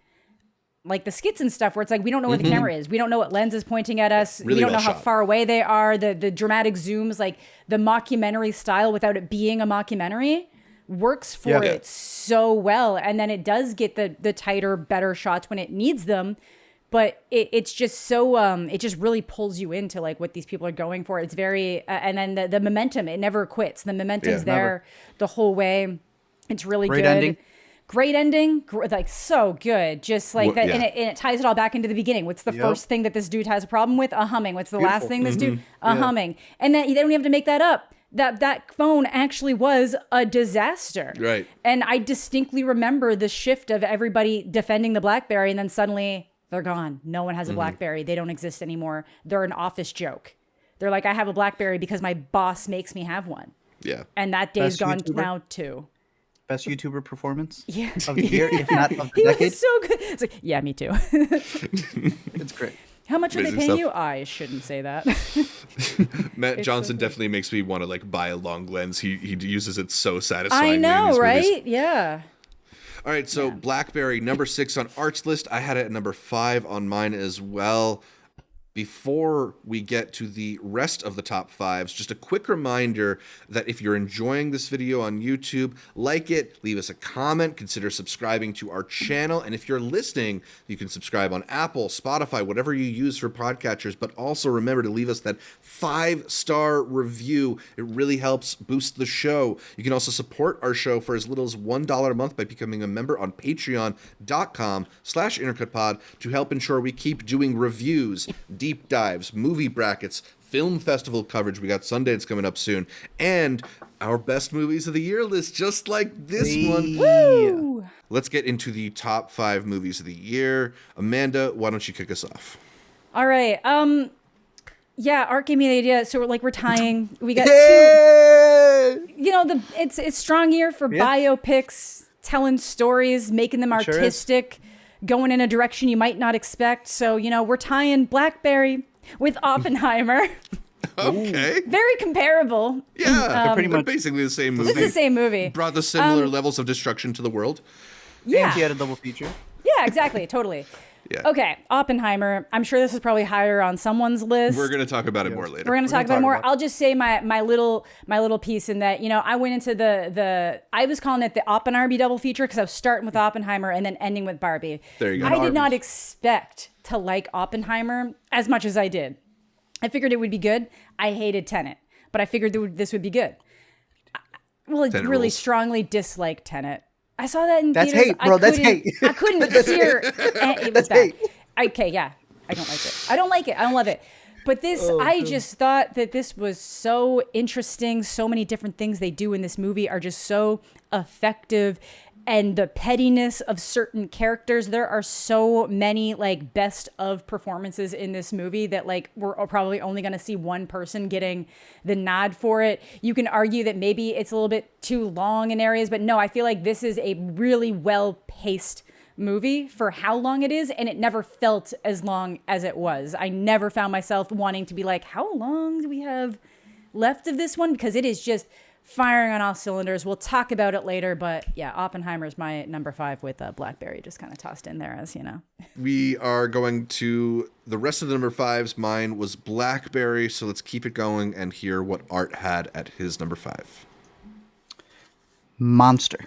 like the skits and stuff, where it's like we don't know where the camera is, we don't know what lens is pointing at us, Really we don't well know how shot. far away they are. The dramatic zooms, like the mockumentary style, without it being a mockumentary, works for Yeah. it so well. And then it does get the tighter, better shots when it needs them. But it's just so it just really pulls you into like what these people are going for. It's very and then the momentum, it never quits. The momentum's Yeah, there the whole way. It's really Great good. ending. Great ending, like so good. Just like Well, that, yeah. and it ties it all back into the beginning. What's the Yep. first thing that this dude has a problem with? A humming. What's the last Beautiful. thing this dude? Yeah. Humming. And then they don't even have to make that up. That phone actually was a disaster. Right. And I distinctly remember the shift of everybody defending the Blackberry, and then suddenly they're gone. No one has a Blackberry. They don't exist anymore. They're an office joke. They're like, I have a Blackberry because my boss makes me have one. Yeah. And that day's Best gone YouTuber? now too. best YouTuber performance Yeah. of the year, if not of the He decade. was so good. It's like, yeah, me too. It's great. How much are they Amazing paying stuff. you? I shouldn't say that. Matt It's Johnson so good. definitely makes me want to like buy a long lens. He uses it so satisfyingly. I in know, these right? movies. Yeah. All right, so Blackberry, number 6 on Art's list. I had it at number 5 on mine as well. Before we get to the rest of the top 5s, just a quick reminder that if you're enjoying this video on YouTube, like it, leave us a comment, consider subscribing to our channel, and if you're listening, you can subscribe on Apple, Spotify, whatever you use for podcatchers, but also remember to leave us that 5-star review. It really helps boost the show. You can also support our show for as little as $1 a month by becoming a member on patreon.com/intercutpod to help ensure we keep doing reviews, deep dives, movie brackets, film festival coverage. We got Sundance coming up soon, and our best movies of the year list, just like this one. Woo! Let's get into the top 5 movies of the year. Amanda, why don't you kick us off? All right. Yeah, Art gave me the idea. So we're tying. We got two. You know, it's strong year for biopics, telling stories, making them sure is. artistic, going in a direction you might not expect. So, you know, we're tying Blackberry with Oppenheimer. Okay. Very comparable. Yeah, They're pretty they're much basically the same movie. This is the same movie. Brought the similar levels of destruction to the world. Yeah. And he had a double feature. Yeah, exactly. Totally. Yeah. Okay, Oppenheimer. I'm sure this is probably higher on someone's list. We're going to talk about it more later. We're gonna talk about it more. I'll just say my little piece in that, you know, I went into the I was calling it the Oppenheimer double feature because I was starting with Oppenheimer and then ending with Barbie. There you go. I did not expect to like Oppenheimer as much as I did. I figured it would be good. I hated Tenet, but I figured this would be good. Well, I Tenet really rules. strongly disliked Tenet. I saw that in That's theaters. hate, bro. That's hate. I couldn't hear. It was That's bad. hate. Okay, yeah. I don't like it. I don't like it. I don't love it. But this, I just thought that this was so interesting. So many different things they do in this movie are just so effective. And the pettiness of certain characters. There are so many like best of performances in this movie that like we're probably only going to see one person getting the nod for it. You can argue that maybe it's a little bit too long in areas, but no, I feel like this is a really well-paced movie for how long it is, and it never felt as long as it was. I never found myself wanting to be like, how long do we have left of this one? Because it is just firing on all cylinders. We'll talk about it later, but yeah, Oppenheimer's my number 5 with Blackberry just kind of tossed in there, as you know. We are going to the rest of the number 5s. Mine was Blackberry, so let's keep it going and hear what Art had at his number 5. Monster,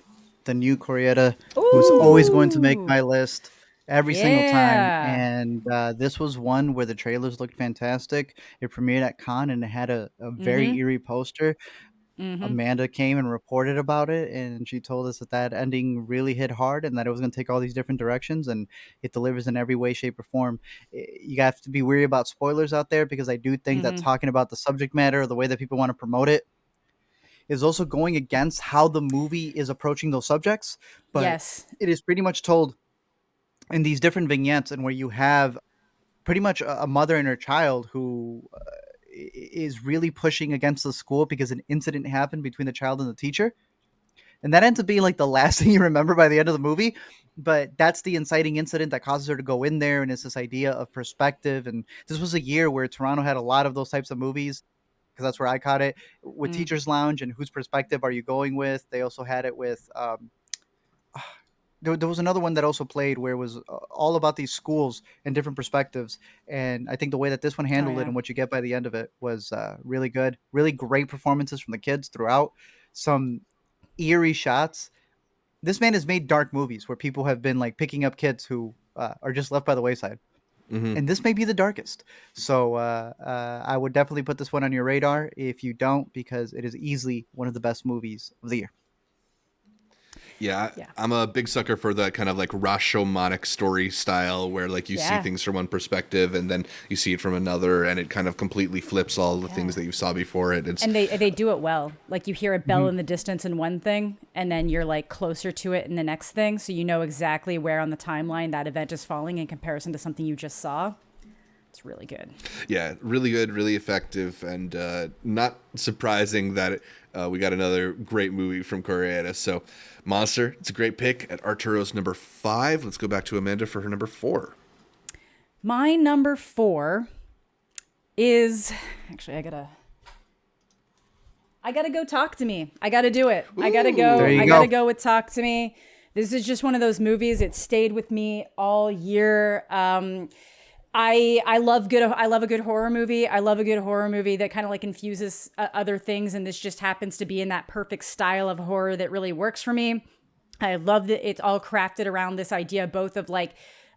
the new Koreeda, who's always going to make my list every single time. And this was one where the trailers looked fantastic. It premiered at Cannes, and it had a very eerie poster. Amanda came and reported about it, and she told us that ending really hit hard and that it was going to take all these different directions, and it delivers in every way, shape, or form. You have to be wary about spoilers out there, because I do think that talking about the subject matter or the way that people want to promote it is also going against how the movie is approaching those subjects. But it is pretty much told in these different vignettes, and where you have pretty much a mother and her child who is really pushing against the school because an incident happened between the child and the teacher. And that ends up being like the last thing you remember by the end of the movie. But that's the inciting incident that causes her to go in there. And it's this idea of perspective. And this was a year where Toronto had a lot of those types of movies, because that's where I caught it, with Teacher's Lounge and whose perspective are you going with. They also had it with there was another one that also played where it was all about these schools and different perspectives. And I think the way that this one handled it and what you get by the end of it was really good. Really great performances from the kids throughout. Some eerie shots. This man has made dark movies where people have been like picking up kids who are just left by the wayside. And this may be the darkest. So I would definitely put this one on your radar if you don't, because it is easily one of the best movies of the year. Yeah, I'm a big sucker for that kind of like Rashomonic story style, where like you see things from one perspective and then you see it from another, and it kind of completely flips all the things that you saw before it. And they do it well. Like you hear a bell in the distance in one thing, and then you're like closer to it in the next thing, so you know exactly where on the timeline that event is falling in comparison to something you just saw. It's really good. Yeah, really good, really effective, and not surprising that we got another great movie from Koreeda. So Monster, it's a great pick at Arturo's number 5. Let's go back to Amanda for her number 4. My number 4 is... Actually, I gotta go Talk to Me. I gotta do it. Ooh, I gotta go with Talk to Me. This is just one of those movies. It stayed with me all year. I love a good horror movie. I love a good horror movie that kind of like infuses other things, and this just happens to be in that perfect style of horror that really works for me. I love that it's all crafted around this idea both of like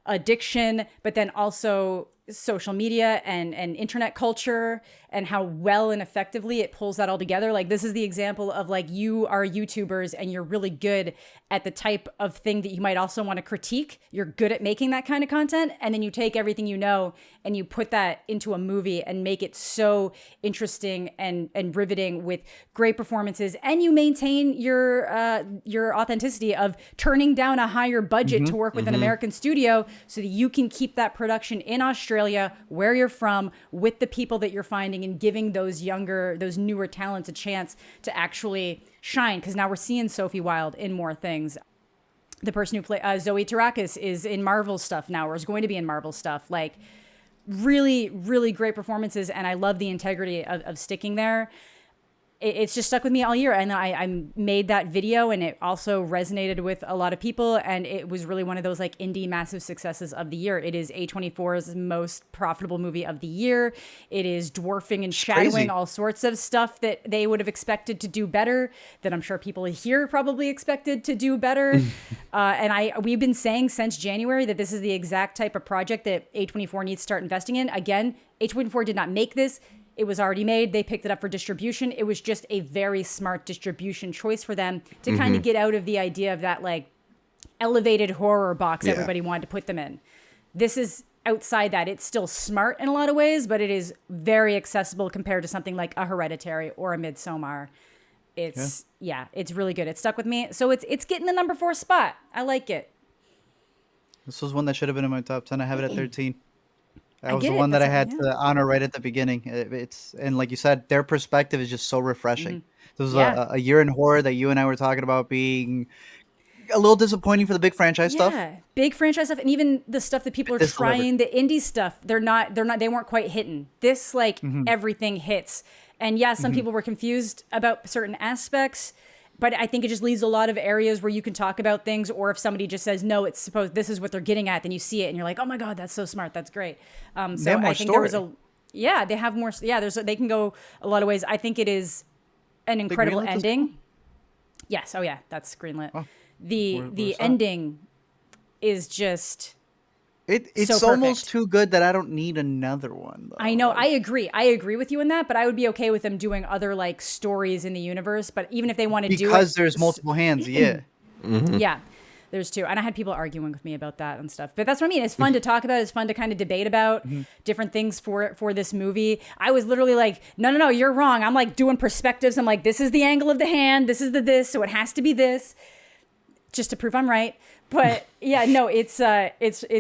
addiction, but then also social media and internet culture, and how well and effectively it pulls that all together. Like this is the example of like, you are YouTubers and you're really good at the type of thing that you might also want to critique. You're good at making that kind of content, and then you take everything you know and you put that into a movie and make it so interesting and riveting with great performances, and you maintain your authenticity of turning down a higher budget to work with an American studio so that you can keep that production in Australia, where you're from, with the people that you're finding, and giving those newer talents a chance to actually shine. Because now we're seeing Sophie Wilde in more things. The person who played Zoe Tarakis is in Marvel stuff now, or is going to be in Marvel stuff. Like really, really great performances, and I love the integrity of sticking there. It's just stuck with me all year, and I made that video, and it also resonated with a lot of people, and it was really one of those like indie massive successes of the year. It is A24's most profitable movie of the year. It is dwarfing and shadowing all sorts of stuff that they would have expected to do better, that I'm sure people here probably expected to do better. And we've been saying since January that this is the exact type of project that A24 needs to start investing in. Again, A24 did not make this. It was already made. They picked it up for distribution. It was just a very smart distribution choice for them to kind of get out of the idea of that like elevated horror box everybody wanted to put them in. This is outside that. It's still smart in a lot of ways, but it is very accessible compared to something like a Hereditary or a Midsommar. It's it's really good. It stuck with me. So it's getting the number 4 spot. I like it. This was one that should have been in my top 10. I have it at 13. That was the one that I had to honor right at the beginning. And like you said, their perspective is just so refreshing. This was a year in horror that you and I were talking about being A little disappointing for the big franchise stuff. Yeah, big franchise stuff, and even the stuff that people are trying, the indie stuff, they weren't quite hitting. This, like, everything hits. And yeah, some people were confused about certain aspects, but I think it just leaves a lot of areas where you can talk about things, or if somebody just says, no, it's supposed, this is what they're getting at, then you see it and you're like, oh my God, that's so smart. That's great. So I think there was they have more, they can go a lot of ways. I think it is an incredible ending. Yes. Oh yeah. That's greenlit. Oh. The ending is just it's so almost too good that I don't need another one, though. I know. I agree with you in that, but I would be okay with them doing other like stories in the universe. But even if they want to do it, because there's multiple hands, yeah. Yeah, there's two. And I had people arguing with me about that and stuff. But that's what I mean. It's fun to talk about. It's fun to kind of debate about different things for this movie. I was literally like, no, you're wrong. I'm like doing perspectives. I'm like, this is the angle of the hand. This is the this. So it has to be this, just to prove I'm right. But yeah, no, it's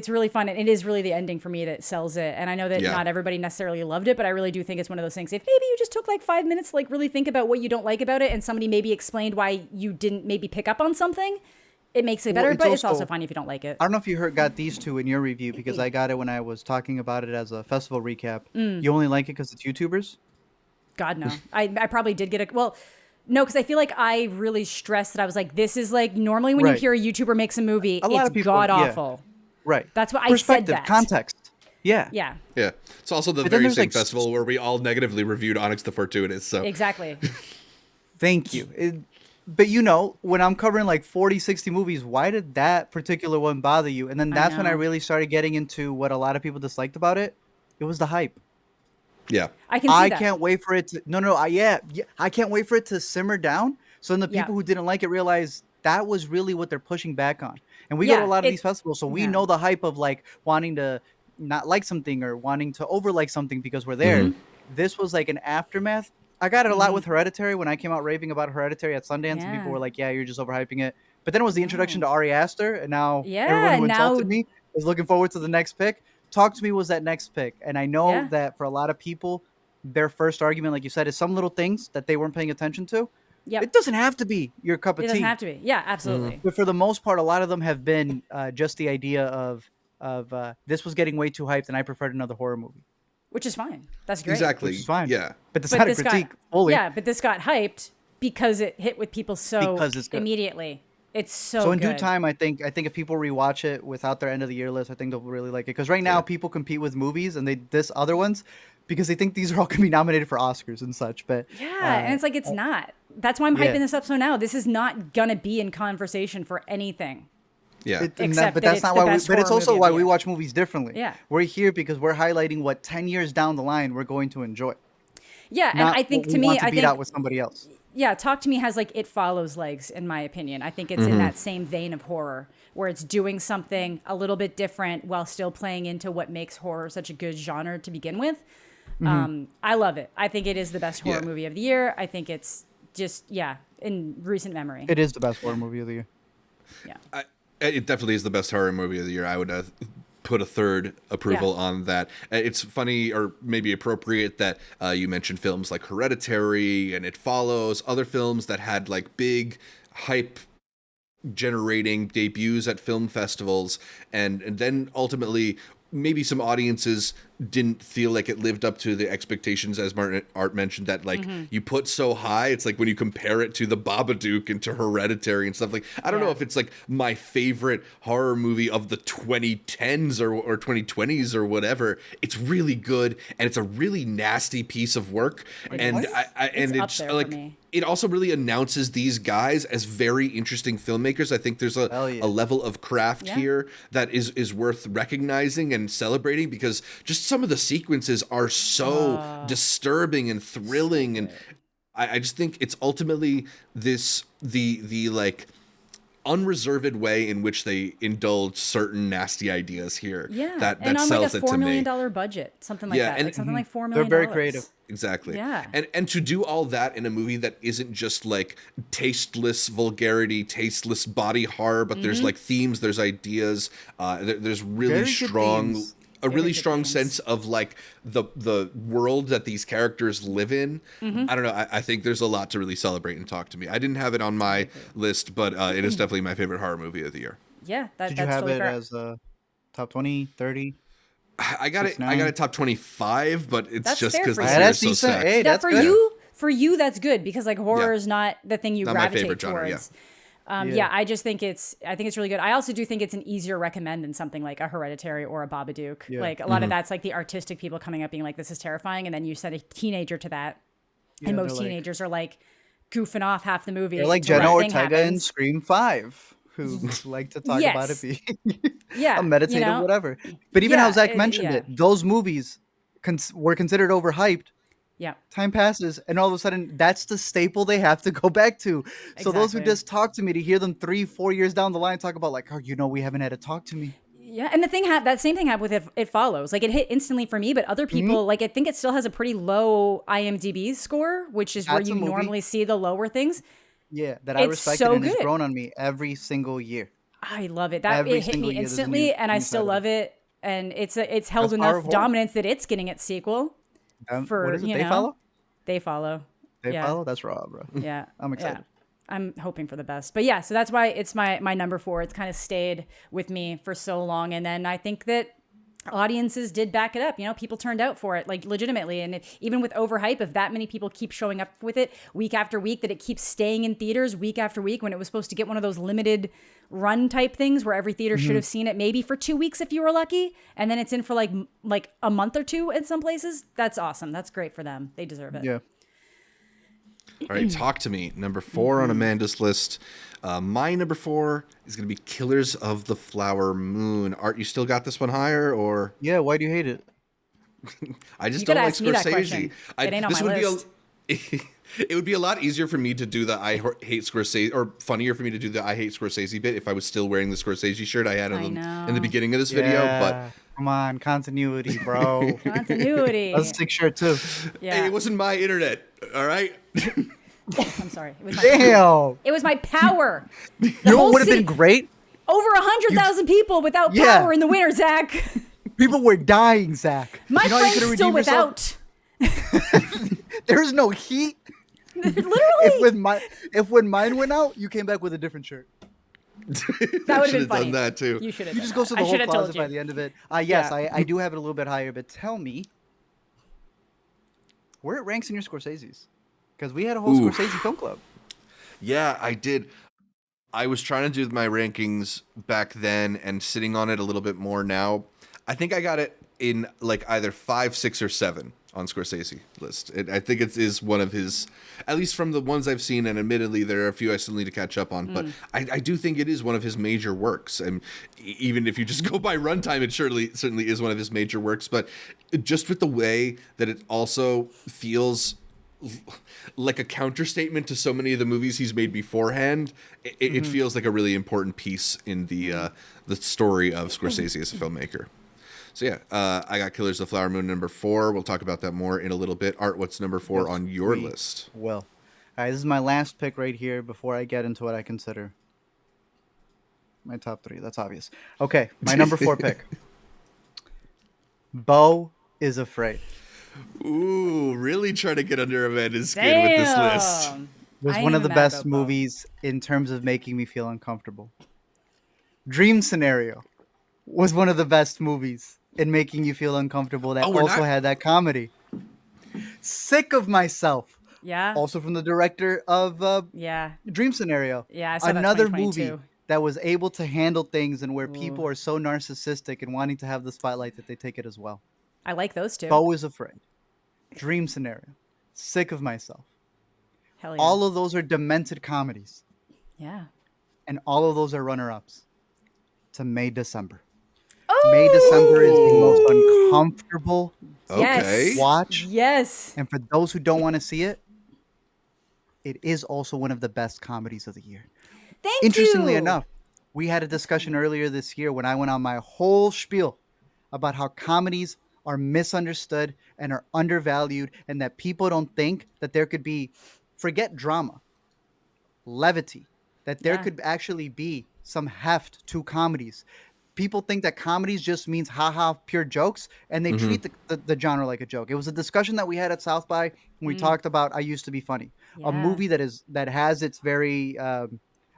really fun. And it is really the ending for me that sells it. And I know that not everybody necessarily loved it, but I really do think it's one of those things. If maybe you just took like 5 minutes to like really think about what you don't like about it, and somebody maybe explained why you didn't maybe pick up on something, it makes it better. Well, it's also fine if you don't like it. I don't know if you got these two in your review, because I got it when I was talking about it as a festival recap. You only like it because it's YouTubers? God, no. I probably did get it. Well, no, because I feel like I really stressed that. I was like, this is like, normally when you hear a YouTuber makes a movie, it's god-awful. Right. That's what I said that. Context. Yeah. Yeah. Yeah. It's also the very same festival where we all negatively reviewed Onyx the Fortuitous. So exactly. Thank you. But when I'm covering like 40, 60 movies, why did that particular one bother you? And then that's when I really started getting into what a lot of people disliked about it. It was the hype. Yeah, I can see that. Can't wait for it to I can't wait for it to simmer down. So then the people who didn't like it realize that was really what they're pushing back on. And we go to a lot of these festivals, so we know the hype of like wanting to not like something or wanting to overlike something because we're there. This was like an aftermath. I got it a lot with Hereditary when I came out raving about Hereditary at Sundance, and people were like, "Yeah, you're just overhyping it." But then it was the introduction to Ari Aster, and now everyone who insulted me is looking forward to the next pick. Talk to Me was that next pick. And I know that for a lot of people, their first argument, like you said, is some little things that they weren't paying attention to. Yep. It doesn't have to be your cup of tea. It doesn't have to be. Yeah, absolutely. But for the most part, a lot of them have been just the idea of this was getting way too hyped and I preferred another horror movie. Which is fine. That's great. Exactly. Which is fine. Yeah. But that's not a critique fully. Yeah, but this got hyped because it hit with people so immediately. It's so in due time, I think if people rewatch it without their end of the year list, I think they'll really like it. Because right now, people compete with movies and they diss other ones because they think these are all going to be nominated for Oscars and such. But and it's like it's not. That's why I'm hyping this up so now. This is not gonna be in conversation for anything. Yeah, but that's not why. But it's also why we watch movies differently. Yeah, we're here because we're highlighting what 10 years down the line we're going to enjoy. Yeah, and I think to me, I think out with somebody else. Yeah, Talk to Me has like It Follows legs, in my opinion. I think it's in that same vein of horror, where it's doing something a little bit different while still playing into what makes horror such a good genre to begin with. I love it. I think it is the best horror movie of the year. I think it's just, in recent memory. It is the best horror movie of the year. Yeah. It definitely is the best horror movie of the year. I would put a third approval on that. It's funny, or maybe appropriate, that you mentioned films like Hereditary and It Follows, other films that had like big hype generating debuts at film festivals, and then ultimately maybe some audiences didn't feel like it lived up to the expectations, as Art mentioned, that like you put so high. It's like when you compare it to The Babadook and to Hereditary and stuff, like I don't know if it's like my favorite horror movie of the 2010s or 2020s or whatever. It's really good, and it's a really nasty piece of work, and it's like it also really announces these guys as very interesting filmmakers. I think there's a level of craft here that is worth recognizing and celebrating, because just some of the sequences are so disturbing and thrilling, and I just think it's ultimately the like unreserved way in which they indulge certain nasty ideas here. Yeah, that and on sells like it to me. $4 million budget, something like that, like something like $4 million. They're very creative. Exactly. Yeah. And to do all that in a movie that isn't just like tasteless vulgarity, tasteless body horror, but there's like themes, there's ideas, there's really strong a really good strong things. sense of like the world that these characters live in. I don't know. I think there's a lot to really celebrate and talk to me. I didn't have it on my list, but it is definitely my favorite horror movie of the year. Yeah, Did that's you have totally it fair. as a top 20, 30? I got it. I got it top 25, but it's That's just fair because for the you. year That's is so decent. stacked. Hey, That that's for good. you, that's good because like horror Yeah. is not the thing you Not my gravitate favorite genre, towards. Yeah. Yeah, I think it's really good. I also do think it's an easier recommend than something like a Hereditary or a Babadook. Yeah. Like a lot of that's like the artistic people coming up being like, this is terrifying. And then you send a teenager to that. Yeah, And they're most like- teenagers are like goofing off half the movie. They're like until Jenna that thing Ortega in happens. Scream 5, who like to talk about it Yes. being Yeah, a meditative you know? whatever. But even Yeah, how Zach mentioned yeah. it, those movies were considered overhyped. Yeah. Time passes, and all of a sudden, that's the staple they have to go back to. So those who Exactly. just talk to me, to hear them 3-4 years down the line talk about like, oh, we haven't had to talk to me. Yeah, and the thing that same thing happened with it follows. Like it hit instantly for me, but other people like I think it still has a pretty low IMDb score, which is where That's a you movie. normally see the lower things. Yeah, that I It's respected so and has good. grown on me every single year. I love it. That Every it hit single me year there's a instantly, new- and I new still side of love it. And it's held That's power of enough horror. dominance that it's getting its sequel. For what is it? you They know, follow? They follow. They Yeah. follow? That's raw, bro. Yeah, I'm excited. Yeah. I'm hoping for the best, but yeah. So that's why it's my number 4. It's kind of stayed with me for so long, and then I think that audiences did back it up. You know, people turned out for it, like legitimately. And even with overhype, if that many people keep showing up with it week after week, that it keeps staying in theaters week after week, when it was supposed to get one of those limited run type things where every theater should have seen it maybe for 2 weeks if you were lucky, and then it's in for like a month or 2 in some places. That's awesome. That's great for them. They deserve it. Yeah. All right, talk to me. Number 4 on Amanda's list. My number 4 is going to be Killers of the Flower Moon. Art, you still got this one higher, or Yeah, why do you hate it? I just You don't gotta like ask me that Scorsese. question. It ain't on This my would list. be it would be a lot easier for me to do the I hate Scorsese, or funnier for me to do the I hate Scorsese bit if I was still wearing the Scorsese shirt I had I in know. the beginning of this video. But come on, continuity, bro. Continuity. That's a sick shirt too. Yeah. hey, it wasn't my internet. All right. I'm sorry. It was my Damn. It was my power. You know whole what would have been city- great? Over 100,000 people without Yeah. power in the winter, Zach. People were dying, Zach. My you know how you friend's could've still redeemed yourself? without. There's no heat. Literally. If when mine went out, you came back with a different shirt. That would Should have been have funny. done that too. You should have. You just go through the I whole should have told closet you. by the end of it. Yes, Yeah. I do have it a little bit higher, but tell me where it ranks in your Scorsese's. Because we had a whole Ooh. Scorsese film club. Yeah, I did. I was trying to do my rankings back then and sitting on it a little bit more now. I think I got it in like either 5, 6, or 7 on Scorsese list. I think it is one of his, at least from the ones I've seen, and admittedly there are a few I still need to catch up on, but I do think it is one of his major works. And even if you just go by runtime, it certainly is one of his major works. But just with the way that it also feels like a counter statement to so many of the movies he's made beforehand, it feels like a really important piece in the story of Scorsese as a filmmaker. So yeah, I got Killers of the Flower Moon number 4. We'll talk about that more in a little bit. Art, what's number 4 on your list? Well, all right, this is my last pick right here before I get into what I consider my top 3. That's obvious. Okay, my number 4 pick. Beau is Afraid. Ooh, really trying to get under Amanda's skin with this list. Damn. It was I one ain't of the even mad best about Beau. movies in terms of making me feel uncomfortable. Dream Scenario was one of the best movies in making you feel uncomfortable that Oh, we're also not- had that comedy. Sick of Myself, Yeah. also from the director of Yeah. Dream Scenario. Yeah. I saw that Another 2022. movie that was able to handle things and where people are so narcissistic and wanting to have the spotlight that they take it as well. I like those two. Beau is Afraid, Dream Scenario, Sick of Myself. Hell yeah. All of those are demented comedies, Yeah. and all of those are runner-ups to May December. May December is the most uncomfortable Okay. Yes. watch, Yes. and for those who don't want to see it, it is also one of the best comedies of the year. Thank Interestingly you. enough, we had a discussion earlier this year when I went on my whole spiel about how comedies are misunderstood and are undervalued, and that people don't think that there could be, forget drama, levity, that there Yeah. could actually be some heft to comedies. people think that comedies just means haha pure jokes, and they treat the genre like a joke. It was a discussion that we had at South by when we talked about I Used to Be Funny, a movie that has its very I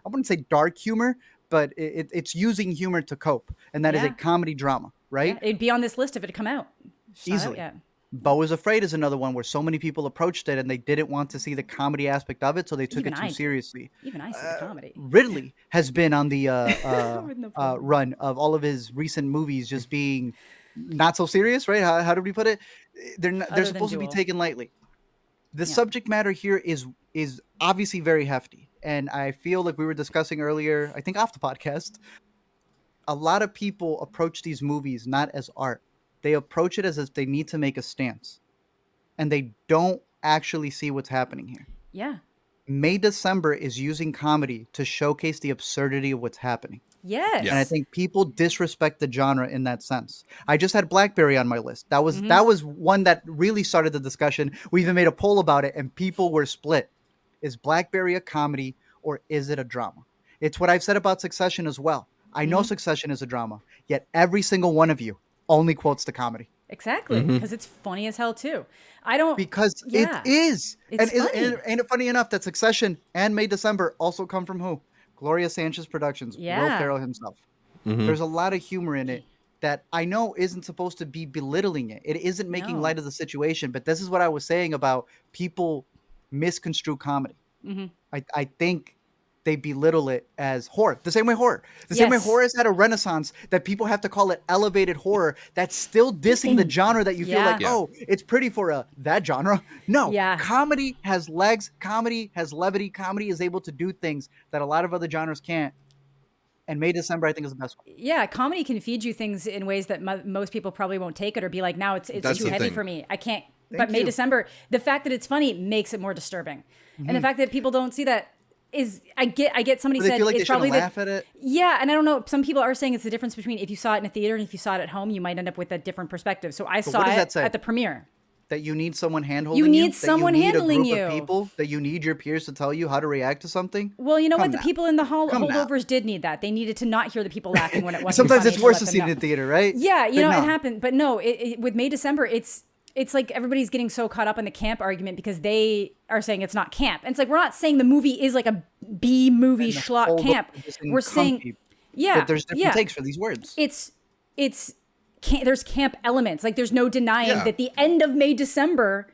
wouldn't say dark humor, but it's using humor to cope, and that is a comedy drama, right? Yeah, it'd be on this list if it had come out. Easily. Beau is Afraid is another one where so many people approached it and they didn't want to see the comedy aspect of it, so they took it too seriously. Even I see the comedy. Ridley has been on the run of all of his recent movies just being not so serious, right? How did we put it? They're supposed to be taken lightly. The subject matter here is obviously very hefty, and I feel like we were discussing earlier, I think off the podcast, a lot of people approach these movies not as art. They approach it as if they need to make a stance, and they don't actually see what's happening here. Yeah. May December is using comedy to showcase the absurdity of what's happening. Yes. And I think people disrespect the genre in that sense. I just had Blackberry on my list. That was one that really started the discussion. We even made a poll about it, and people were split. Is Blackberry a comedy or is it a drama? It's what I've said about Succession as well. I know Succession is a drama, yet every single one of you only quotes the comedy. Exactly, because it's funny as hell too. It is. It's funny. And funny enough that Succession and May December also come from who? Gloria Sanchez Productions, Will Ferrell himself. There's a lot of humor in it that I know isn't supposed to be belittling it. It isn't making light of the situation, but this is what I was saying about people misconstrue comedy. I think they belittle it as horror. The same way horror has had a renaissance that people have to call it elevated horror. That's still dissing the genre that you feel like, oh, it's pretty for that genre. No, comedy has legs. Comedy has levity. Comedy is able to do things that a lot of other genres can't. And May December, I think, is the best one. Yeah, comedy can feed you things in ways that most people probably won't take it or be like, now it's too heavy for me. I can't. But May December, the fact that it's funny makes it more disturbing. And the fact that people don't see that is, I get somebody said feel like it's they probably laugh at it. Yeah, and I don't know. Some people are saying it's the difference between if you saw it in a theater and if you saw it at home, you might end up with a different perspective. So I saw it at the premiere. That you need someone handholding you. You need someone handling you. Of people, that you need your peers to tell you how to react to something. Well, you know what? The people in the holdovers did need that. They needed to not hear the people laughing when it wasn't. Sometimes it's worse to see it in the theater, right? Yeah, it happened. But no, with May December, it's like everybody's getting so caught up in the camp argument because they are saying it's not camp. And it's like, we're not saying the movie is like a B movie schlock camp. We're saying, but there's different takes for these words. There's camp elements. Like there's no denying that the end of May December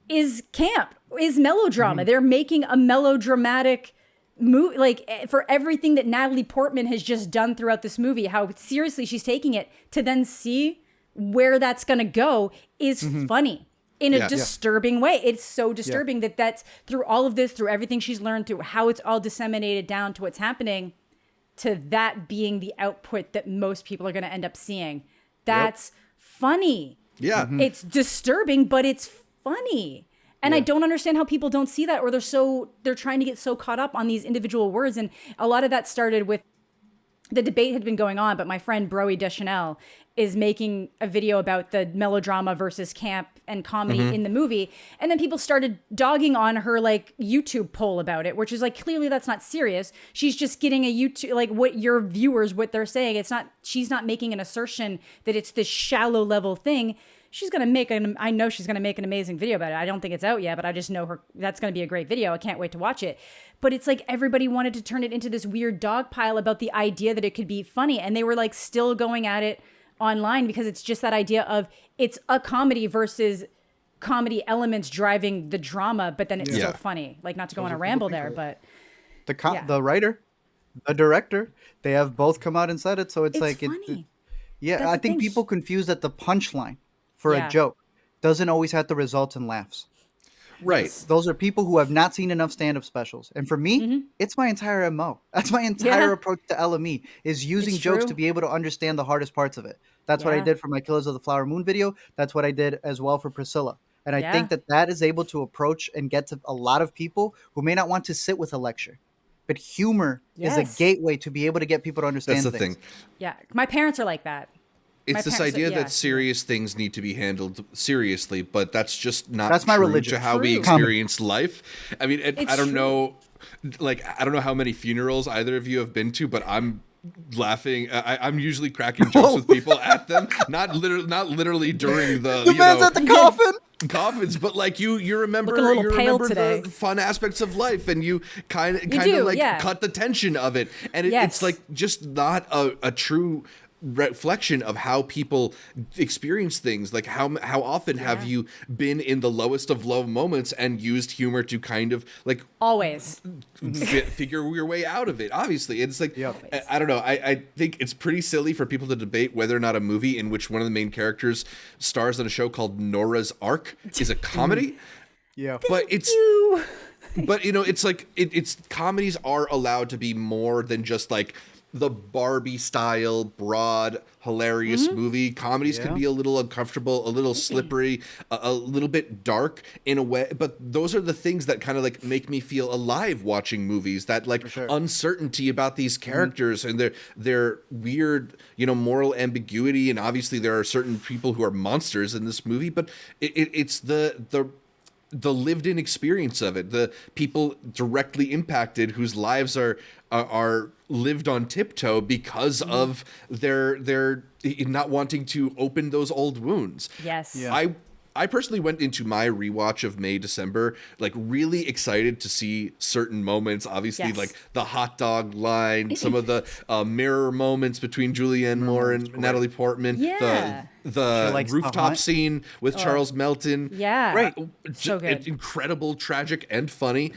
is camp, is melodrama. They're making a melodramatic movie, like for everything that Natalie Portman has just done throughout this movie, how seriously she's taking it, to then see where that's going to go is funny in a disturbing way. It's so disturbing that's through all of this, through everything she's learned, through how it's all disseminated down to what's happening, to that being the output that most people are going to end up seeing. That's funny. Yeah. It's disturbing, but it's funny. And I don't understand how people don't see that, or they're trying to get so caught up on these individual words. And a lot of that started with the debate had been going on, but my friend Broe Deschanel is making a video about the melodrama versus camp and comedy in the movie. And then people started dogging on her like YouTube poll about it, which is like, clearly that's not serious. She's just getting a YouTube, like what your viewers, what they're saying. She's not making an assertion that it's this shallow level thing. I know she's going to make an amazing video about it. I don't think it's out yet, but I just know that's going to be a great video. I can't wait to watch it. But it's like everybody wanted to turn it into this weird dog pile about the idea that it could be funny. And they were like still going at it online because it's just that idea of it's a comedy versus comedy elements driving the drama, but then it's still funny. Like, not to go on a ramble there, but the writer, the director, they have both come out and said it. So it's like, funny. I think people confuse that the punchline for a joke doesn't always have to result in laughs. Right. Those are people who have not seen enough stand-up specials. And for me, it's my entire MO. That's my entire approach to LME, is using jokes to be able to understand the hardest parts of it. That's what I did for my Killers of the Flower Moon video. That's what I did as well for Priscilla. And I think that is able to approach and get to a lot of people who may not want to sit with a lecture. But humor is a gateway to be able to get people to understand things. That's the thing. Yeah. My parents are like that. It's this idea that serious things need to be handled seriously, but that's just not my true religion. To how we experience life. I mean, I don't know how many funerals either of you have been to, but I'm laughing. I'm usually cracking jokes with people at them, not literally during the man's at the coffin. Coffins, but like you remember Looking a little pale today. the fun aspects of life, and you kind of like cut the tension of it, and it's like just not a true reflection of how people experience things. Like how often have you been in the lowest of low moments and used humor to kind of like always figure your way out of it? Obviously, it's like I don't know. I think it's pretty silly for people to debate whether or not a movie in which one of the main characters stars on a show called Nora's Ark is a comedy. But it's but it's like it's comedies are allowed to be more than just like the Barbie style broad hilarious movie. Comedies can be a little uncomfortable, a little slippery, a little bit dark in a way, but those are the things that kind of like make me feel alive watching movies. That like uncertainty about these characters and their weird moral ambiguity, and obviously there are certain people who are monsters in this movie, but it's the lived-in experience of it, the people directly impacted whose lives are lived on tiptoe because of their not wanting to open those old wounds. Yes. I personally went into my rewatch of May December like really excited to see certain moments. Obviously, like the hot dog line, some of the mirror moments between Julianne Moore and Natalie Portman. The rooftop scene with Charles Melton. So good. Incredible, tragic, and funny.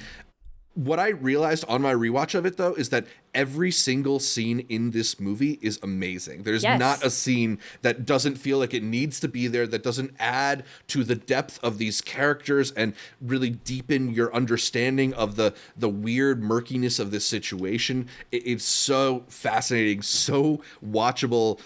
What I realized on my rewatch of it, though, is that every single scene in this movie is amazing. There's not a scene that doesn't feel like it needs to be there, that doesn't add to the depth of these characters and really deepen your understanding of the weird murkiness of this situation. It's so fascinating, so watchable.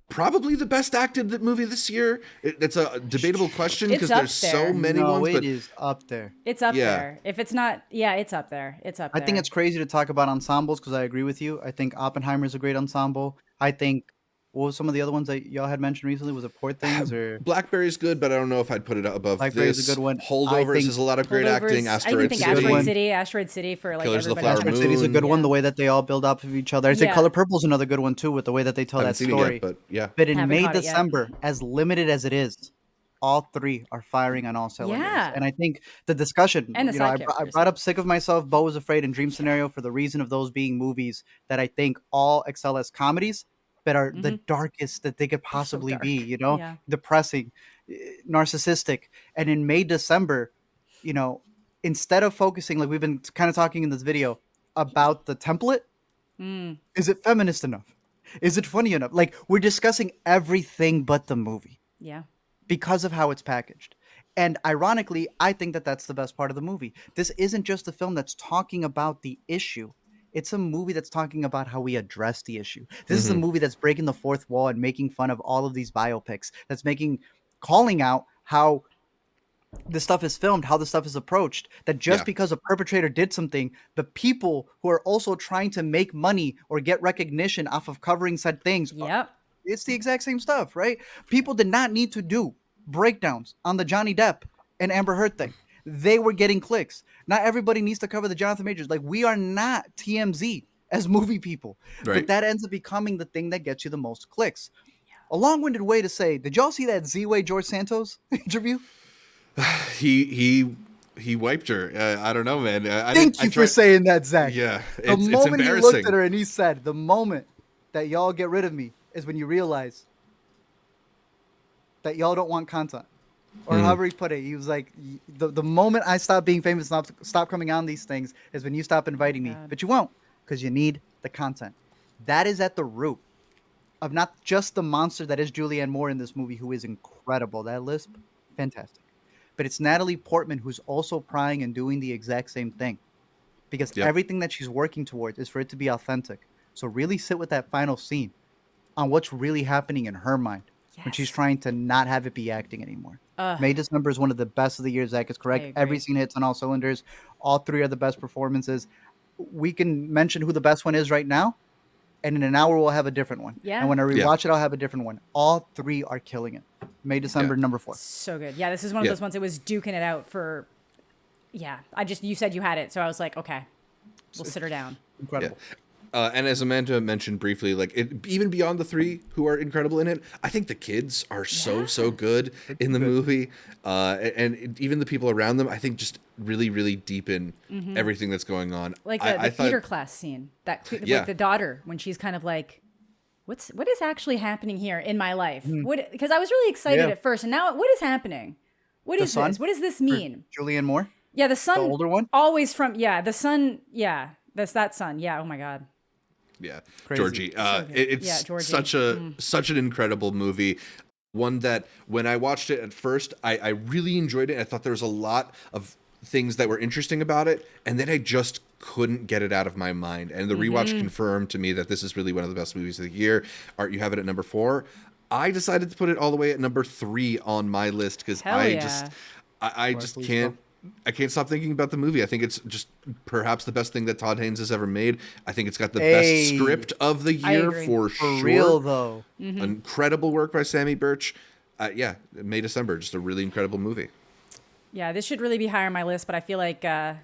Probably the best acted movie this year. It's a debatable question because there's so many ones. But it is up there. It's up there. If it's not, it's up there. It's up there. I think it's crazy to talk about ensembles because I agree with you. I think Oppenheimer is a great ensemble. I think what was some of the other ones that y'all had mentioned recently? Was it Poor Things or Blackberry's good, but I don't know if I'd put it above Blackberry's this. a good one. Holdovers is a lot of great acting. Asteroid City. Asteroid City for like Killers of the everybody. Flower Asteroid City is a good one. The way that they all build up of each other. I say Color Purple is another good one too, with the way that they tell that story. But in May, December, as limited as it is, all three are firing on all cylinders. And I think the discussion, and I brought up Sick of Myself, Beau Was Afraid, and Dream Scenario for the reason of those being movies that I think all excel as comedies, but are the darkest that they could possibly be, depressing, narcissistic. And in May, December, instead of focusing, like we've been kind of talking in this video about the template, is it feminist enough? Is it funny enough? Like we're discussing everything but the movie. Because of how it's packaged. And ironically, I think that that's the best part of the movie. This isn't just a film that's talking about the issue. It's a movie that's talking about how we address the issue. This is a movie that's breaking the fourth wall and making fun of all of these biopics. That's calling out how this stuff is filmed, how this stuff is approached. That just because a perpetrator did something, the people who are also trying to make money or get recognition off of covering said things. It's the exact same stuff, right? People did not need to do breakdowns on the Johnny Depp and Amber Heard thing. They were getting clicks. Not everybody needs to cover the Jonathan Majors. Like, we are not TMZ as movie people. But that ends up becoming the thing that gets you the most clicks. A long-winded way to say, did y'all see that Z-Way George Santos interview? He wiped her. I don't know, man. Thank you for saying that, Zach. Yeah, the moment he looked at her and he said, the moment that y'all get rid of me is when you realize that y'all don't want content. Or however he put it, he was like, the moment I stop being famous, stop coming on these things, is when you stop inviting me. But you won't, because you need the content. That is at the root of not just the monster that is Julianne Moore in this movie, who is incredible. That lisp, fantastic. But it's Natalie Portman who's also prying and doing the exact same thing. Because everything that she's working towards is for it to be authentic. So really sit with that final scene on what's really happening in her mind when she's trying to not have it be acting anymore. May December is one of the best of the year. Zach is correct. Every scene hits on all cylinders. All three are the best performances. We can mention who the best one is right now, and in an hour we'll have a different one. And when I rewatch it, I'll have a different one. All three are killing it. May December number 4. So good. Yeah, this is one of those ones. It was duking it out for. You said you had it, so I was like, okay, we'll sit her down. Incredible. And as Amanda mentioned briefly, like even beyond the three who are incredible in it, I think the kids are so good in the movie, and even the people around them, I think just really deepen everything that's going on. Like the theater class scene, like the daughter when she's kind of like, what is actually happening here in my life? Because I was really excited at first, and now what is happening? What is this? What does this mean? Julianne Moore. Yeah, the son, the older one, always from the son. Yeah, that's that son. Yeah. Oh my God. Yeah, Crazy. Georgie. It's Georgie. Such an incredible movie. One that when I watched it at first, I really enjoyed it. I thought there was a lot of things that were interesting about it, and then I just couldn't get it out of my mind. And the rewatch confirmed to me that this is really one of the best movies of the year. Art, you have it at number 4. I decided to put it all the way at number 3 on my list because I just can't. I can't stop thinking about the movie. I think it's just perhaps the best thing that Todd Haynes has ever made. I think it's got the best script of the year for sure. For real, though. Incredible work by Sammy Birch. May December, just a really incredible movie. Yeah, this should really be higher on my list, but I feel like, I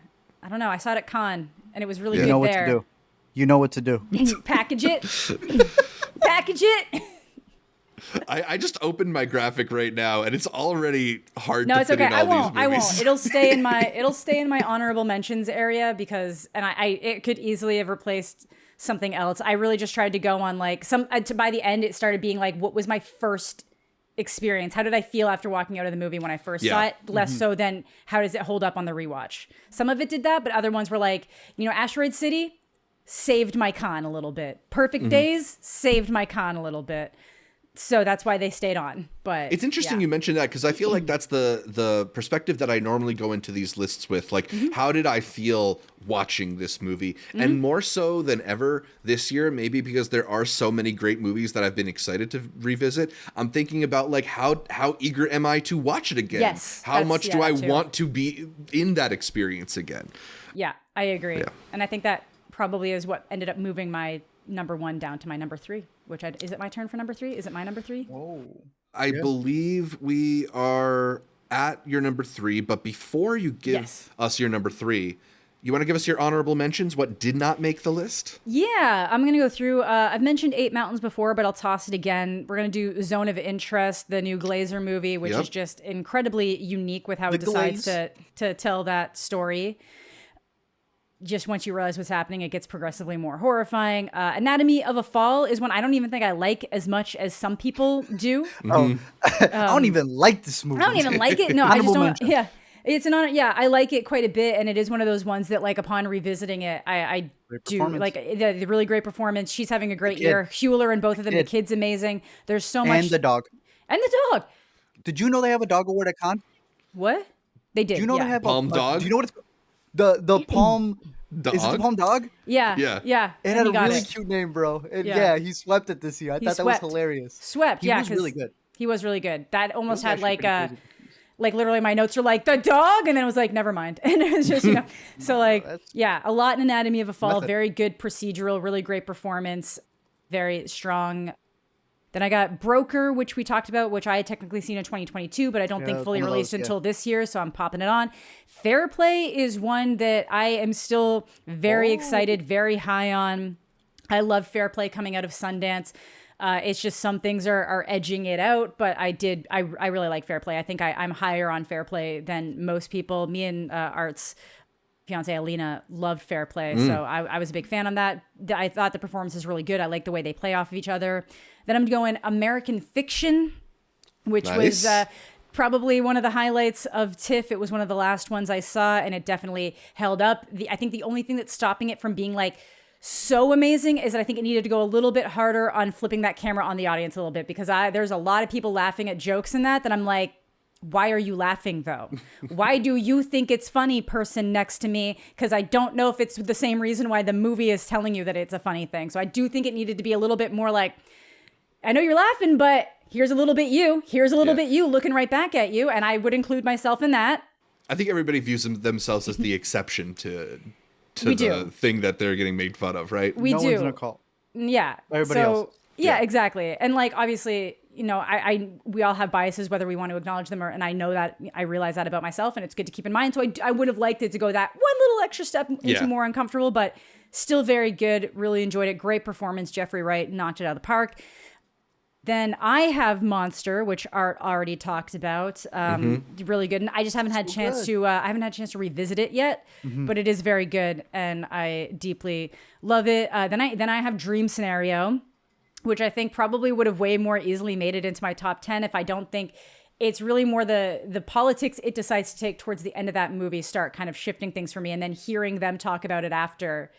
don't know, I saw it at Cannes, and it was really good You know what there. to do. You know what to do. Package it. Package it. I just opened my graphic right now, and it's already hard to it's fit okay. in all these movies. I won't. It'll stay in my honorable mentions area because, and it could easily have replaced something else. I really just tried to go on like by the end, it started being like, what was my first experience? How did I feel after walking out of the movie when I first saw it? Less so than how does it hold up on the rewatch? Some of it did that, but other ones were like, Asteroid City saved my con a little bit. Perfect Days saved my con a little bit. So that's why they stayed on. But it's interesting you mentioned that because I feel like that's the perspective that I normally go into these lists with. Like, how did I feel watching this movie? And more so than ever this year, maybe because there are so many great movies that I've been excited to revisit. I'm thinking about like how eager am I to watch it again? Yes, how much do I want to be in that experience again? Yeah, I agree. Yeah. And I think that probably is what ended up moving my number 1 down to my number 3, is it my turn for number 3? Is it my number 3? Whoa. I believe we are at your number 3, but before you give us your number 3, you want to give us your honorable mentions? What did not make the list? Yeah, I'm going to go through. I've mentioned 8 Mountains before, but I'll toss it again. We're going to do Zone of Interest, the new Glazer movie, which is just incredibly unique with how it decides to tell that story. Just once you realize what's happening, it gets progressively more horrifying. Anatomy of a Fall is one I don't even think I like as much as some people do. I don't even like this movie. I don't even like it. No, I just don't. Yeah, it's an honor. Yeah, I like it quite a bit, and it is one of those ones that, like, upon revisiting it, I do like the really great performance. She's having a great year. Hewler and both of them. The kid's amazing. There's so much. And the dog. Did you know they have a dog award at Cannes? What? They did. Do you know they have Palm Dog? Do you know what it's the Palm? Dog? Is it the Palm Dog? Yeah. It had a really cute name, bro. And he swept it this year. I thought that was hilarious. He was really good. He was really good. That almost had like literally my notes are like the dog, and then it was like never mind, and it was just so like a lot in Anatomy of a Fall. Very good procedural, really great performance, very strong. Then I got Broker, which we talked about, which I had technically seen in 2022, but I don't think fully released until this year, so I'm popping it on. Fair Play is one that I am still very excited, very high on. I love Fair Play coming out of Sundance. It's just some things are edging it out, but I really like Fair Play. I think I'm higher on Fair Play than most people. Me and Art's fiance Alina loved Fair Play, so I was a big fan on that. I thought the performance is really good. I like the way they play off of each other. Then I'm going American Fiction, which was probably one of the highlights of TIFF. It was one of the last ones I saw, and it definitely held up. I think the only thing that's stopping it from being like so amazing is that I think it needed to go a little bit harder on flipping that camera on the audience a little bit, because there's a lot of people laughing at jokes in that I'm like, why are you laughing though? Why do you think it's funny, person next to me? Because I don't know if it's the same reason why the movie is telling you that it's a funny thing. So I do think it needed to be a little bit more like, I know you're laughing, but here's a little bit you. Here's a little bit you looking right back at you. And I would include myself in that. I think everybody views themselves as the exception to the thing that they're getting made fun of, right? We do. No one's in a cult. Yeah. Everybody else. Yeah, exactly. And like, obviously, we all have biases, whether we want to acknowledge them and I know that, I realize that about myself, and it's good to keep in mind. So I would have liked it to go that one little extra step into more uncomfortable, but still very good. Really enjoyed it. Great performance. Jeffrey Wright knocked it out of the park. Then I have Monster, which Art already talked about. Really good. And I just haven't had a chance to revisit it yet, but it is very good and I deeply love it. Then I have Dream Scenario, which I think probably would have way more easily made it into my top 10 if I don't think it's really more the politics it decides to take towards the end of that movie start kind of shifting things for me. And then hearing them talk about it after,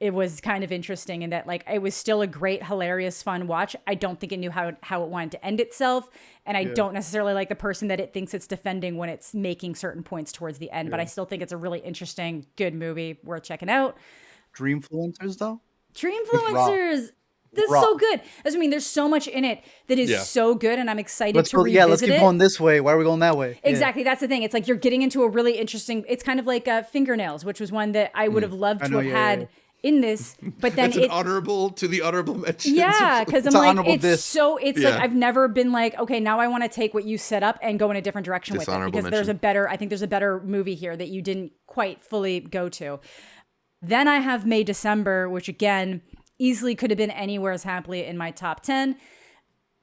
it was kind of interesting in that, like, it was still a great, hilarious, fun watch. I don't think it knew how it wanted to end itself. And I don't necessarily like the person that it thinks it's defending when it's making certain points towards the end. But I still think it's a really interesting, good movie worth checking out. Dreamfluencers, though? Dreamfluencers! This is so good. I mean, there's so much in it that is so good, and I'm excited to revisit it. Let's keep going this way. Why are we going that way? Exactly. That's the thing. It's like you're getting into a really interesting... It's kind of like Fingernails, which was one that I would have loved to have had in this, but then it's an honorable to the honorable mentions. Yeah, because I'm like, it's like I've never been like, okay, now I want to take what you set up and go in a different direction with it, because I think there's a better movie here that you didn't quite fully go to. Then I have May December, which again... easily could have been anywhere as happily in my top 10.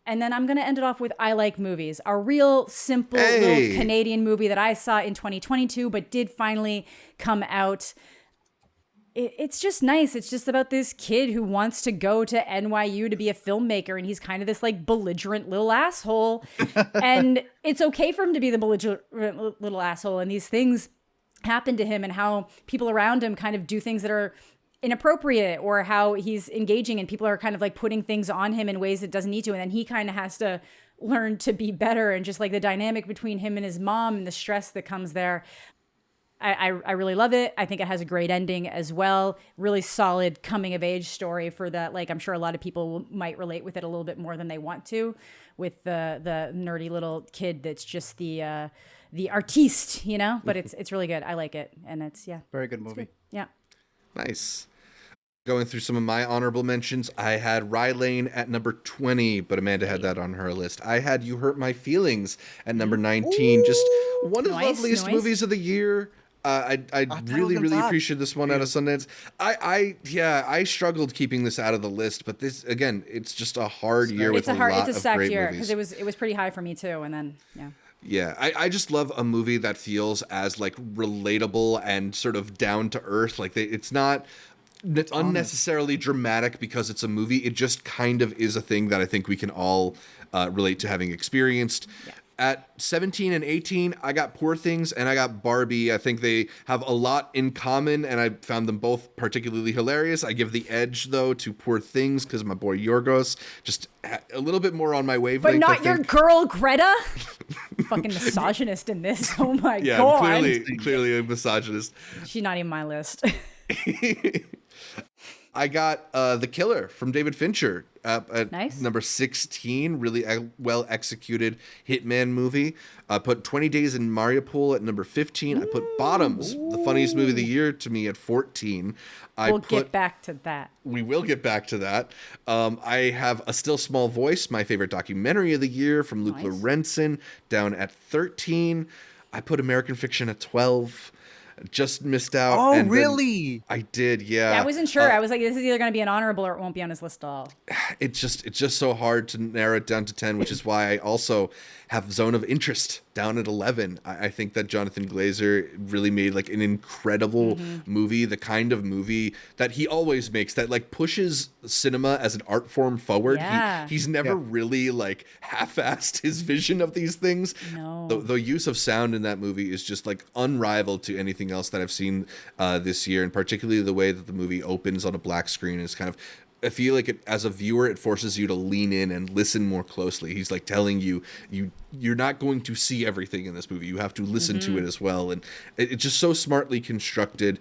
And then I'm going to end it off with I Like Movies, a real simple little Canadian movie that I saw in 2022, but did finally come out. It's just nice. It's just about this kid who wants to go to NYU to be a filmmaker. And he's kind of this like belligerent little asshole. And it's okay for him to be the belligerent little asshole. And these things happen to him, and how people around him kind of do things that are inappropriate, or how he's engaging and people are kind of like putting things on him in ways that doesn't need to. And then he kind of has to learn to be better, and just like the dynamic between him and his mom and the stress that comes there. I really love it. I think it has a great ending as well. Really solid coming of age story for that. Like, I'm sure a lot of people might relate with it a little bit more than they want to, with the nerdy little kid that's just the artiste, you know, but it's really good. I like it. And it's, very good movie. Yeah. Nice. Going through some of my honorable mentions, I had Rye Lane at number 20, but Amanda had that on her list. I had You Hurt My Feelings at number 19. Ooh, just one of the loveliest movies of the year. I really appreciate this one out of Sundance. I struggled keeping this out of the list, but this, again, it's just a hard year with a lot of great movies. It's a stacked year, because it was pretty high for me too, and then Yeah, I just love a movie that feels as like relatable and sort of down to earth. Like it's not unnecessarily dramatic because it's a movie. It just kind of is a thing that I think we can all relate to having experienced. Yeah. At 17 and 18, I got Poor Things and I got Barbie. I think they have a lot in common, and I found them both particularly hilarious. I give the edge, though, to Poor Things because my boy Yorgos just a little bit more on my wavelength. But not your girl Greta? Fucking misogynist in this. Oh my God. Yeah, clearly a misogynist. She's not even my list. I got The Killer from David Fincher at number 16. Really well executed hitman movie. I put 20 Days in Mariupol at number 15. I put Bottoms, the funniest movie of the year, to me at 14. We'll get back to that. We will get back to that. I have A Still Small Voice, my favorite documentary of the year, from Luke Lorentzen, down at 13. I put American Fiction at 12. Just missed out. Oh, really? I did, yeah. I wasn't sure. I was like, this is either going to be an honorable or it won't be on his list at all. It's just so hard to narrow it down to 10, which is why I also have Zone of Interest down at 11. I think that Jonathan Glazer really made like an incredible movie, the kind of movie that he always makes, that like pushes cinema as an art form forward. Yeah. He's never really like half-assed his vision of these things. No. The use of sound in that movie is just like unrivaled to anything else that I've seen this year, and particularly the way that the movie opens on a black screen is kind of, I feel like as a viewer, it forces you to lean in and listen more closely. He's like telling you're not going to see everything in this movie. You have to listen to it as well. And it's just so smartly constructed.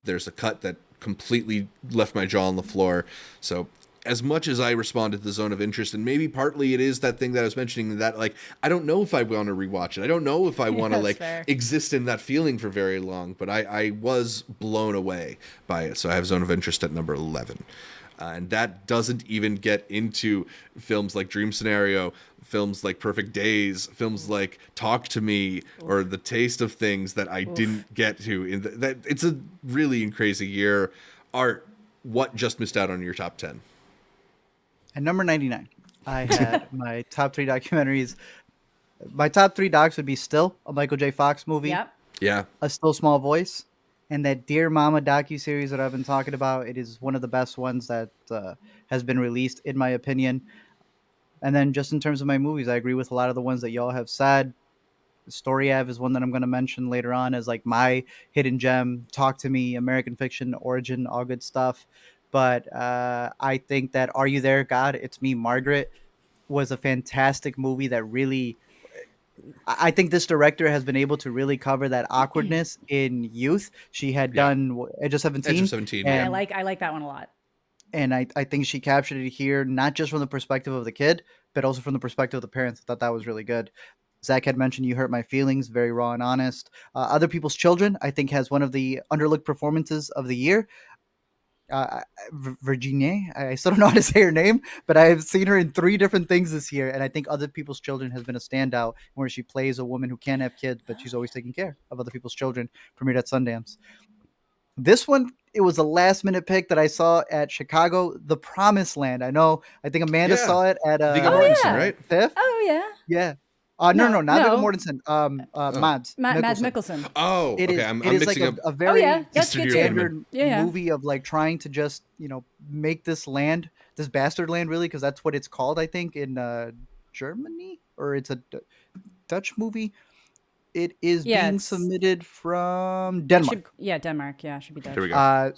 There's a cut that completely left my jaw on the floor. So as much as I responded to the Zone of Interest, and maybe partly it is that thing that I was mentioning, that like, I don't know if I want to rewatch it. I don't know if I want to exist in that feeling for very long, but I was blown away by it. So I have Zone of Interest at number 11. And that doesn't even get into films like Dream Scenario, films like Perfect Days, films like Talk to Me, or The Taste of Things that I didn't get to. That it's a really crazy year. Art, what just missed out on your top 10? At number 99, I had my top 3 documentaries. My top 3 docs would be Still, a Michael J. Fox movie. Yep. Yeah. A Still Small Voice, and that Dear Mama docuseries that I've been talking about. It is one of the best ones that has been released, in my opinion. And then just in terms of my movies, I agree with a lot of the ones that y'all have said. Story Ave is one that I'm going to mention later on as like my hidden gem. Talk to Me, American Fiction, Origin, all good stuff. But I think that Are You There, God? It's Me, Margaret was a fantastic movie that really I think this director has been able to really cover that awkwardness in youth. She had done Edge of 17. Edge of 17, I yeah. like that one a lot. And I think she captured it here, not just from the perspective of the kid, but also from the perspective of the parents. I thought that was really good. Zach had mentioned You Hurt My Feelings, very raw and honest. Other People's Children, I think, has one of the underlooked performances of the year. Virginie, I still don't know how to say her name, but I've seen her in 3 different things this year, and I think Other People's Children has been a standout, where she plays a woman who can't have kids, but she's always taking care of other people's children. Premiered at Sundance. This one, it was a last minute pick that I saw at Chicago, The Promised Land. I think Amanda Yeah. saw it at Viggo Mortensen, yeah. right? Oh yeah. Yeah. No, not no. Viggo Mortensen. Mads Mads Mikkelsen. Mikkelsen. Oh, It is. okay. I'm It is mixing like up. a very That's Eastern good European too. men. Yeah. movie of like trying to just make this land, this bastard land, really, because that's what it's called. I think in Germany, or it's a Dutch movie. It is Yeah, being it's- submitted from Denmark. Denmark. Yeah, should be Dutch. Here we go.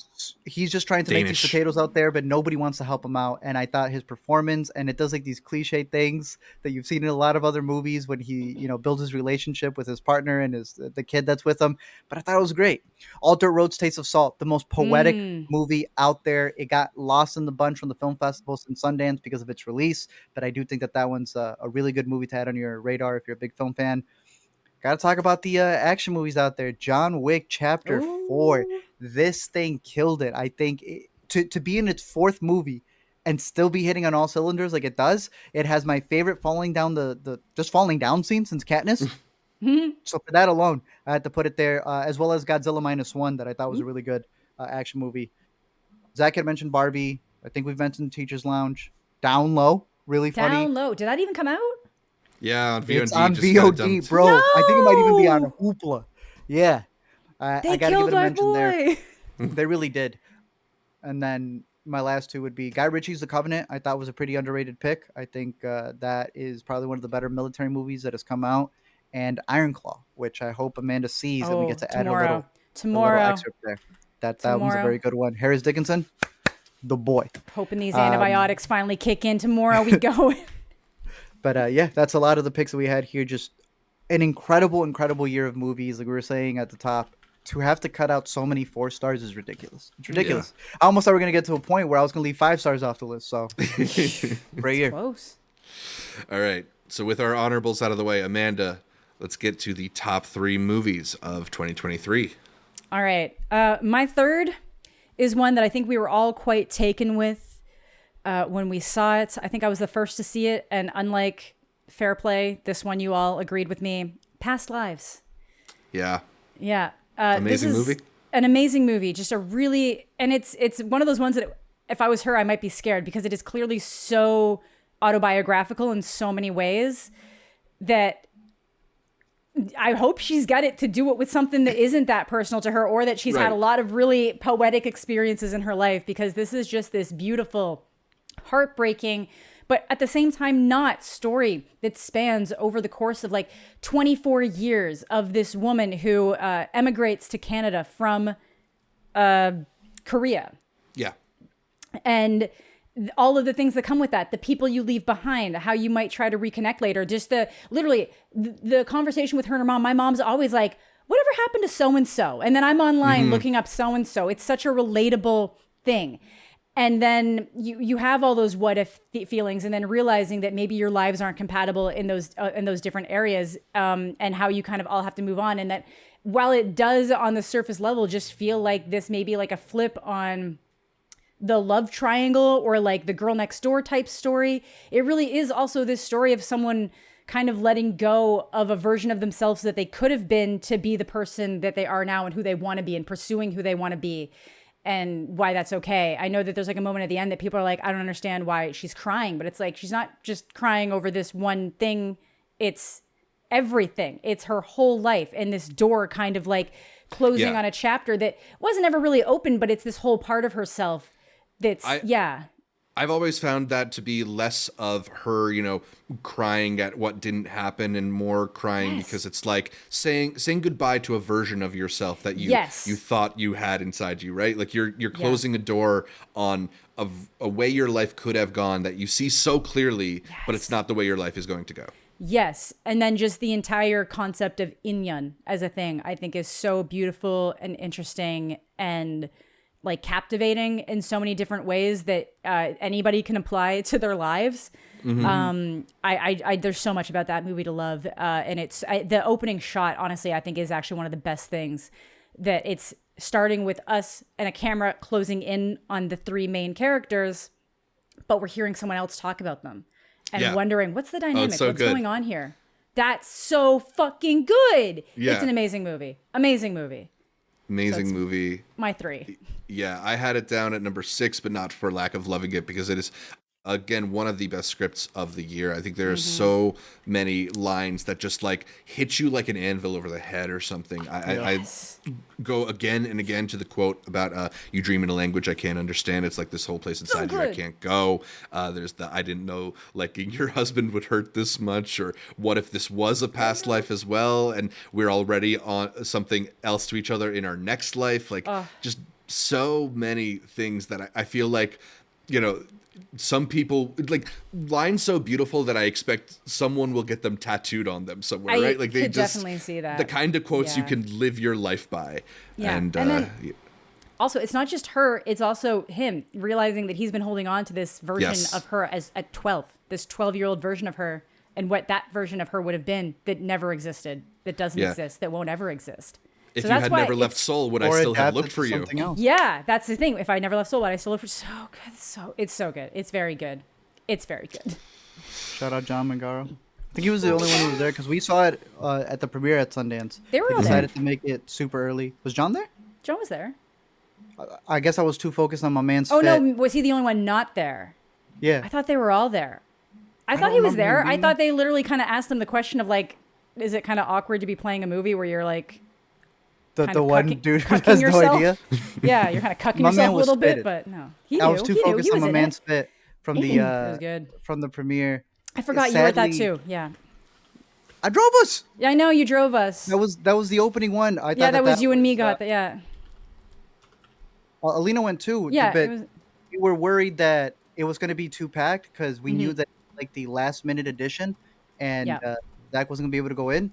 He's just trying to make Danish. these potatoes out there, but nobody wants to help him out. And I thought his performance, and it does like these cliche things that you've seen in a lot of other movies when he, builds his relationship with his partner and the kid that's with him. But I thought it was great. All Dirt Road's Taste of Salt, the most poetic movie out there. It got lost in the bunch from the film festivals in Sundance because of its release, but I do think that one's a really good movie to add on your radar if you're a big film fan. Got to talk about the action movies out there. John Wick Chapter 4. This thing killed it. I think to be in its 4th movie and still be hitting on all cylinders like it does. It has my favorite falling down scene since Katniss. So for that alone, I had to put it there, as well as Godzilla -1 that I thought was a really good action movie. Zach had mentioned Barbie. I think we've mentioned Teacher's Lounge. Down Low, really funny. Down Low. Did that even come out? Yeah, on VOD. It's on just got VOD, dumped. bro. No! I think it might even be on Hoopla. Yeah. I They got to give killed it a our mention there. boy. They really did. And then my last 2 would be Guy Ritchie's The Covenant. I thought was a pretty underrated pick. I think that is probably one of the better military movies that has come out. And Iron Claw, which I hope Amanda sees, and we get to add a little excerpt there. That one's a very good one. Harris Dickinson, the boy. Hoping these antibiotics finally kick in tomorrow. We go. But yeah, that's a lot of the picks that we had here. Just an incredible year of movies. Like we were saying at the top, to have to cut out so many 4 stars is ridiculous. It's ridiculous. Yeah. I almost thought we were going to get to a point where I was going to leave 5 stars off the list. So great year. Close. All right. So with our honorables out of the way, Amanda, let's get to the top 3 movies of 2023. All right. My third is one that I think we were all quite taken with when we saw it. I think I was the first to see it. And unlike Fair Play, this one you all agreed with me. Past Lives. Yeah. Yeah. Amazing movie. An amazing movie. Just a really, and it's one of those ones that if I was her, I might be scared because it is clearly so autobiographical in so many ways that I hope she's got it to do it with something that isn't that personal to her, or that she's had a lot of really poetic experiences in her life, because this is just this beautiful, heartbreaking, but at the same time not story that spans over the course of like 24 years of this woman who emigrates to Canada from Korea. Yeah. And all of the things that come with that, the people you leave behind, how you might try to reconnect later, just the conversation with her and her mom. My mom's always like, whatever happened to so-and-so? And then I'm online looking up so-and-so. It's such a relatable thing. And then you have all those what if feelings, and then realizing that maybe your lives aren't compatible in those different areas, and how you kind of all have to move on. And that while it does on the surface level just feel like this may be like a flip on the love triangle or like the girl next door type story. It really is also this story of someone kind of letting go of a version of themselves that they could have been to be the person that they are now and who they want to be and pursuing who they want to be and why that's okay. I know that there's like a moment at the end that people are like, I don't understand why she's crying, but it's like, she's not just crying over this one thing. It's everything. It's her whole life. And this door kind of like closing on a chapter that wasn't ever really open, but it's this whole part of herself that's, I've always found that to be less of her, crying at what didn't happen and more crying because it's like saying goodbye to a version of yourself that you thought you had inside you, right? Like you're closing a door on a way your life could have gone that you see so clearly, but it's not the way your life is going to go. Yes. And then just the entire concept of inyan as a thing, I think is so beautiful and interesting and like captivating in so many different ways that anybody can apply to their lives. I there's so much about that movie to love. And the opening shot, honestly, I think is actually one of the best things, that it's starting with us and a camera closing in on the three main characters, but we're hearing someone else talk about them and wondering, what's the dynamic? What's going on here? That's so fucking good. Yeah. It's an amazing movie. Amazing movie. My 3. Yeah, I had it down at number 6, but not for lack of loving it, because it is, again, one of the best scripts of the year. I think there are so many lines that just like hit you like an anvil over the head or something. I go again and again to the quote about you dream in a language I can't understand. It's like this whole place inside you I can't go. There's the I didn't know liking your husband would hurt this much, or what if this was a past life as well and we're already on something else to each other in our next life. Like just so many things that I feel like, some people like lines so beautiful that I expect someone will get them tattooed on them somewhere, right? Like they just definitely see that. The kind of quotes you can live your life by. Yeah. And then, also, it's not just her, it's also him realizing that he's been holding on to this version of her as at 12, this 12-year-old version of her, and what that version of her would have been that never existed, that doesn't exist, that won't ever exist. If you had never left Seoul, would I still have looked for you? Else. Yeah, that's the thing. If I never left Seoul, would I still look for? So good. It's so good. It's very good. It's very good. Shout out John Mangaro. I think he was the only one who was there because we saw it at the premiere at Sundance. They were all decided there. to make it super early. Was John there? John was there. I guess I was too focused on my man's fit. No, was he the only one not there? Yeah. I thought they were all there. I thought he was there. I thought they literally kind of asked him the question of like, is it kind of awkward to be playing a movie where you're like, the one dude who has yourself? No idea. Yeah, you're kind of cucking yourself a little bit, but no. I was too focused on my man's fit from the from the premiere. I forgot you were at that too. Yeah. I drove us. Yeah, I know you drove us. That was the opening one. I thought that was you and me got that. Yeah. Well, Alina went too. Yeah. We were worried that it was going to be too packed because we knew that like the last minute edition, and Zach wasn't going to be able to go in.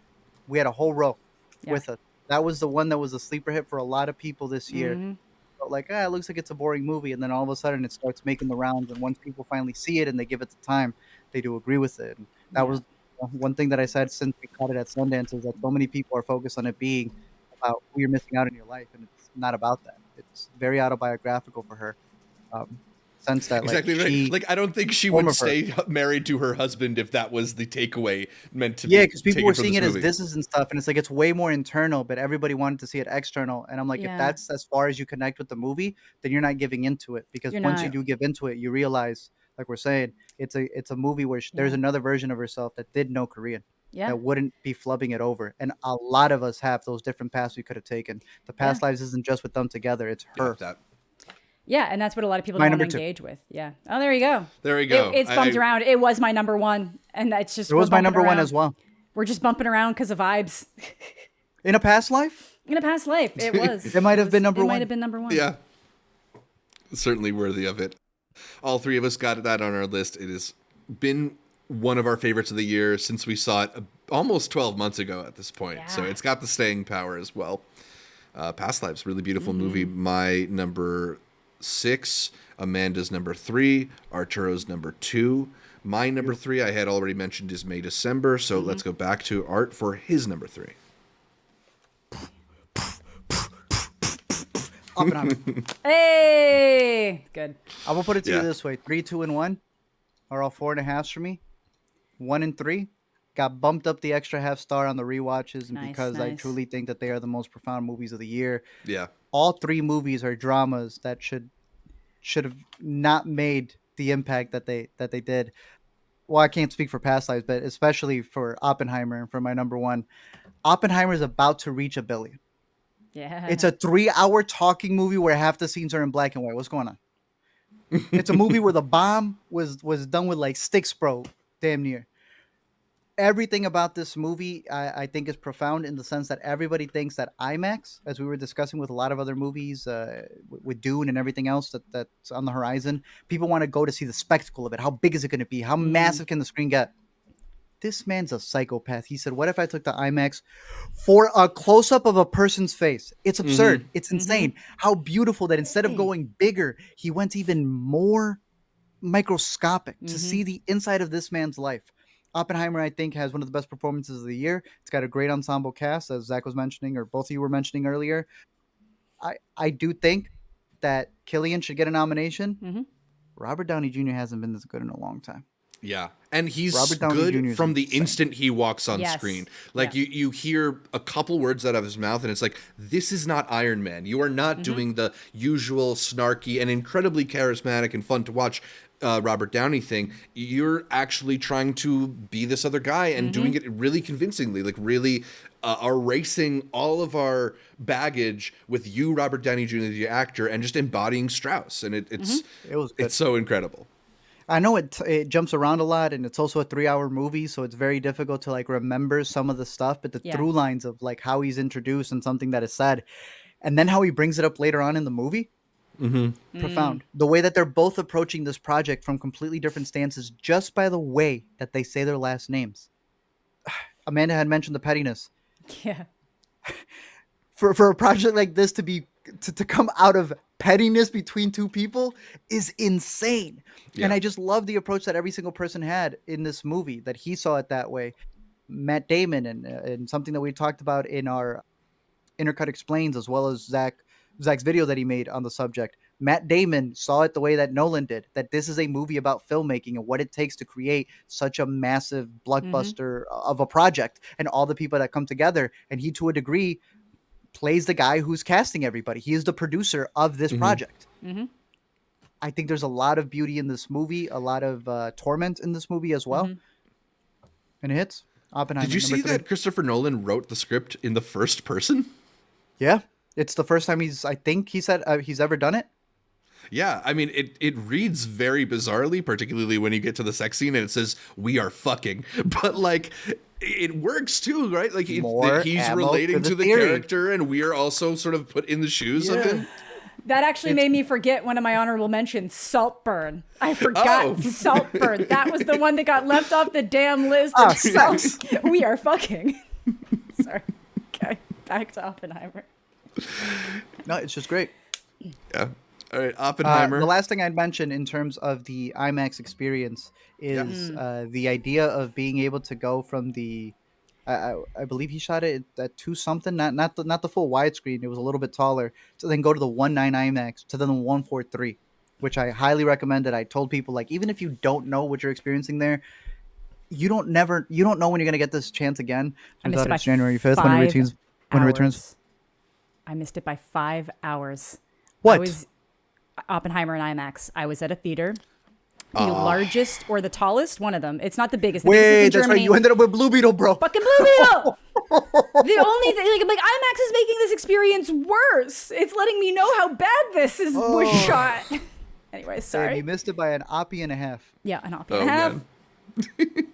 We had a whole row with us. That was the one that was a sleeper hit for a lot of people this year. But like, it looks like it's a boring movie. And then all of a sudden it starts making the rounds. And once people finally see it and they give it the time, they do agree with it. And that was one thing that I said since we caught it at Sundance, is that so many people are focused on it being about who you're missing out in your life. And it's not about that. It's very autobiographical for her. Sense that exactly right. Like I don't think she would stay married to her husband if that was the takeaway meant to be. Yeah, because people were seeing it as business and stuff, and it's like it's way more internal, but everybody wanted to see it external. And I'm like, if that's as far as you connect with the movie, then you're not giving into it, because once you do give into it, you realize, like we're saying, it's a movie where there's another version of herself that did know Korean. That wouldn't be flubbing it over. And a lot of us have those different paths we could have taken. The past lives isn't just with them together, it's her. Yeah, and that's what a lot of people don't engage with. Yeah. Oh, there you go. There we go. It's bumped around. It was my number one, and it's just. It was my number one as well. We're just bumping around because of vibes. In a past life? In a past life, it was. It might have been number one. It might have been number one. Yeah. Certainly worthy of it. All three of us got that on our list. It has been one of our favorites of the year since we saw it almost 12 months ago at this point. Yeah. So it's got the staying power as well. Past Lives, really beautiful movie. My number 6, Amanda's number 3, Arturo's number 2. My number 3, I had already mentioned, is May December. So let's go back to Art for his number 3. Oppenheimer. Hey, good. I will put it to you Yeah. this way: 3, 2, and 1 are all 4.5s for me. 1 and 3 got bumped up the extra half star on the rewatches, and Nice, because I nice. truly think that they are the most profound movies of the year. Yeah. All 3 movies are dramas that should have not made the impact that they did. Well, I can't speak for past lives, but especially for Oppenheimer and for my number one. Oppenheimer is about to reach 1 billion. Yeah. It's a 3-hour talking movie where half the scenes are in black and white. What's going on? It's a movie where the bomb was done with like sticks, bro. Damn near. Everything about this movie, I think, is profound in the sense that everybody thinks that IMAX, as we were discussing with a lot of other movies, with Dune and everything else that's on the horizon, people want to go to see the spectacle of it. How big is it going to be? How massive can the screen get? This man's a psychopath. He said, what if I took the IMAX for a close up of a person's face? It's absurd. It's insane. How beautiful that instead of going bigger, he went even more microscopic to see the inside of this man's life. Oppenheimer, I think, has one of the best performances of the year. It's got a great ensemble cast, as Zach was mentioning, or both of you were mentioning earlier. I do think that Killian should get a nomination. Robert Downey Jr. hasn't been this good in a long time. Yeah. And he's Robert Downey Jr. good is from the insane. instant he walks on Yes. screen. Like Yeah. you hear a couple words out of his mouth and it's like, this is not Iron Man. You are not doing the usual snarky and incredibly charismatic and fun to watch Robert Downey thing. You're actually trying to be this other guy and doing it really convincingly, like really erasing all of our baggage with you, Robert Downey Jr., the actor, and just embodying Strauss. And It was good. it's so incredible. I know it jumps around a lot, and it's also a 3-hour movie, so it's very difficult to like remember some of the stuff. But the Yeah. through lines of like how he's introduced and something that is said, and then how he brings it up later on in the movie, profound. The way that they're both approaching this project from completely different stances, just by the way that they say their last names. Amanda had mentioned the pettiness. Yeah. For a project like this to come out of pettiness between two people is insane. Yeah. And I just love the approach that every single person had in this movie, that he saw it that way. Matt Damon and something that we talked about in our Intercut Explains, as well as Zach's video that he made on the subject. Matt Damon saw it the way that Nolan did, that this is a movie about filmmaking and what it takes to create such a massive blockbuster of a project and all the people that come together. And he, to a degree, plays the guy who's casting everybody. He is the producer of this project. I think there's a lot of beauty in this movie, a lot of torment in this movie as well. And it hits. Oppenheimer. Did you see number 3. that Christopher Nolan wrote the script in the first person? Yeah. It's the first time I think he said he's ever done it. Yeah, I mean, it reads very bizarrely, particularly when you get to the sex scene and it says, "We are fucking." But, like, it works too, right? Like, More he's ammo relating for the to the theory. character, and we are also sort of put in the shoes of him. That actually made me forget one of my honorable mentions, Saltburn. I forgot Oh. Saltburn. That was the one that got left off the damn list. Ah, of sex. We are fucking. Sorry. Okay, back to Oppenheimer. No, it's just great. Yeah. All right, Oppenheimer. The last thing I'd mention in terms of the IMAX experience is the idea of being able to go from the, I believe he shot it at 2 something, not the full widescreen. It was a little bit taller. So then go to the 1.9 IMAX to then the 1.43, which I highly recommend. It. I told people, like, even if you don't know what you're experiencing there, you don't know when you're gonna get this chance again. I missed it by It's January 5th when it returns. When it returns. hours. I missed it by 5 hours. What? I was Oppenheimer and IMAX. I was at a theater. The largest or the tallest, one of them. It's not the biggest. The biggest is Wait, in that's right. Germany. You ended up with Blue Beetle, bro. Fucking Blue Beetle. The only thing, like IMAX is making this experience worse. It's letting me know how bad this was shot. Anyway, Damn, sorry. you missed it by an oppie and a half. Yeah, an op Oh, and a half. man.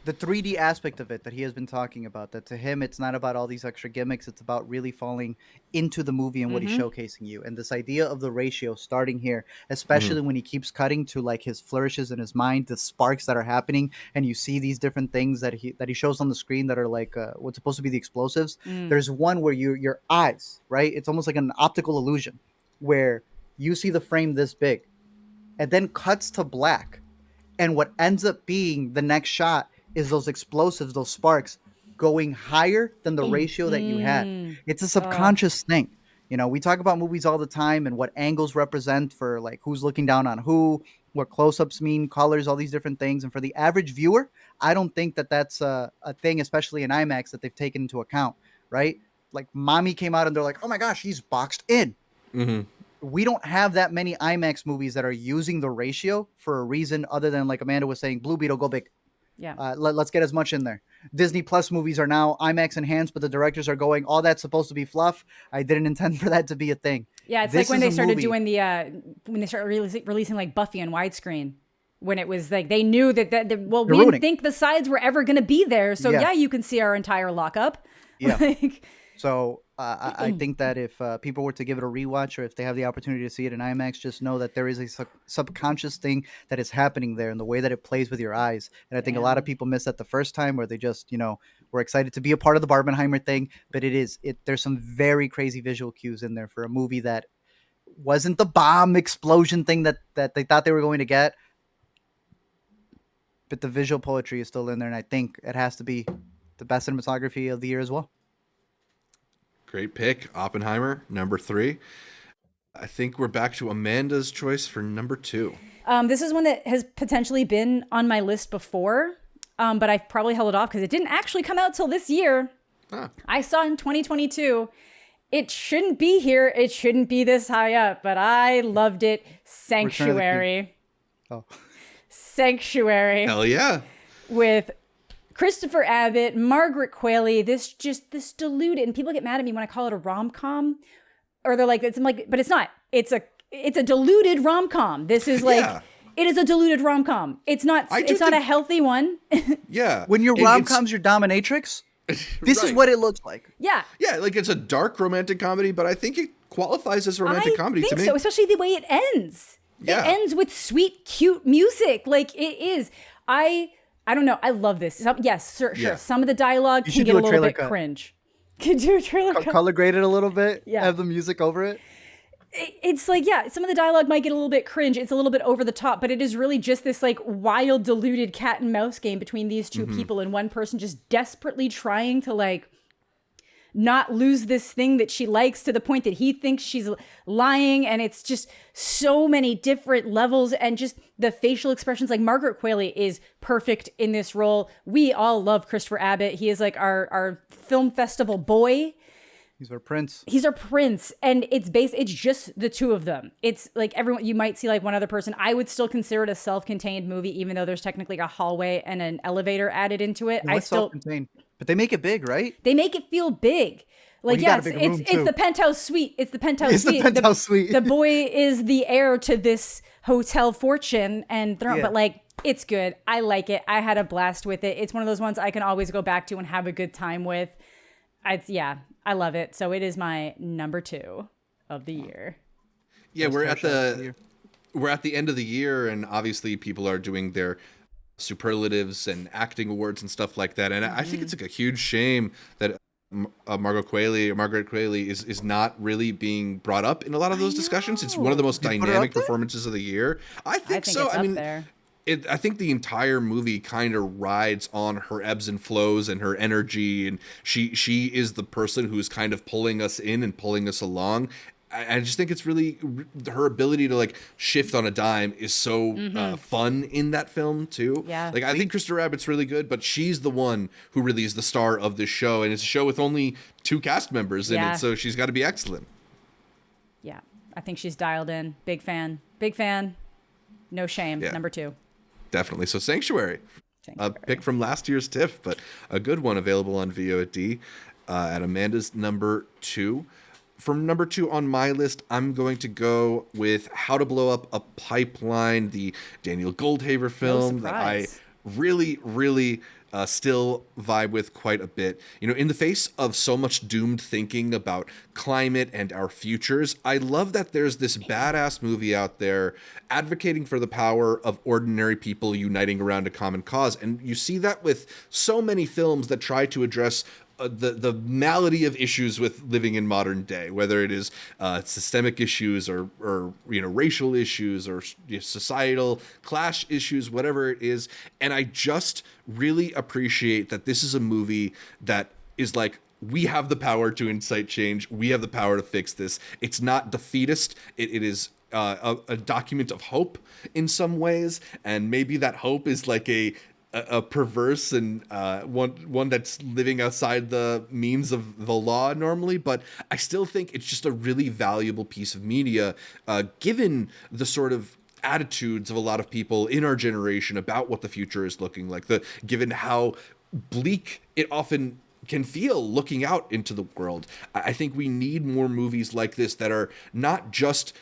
The 3D aspect of it that he has been talking about, that to him it's not about all these extra gimmicks, it's about really falling into the movie and what he's showcasing you. And this idea of the ratio starting here, especially when he keeps cutting to like his flourishes in his mind, the sparks that are happening, and you see these different things that he shows on the screen that are like what's supposed to be the explosives. There's one where your eyes, right? It's almost like an optical illusion where you see the frame this big and then cuts to black. And what ends up being the next shot is those explosives, those sparks going higher than the ratio that you had. It's a subconscious thing. You know, we talk about movies all the time and what angles represent for like who's looking down on who, what close-ups mean, colors, all these different things. And for the average viewer, I don't think that that's a thing, especially in IMAX, that they've taken into account, right? Like Mommy came out and they're like, oh my gosh, he's boxed in. Mm-hmm. We don't have that many IMAX movies that are using the ratio for a reason other than, like Amanda was saying, Blue Beetle, go big. Yeah. Let's get as much in there. Disney Plus movies are now IMAX enhanced, but the directors are going, all that's supposed to be fluff. I didn't intend for that to be a thing. Yeah, it's This like when is they a started movie- doing when they started releasing like Buffy on widescreen. When it was like they knew that well, we ruining. didn't think the sides were ever going to be there, so Yeah. yeah, you can see our entire lockup. Yeah. Like, So I think that if people were to give it a rewatch, or if they have the opportunity to see it in IMAX, just know that there is a subconscious thing that is happening there in the way that it plays with your eyes. And I think a lot of people miss that the first time, where they just, you know, were excited to be a part of the Barbenheimer thing. But there's some very crazy visual cues in there for a movie that wasn't the bomb explosion thing that they thought they were going to get. But the visual poetry is still in there, and I think it has to be the best cinematography of the year as well. Great pick. Oppenheimer, number 3. I think we're back to Amanda's choice for number 2. this is one that has potentially been on my list before, but I probably held it off because it didn't actually come out till this year. I saw it in 2022. It shouldn't be here. It shouldn't be this high up, but I loved it. Sanctuary. Oh. Sanctuary. Hell yeah. With Christopher Abbott, Margaret Qualley, this diluted, and people get mad at me when I call it a rom-com, or they're like, but it's not. It's a diluted rom-com. This is like, it is a diluted rom-com. It's not a healthy one. Yeah. When your rom-com's your dominatrix, this is what it looks like. Yeah. Yeah, like it's a dark romantic comedy, but I think it qualifies as a romantic comedy to me. I think so, especially the way it ends. Yeah. It ends with sweet, cute music. Like it is. I don't know. I love this. Sure. Yeah. Some of the dialogue can get a little bit cringe. Can do a trailer cut. Color graded a little bit. Yeah. Have the music over it. It's like, yeah, some of the dialogue might get a little bit cringe. It's a little bit over the top, but it is really just this like wild, diluted cat and mouse game between these two people, and one person just desperately trying to like not lose this thing that she likes to the point that he thinks she's lying. And it's just so many different levels, and just the facial expressions. Like Margaret Qualley is perfect in this role. We all love Christopher Abbott. He is like our film festival boy. He's our prince. And it's just the two of them. It's like everyone, you might see like one other person. I would still consider it a self-contained movie, even though there's technically a hallway and an elevator added into it. Well, self-contained, but they make it big, right? They make it feel big. Like, yes, it's the penthouse suite. It's the penthouse suite. The boy is the heir to this hotel fortune and throne, but like, it's good. I like it. I had a blast with it. It's one of those ones I can always go back to and have a good time with. I love it. So it is my number 2 of the year. Yeah, we're at the end of the year, and obviously people are doing their superlatives and acting awards and stuff like that. And I think it's like a huge shame that Margaret Qualley is not really being brought up in a lot of those discussions. It's one of the most dynamic performances of the year. I think so. It's up there. I think the entire movie kind of rides on her ebbs and flows and her energy, and she is the person who's kind of pulling us in and pulling us along. I just think it's really her ability to like shift on a dime is so fun in that film too. Yeah. Like I think Christopher Abbott's really good, but she's the one who really is the star of this show, and it's a show with only 2 cast members in it, so she's got to be excellent. Yeah, I think she's dialed in. Big fan. No shame. Yeah. Number 2. Definitely. So Sanctuary. A pick from last year's TIFF, but a good one, available on VOD at Amanda's number 2. From number 2 on my list, I'm going to go with How to Blow Up a Pipeline, the Daniel Goldhaber film that I really, really still vibe with quite a bit. You know, in the face of so much doomed thinking about climate and our futures, I love that there's this badass movie out there advocating for the power of ordinary people uniting around a common cause. And you see that with so many films that try to address the malady of issues with living in modern day, whether it is systemic issues or racial issues or societal clash issues, whatever it is. And I just really appreciate that this is a movie that is like we have the power to incite change. We have the power to fix this. It's not defeatist. It is a document of hope in some ways, and maybe that hope is like a perverse and one that's living outside the means of the law normally, but I still think it's just a really valuable piece of media, given the sort of attitudes of a lot of people in our generation about what the future is looking like, given how bleak it often can feel looking out into the world. I think we need more movies like this that are not just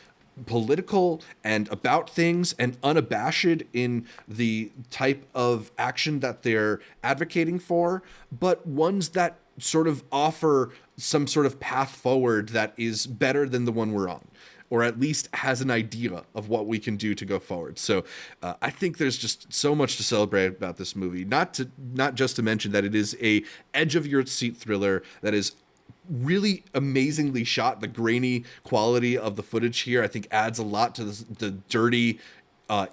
political and about things and unabashed in the type of action that they're advocating for, but ones that sort of offer some sort of path forward that is better than the one we're on, or at least has an idea of what we can do to go forward. So I think there's just so much to celebrate about this movie. Not just to mention that it is a edge of your seat thriller that is really amazingly shot. The grainy quality of the footage here, I think, adds a lot to the dirty,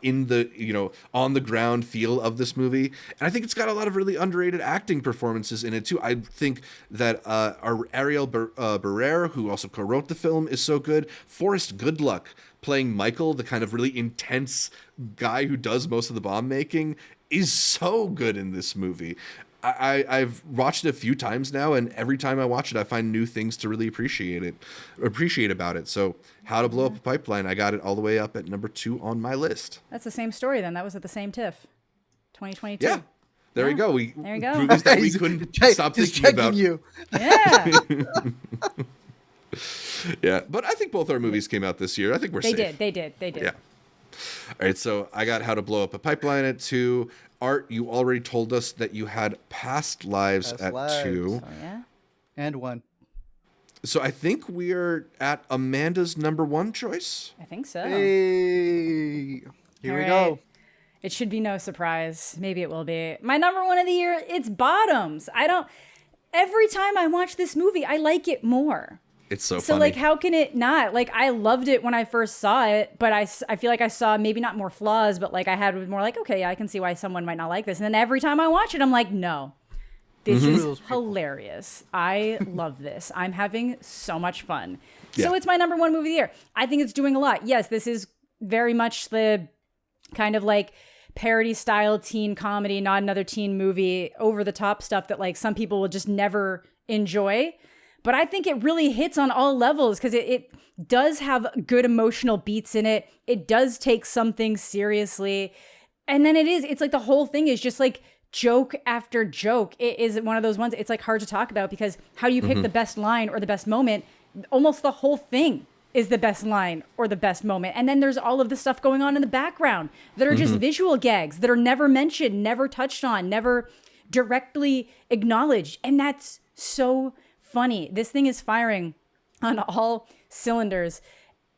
in the, on the ground feel of this movie. And I think it's got a lot of really underrated acting performances in it too. I think that our Ariel Barrera, who also co-wrote the film, is so good. Forrest Goodluck playing Michael, the kind of really intense guy who does most of the bomb making, is so good in this movie. I've watched it a few times now, and every time I watch it, I find new things to really appreciate about it. So How to Blow Up a Pipeline, I got it all the way up at number 2 on my list. That's the same story then. That was at the same TIFF, 2022. Yeah. There we go. There you go. Movies that we couldn't stop thinking about. You. Yeah. Yeah, but I think both our movies came out this year. I think we're safe. They did. Yeah. All right, so I got How to Blow Up a Pipeline at 2. Art, you already told us that you had Past Lives at 2. Oh, yeah. And 1. So I think we're at Amanda's number 1 choice. I think so. Hey. Here we All go. right. It should be no surprise. Maybe it will be. My number 1 of the year, it's Bottoms. Every time I watch this movie, I like it more. It's so So, funny. like, how can it not? Like, I loved it when I first saw it, but I feel like I saw maybe not more flaws, but, like, I had more like, okay, yeah, I can see why someone might not like this. And then every time I watch it, I'm like, no, this is hilarious. I love this. I'm having so much fun. Yeah. So it's my number 1 movie of the year. I think it's doing a lot. Yes, this is very much the kind of, like, parody style teen comedy, not another teen movie, over the top stuff that, like, some people will just never enjoy. But I think it really hits on all levels because it does have good emotional beats in it. It does take some things seriously. And then it's like the whole thing is just like joke after joke. It is one of those ones, it's like hard to talk about because how do you pick the best line or the best moment? Almost the whole thing is the best line or the best moment. And then there's all of the stuff going on in the background that are just visual gags that are never mentioned, never touched on, never directly acknowledged. And that's so funny. This thing is firing on all cylinders.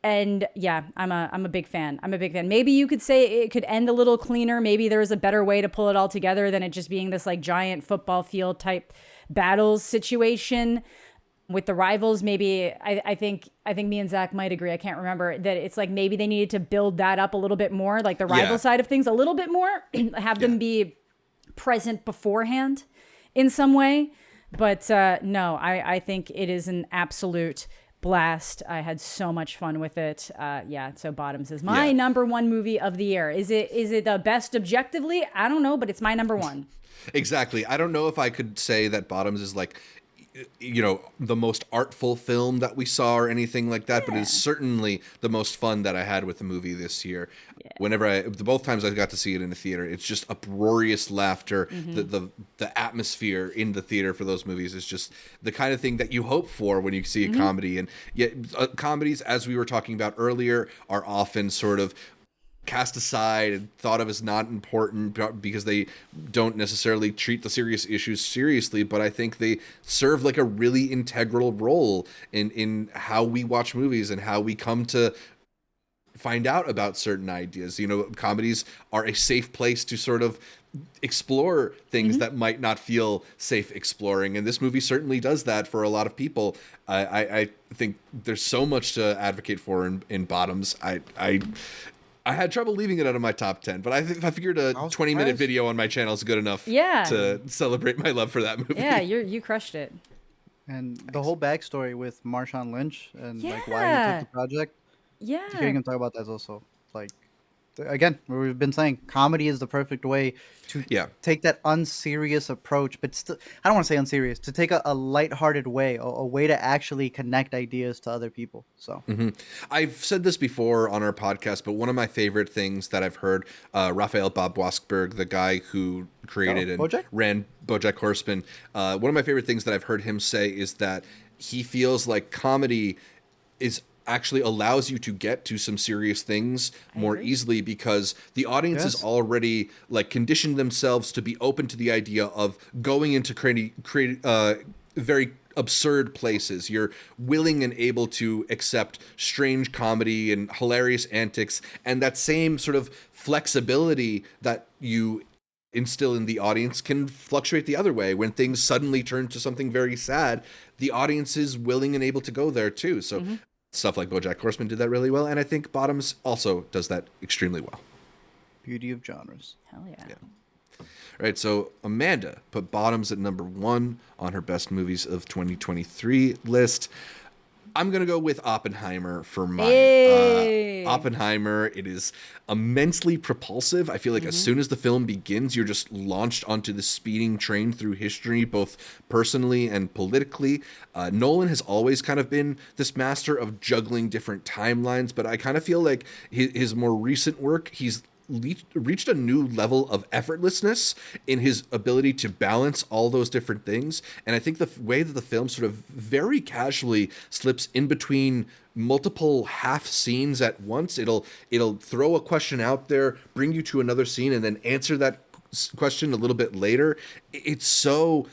And yeah, I'm a big fan. Maybe you could say it could end a little cleaner. Maybe there's a better way to pull it all together than it just being this like giant football field type battles situation with the rivals. Maybe I think me and Zach might agree. I can't remember that it's like maybe they needed to build that up a little bit more, like the rival side of things a little bit more, have them be present beforehand in some way. But no, I think it is an absolute blast. I had so much fun with it. So Bottoms is my number 1 movie of the year. Is it the best objectively? I don't know, but it's my number 1. Exactly. I don't know if I could say that Bottoms is like, the most artful film that we saw or anything like that, but it's certainly the most fun that I had with the movie this year. Whenever both times I got to see it in the theater, it's just uproarious laughter. The atmosphere in the theater for those movies is just the kind of thing that you hope for when you see a comedy. And yet comedies, as we were talking about earlier, are often sort of cast aside and thought of as not important because they don't necessarily treat the serious issues seriously, but I think they serve like a really integral role in how we watch movies and how we come to find out about certain ideas. Comedies are a safe place to sort of explore things that might not feel safe exploring, and this movie certainly does that for a lot of people. I think there's so much to advocate for in Bottoms. I had trouble leaving it out of my top 10, but I figured a 20-minute video on my channel is good enough to celebrate my love for that movie. Yeah, you crushed it. And the whole backstory with Marshawn Lynch and like why he took Yeah. the project, hearing Yeah. him talk about that is also like again, we've been saying comedy is the perfect way to Yeah. take that unserious approach, but still, I don't want to say unserious, to take a lighthearted way, a way to actually connect ideas to other people. So, I've said this before on our podcast, but one of my favorite things that I've heard, Raphael Bob Waskberg, the guy who created and BoJack? ran BoJack Horseman, one of my favorite things that I've heard him say is that he feels like comedy is actually allows you to get to some serious things more easily because the audience is already like conditioned themselves to be open to the idea of going into very absurd places. You're willing and able to accept strange comedy and hilarious antics, and that same sort of flexibility that you instill in the audience can fluctuate the other way. When things suddenly turn to something very sad, the audience is willing and able to go there too. So stuff like BoJack Horseman did that really well, and I think Bottoms also does that extremely well. beauty of genres. Hell yeah. All right, so Amanda put Bottoms at number 1 on her best movies of 2023 list. I'm going to go with Oppenheimer for mine. Hey. Oppenheimer, it is immensely propulsive. I feel like as soon as the film begins, you're just launched onto the speeding train through history, both personally and politically. Nolan has always kind of been this master of juggling different timelines, but I kind of feel like his more recent work, he's reached a new level of effortlessness in his ability to balance all those different things. And I think the way that the film sort of very casually slips in between multiple half scenes at once, it'll throw a question out there, bring you to another scene, and then answer that question a little bit later. It's so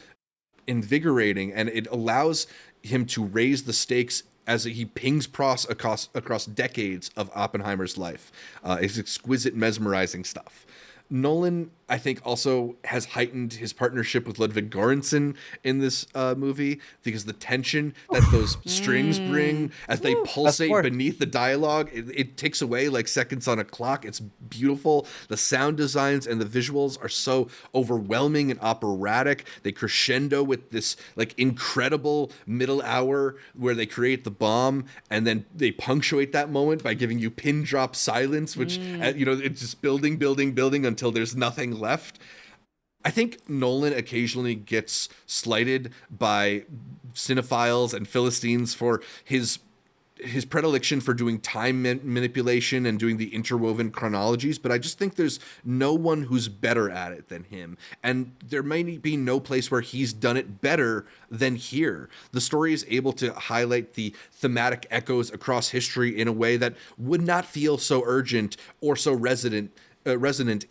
invigorating, and it allows him to raise the stakes as he pings across decades of Oppenheimer's life. It's exquisite, mesmerizing stuff. Nolan, I think, also has heightened his partnership with Ludwig Göransson in this movie because the tension that those strings bring as they pulsate beneath the dialogue, it ticks away like seconds on a clock. It's beautiful. The sound designs and the visuals are so overwhelming and operatic. They crescendo with this like incredible middle hour where they create the bomb, and then they punctuate that moment by giving you pin drop silence, which it's just building until there's nothing left. I think Nolan occasionally gets slighted by cinephiles and Philistines for his predilection for doing time manipulation and doing the interwoven chronologies, but I just think there's no one who's better at it than him. And there may be no place where he's done it better than here. The story is able to highlight the thematic echoes across history in a way that would not feel so urgent or so resonant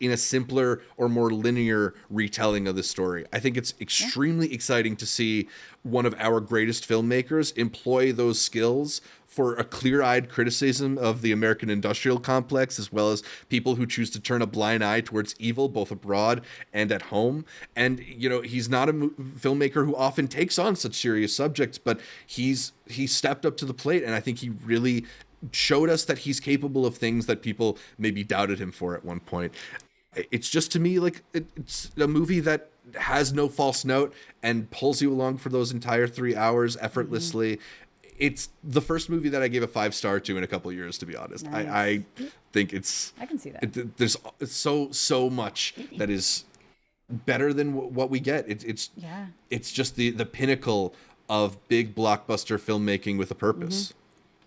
in a simpler or more linear retelling of the story. I think it's extremely exciting to see one of our greatest filmmakers employ those skills for a clear-eyed criticism of the American industrial complex, as well as people who choose to turn a blind eye towards evil, both abroad and at home. And, he's not a filmmaker who often takes on such serious subjects, but he stepped up to the plate, and I think he really showed us that he's capable of things that people maybe doubted him for at one point. It's just, to me, like it's a movie that has no false note and pulls you along for those entire 3 hours effortlessly. It's the first movie that I gave a 5-star to in a couple of years, to be honest. Nice. I think it's... I can see that. There's so much that is better than what we get. It's just the pinnacle of big blockbuster filmmaking with a purpose.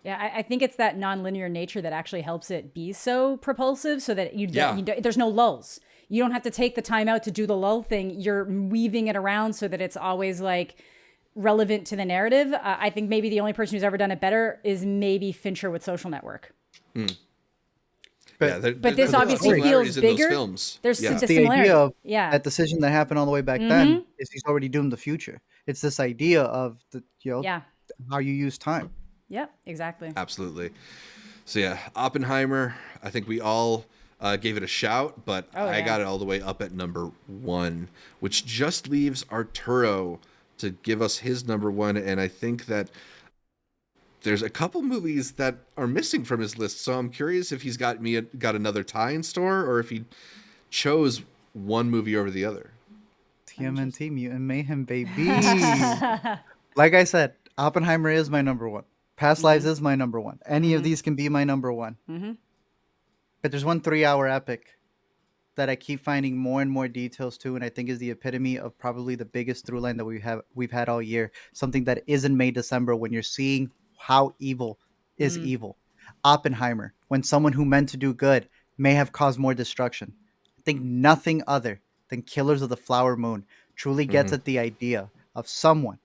Yeah, I think it's that nonlinear nature that actually helps it be so propulsive, so that there's no lulls. You don't have to take the time out to do the lull thing. You're weaving it around so that it's always like relevant to the narrative. I think maybe the only person who's ever done it better is maybe Fincher with Social Network. But this obviously feels bigger. There's the idea similarity. of that decision that happened all the way back then is he's already doomed the future. It's this idea of how you use time. Yep, exactly. Absolutely. So yeah, Oppenheimer, I think we all gave it a shout, but I got it all the way up at number 1, which just leaves Arturo to give us his number 1. And I think that there's a couple movies that are missing from his list. So I'm curious if he's got another tie in store, or if he chose one movie over the other. TMNT, Mutant Mayhem, baby. Like I said, Oppenheimer is my number one. Past Lives is my number one. Any of these can be my number one. But there's one 3-hour epic that I keep finding more and more details to, and I think is the epitome of probably the biggest through line that we've had all year. Something that is in May, December, when you're seeing how evil is evil. Oppenheimer, when someone who meant to do good may have caused more destruction. I think nothing other than Killers of the Flower Moon truly gets at the idea of someone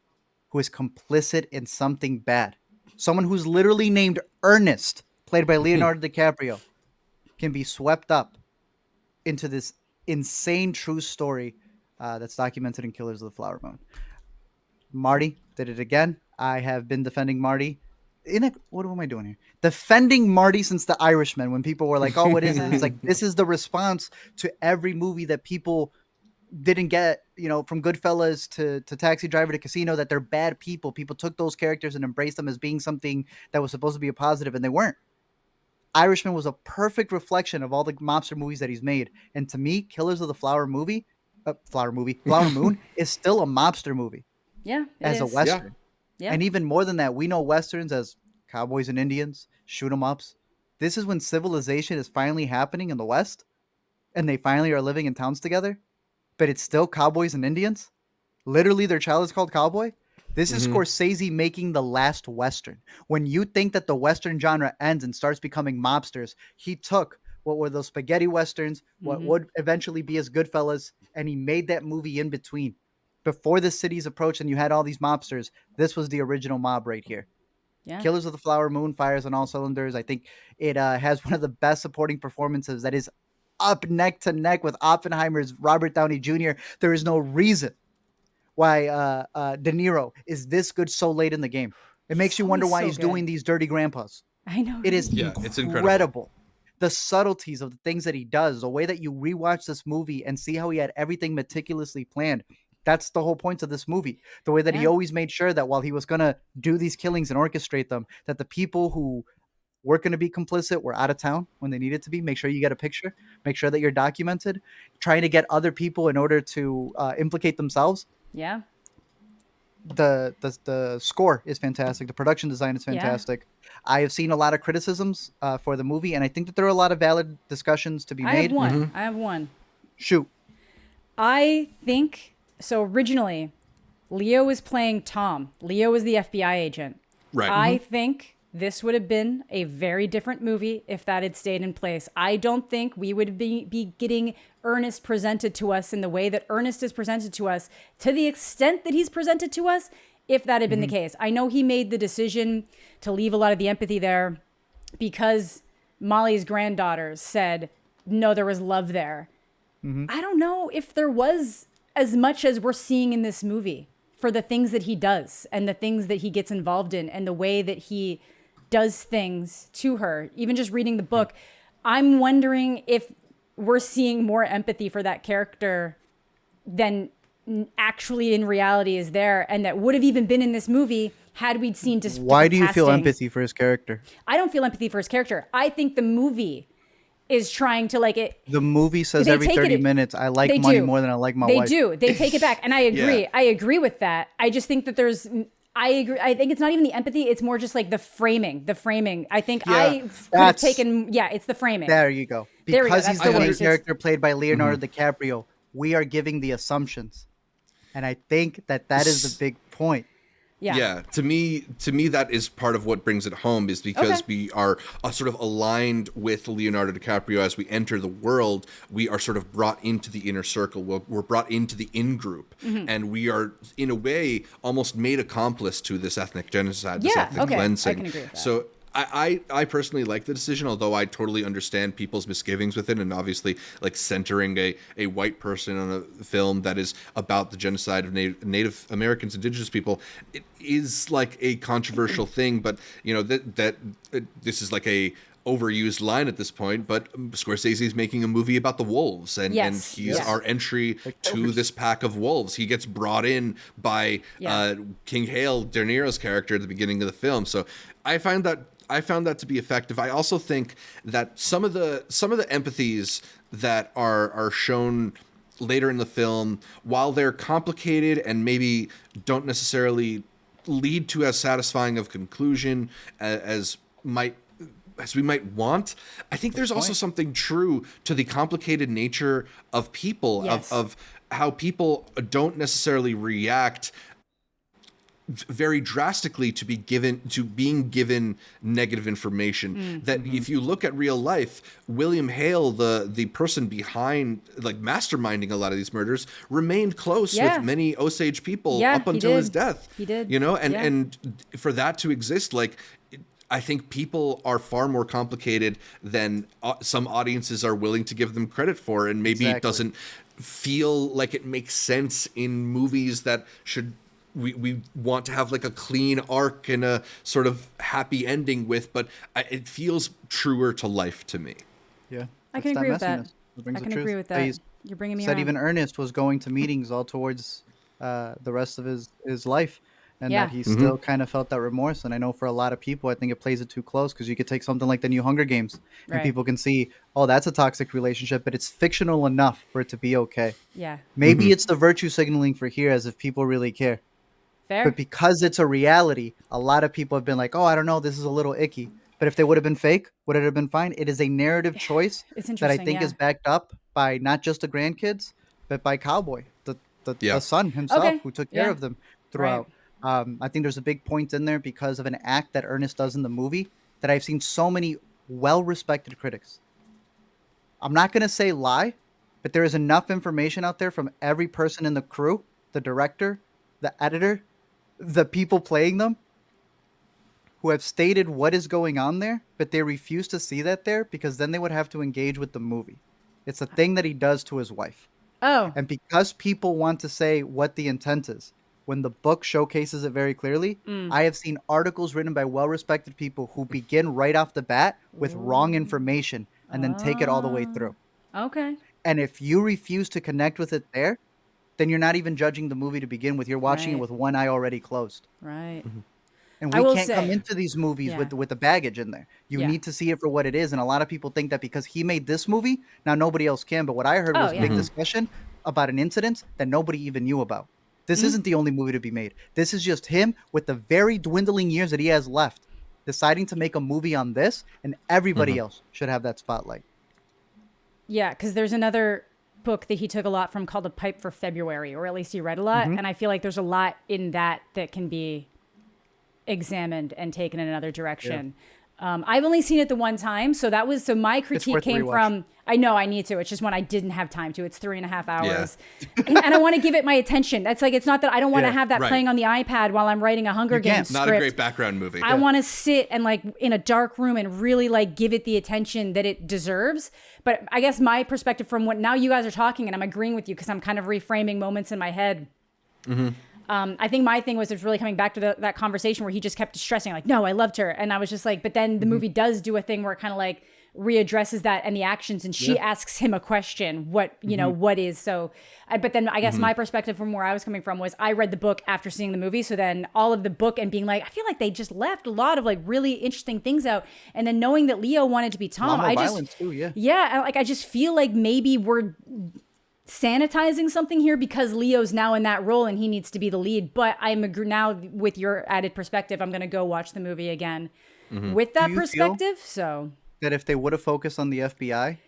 who is complicit in something bad. Someone who's literally named Ernest, played by Leonardo DiCaprio, can be swept up into this insane true story that's documented in Killers of the Flower Moon. Marty did it again. I have been defending Marty. What am I doing here? Defending Marty since The Irishman. When people were like, "Oh, what is it?" It's like this is the response to every movie that people didn't get. From Goodfellas to Taxi Driver to Casino, that they're bad people. People took those characters and embraced them as being something that was supposed to be a positive, and they weren't. Irishman was a perfect reflection of all the mobster movies that he's made. And to me, Killers of the Flower Moon is still a mobster movie. Yeah, as a Western. Yeah. And even more than that, we know Westerns as cowboys and Indians, shoot 'em ups. This is when civilization is finally happening in the West, and they finally are living in towns together, but it's still cowboys and Indians. Literally, their child is called Cowboy. This is Scorsese making the last Western. When you think that the Western genre ends and starts becoming mobsters, he took what were those spaghetti Westerns, what would eventually be his Goodfellas, and he made that movie in between. Before the cities approached and you had all these mobsters, this was the original mob right here. Yeah. Killers of the Flower Moon fires on all cylinders. I think it has one of the best supporting performances that is up neck to neck with Oppenheimer's Robert Downey Jr. There is no reason why De Niro is this good so late in the game. It makes you wonder why he's doing these dirty grandpas. I know. It is it's incredible. The subtleties of the things that he does, the way that you rewatch this movie and see how he had everything meticulously planned. That's the whole point of this movie. The way that he always made sure that while he was going to do these killings and orchestrate them, that the people who were going to be complicit were out of town when they needed to be. Make sure you get a picture. Make sure that you're documented. Trying to get other people in order to implicate themselves. Yeah. The score is fantastic. The production design is fantastic. Yeah. I have seen a lot of criticisms for the movie, and I think that there are a lot of valid discussions to be made. I have one. Shoot. I think, so originally, Leo was playing Tom. Leo was the FBI agent. Right. I think this would have been a very different movie if that had stayed in place. I don't think we would be getting Ernest presented to us in the way that Ernest is presented to us, to the extent that he's presented to us, if that had been the case. I know he made the decision to leave a lot of the empathy there because Molly's granddaughter said, no, there was love there. I don't know if there was as much as we're seeing in this movie for the things that he does and the things that he gets involved in and the way that he does things to her. Even just reading the book, I'm wondering if we're seeing more empathy for that character than actually in reality is there, and that would have even been in this movie had we seen just Why do you feel empathy for his character? I don't feel empathy for his character. I think the movie is trying to like it. The movie says every 30 minutes, I like money more than I like my wife. They do. They take it back. And I agree. Yeah. I agree with that. I just think that I agree. I think it's not even the empathy. It's more just like the framing. I think I could have taken, it's the framing. There you go. Because he's the lead character played by Leonardo DiCaprio, we are giving the assumptions. And I think that is the big point. Yeah. To me, that is part of what brings it home, is because we are sort of aligned with Leonardo DiCaprio as we enter the world. We are sort of brought into the inner circle. We're brought into the in-group. And we are, in a way, almost made accomplice to this ethnic genocide, this ethnic cleansing. I can agree with that. So I personally like the decision, although I totally understand people's misgivings with it, and obviously like centering a white person on a film that is about the genocide of Native Americans, indigenous people, it is like a controversial thing. But you know that this is like a overused line at this point, but Scorsese is making a movie about the wolves, and he's our entry to this pack of wolves. He gets brought in by King Hale, De Niro's character at the beginning of the film. So I found that to be effective. I also think that some of the empathies that are shown later in the film, while they're complicated and maybe don't necessarily lead to as satisfying of conclusion as we might want. I think there's also something true to the complicated nature of people, Yes. of how people don't necessarily react very drastically to being given negative information. That if you look at real life, William Hale, the person behind, like, masterminding a lot of these murders, remained close with many Osage people up until his death. He did. You know, and for that to exist, like, I think people are far more complicated than some audiences are willing to give them credit for, and maybe it doesn't feel like it makes sense in movies that should we want to have like a clean arc and a sort of happy ending with, but it feels truer to life to me. Yeah, I can agree with that. I can agree with that. You're bringing me said around. even Ernest was going to meetings all towards the rest of his life. And that he still kind of felt that remorse. And I know for a lot of people, I think it plays it too close, because you could take something like the new Hunger Games and people can see, oh, that's a toxic relationship, but it's fictional enough for it to be okay. Yeah. Maybe it's the virtue signaling for here, as if people really care. Fair. But because it's a reality, a lot of people have been like, oh, I don't know, this is a little icky. But if they would have been fake, would it have been fine? It is a narrative choice that I think is backed up by not just the grandkids, but by Cowboy, the son himself, who took care of them throughout. Right. I think there's a big point in there because of an act that Ernest does in the movie that I've seen so many well-respected critics. I'm not going to say lie, but there is enough information out there from every person in the crew, the director, the editor, the people playing them, who have stated what is going on there, but they refuse to see that there because then they would have to engage with the movie. It's a thing that he does to his wife. Oh. And because people want to say what the intent is, when the book showcases it very clearly, I have seen articles written by well-respected people who begin right off the bat with wrong information and then take it all the way through. Okay. And if you refuse to connect with it there, then you're not even judging the movie to begin with. You're watching it with one eye already closed. Right. And we can't come into these movies with the baggage in there. You need to see it for what it is. And a lot of people think that because he made this movie, now nobody else can. But what I heard was a big discussion about an incident that nobody even knew about. This isn't the only movie to be made. This is just him with the very dwindling years that he has left, deciding to make a movie on this, and everybody else should have that spotlight. Yeah, because there's another book that he took a lot from called A Pipe for February, or at least he read a lot. And I feel like there's a lot in that can be examined and taken in another direction. I've only seen it the one time, so my critique came from, I know I need to, it's just when I didn't have time to. It's 3.5 hours and I want to give it my attention. That's like, it's not that I don't want to have that playing on the iPad while I'm writing a Hunger Games script. Not a great background movie. I want to sit and like in a dark room and really like give it the attention that it deserves. But I guess my perspective from what now you guys are talking, and I'm agreeing with you because I'm kind of reframing moments in my head. I think my thing was it's really coming back to that conversation where he just kept stressing like, no, I loved her. And I was just like, but then the movie does do a thing where it kind of like readdresses that and the actions. And she asks him a question, what is so, but then I guess my perspective from where I was coming from was I read the book after seeing the movie. So then all of the book and being like, I feel like they just left a lot of like really interesting things out. And then knowing that Leo wanted to be Tom, I just feel like maybe we're sanitizing something here because Leo's now in that role and he needs to be the lead. But I'm now with your added perspective, I'm going to go watch the movie again with that perspective. So that if they would have focused on the FBI,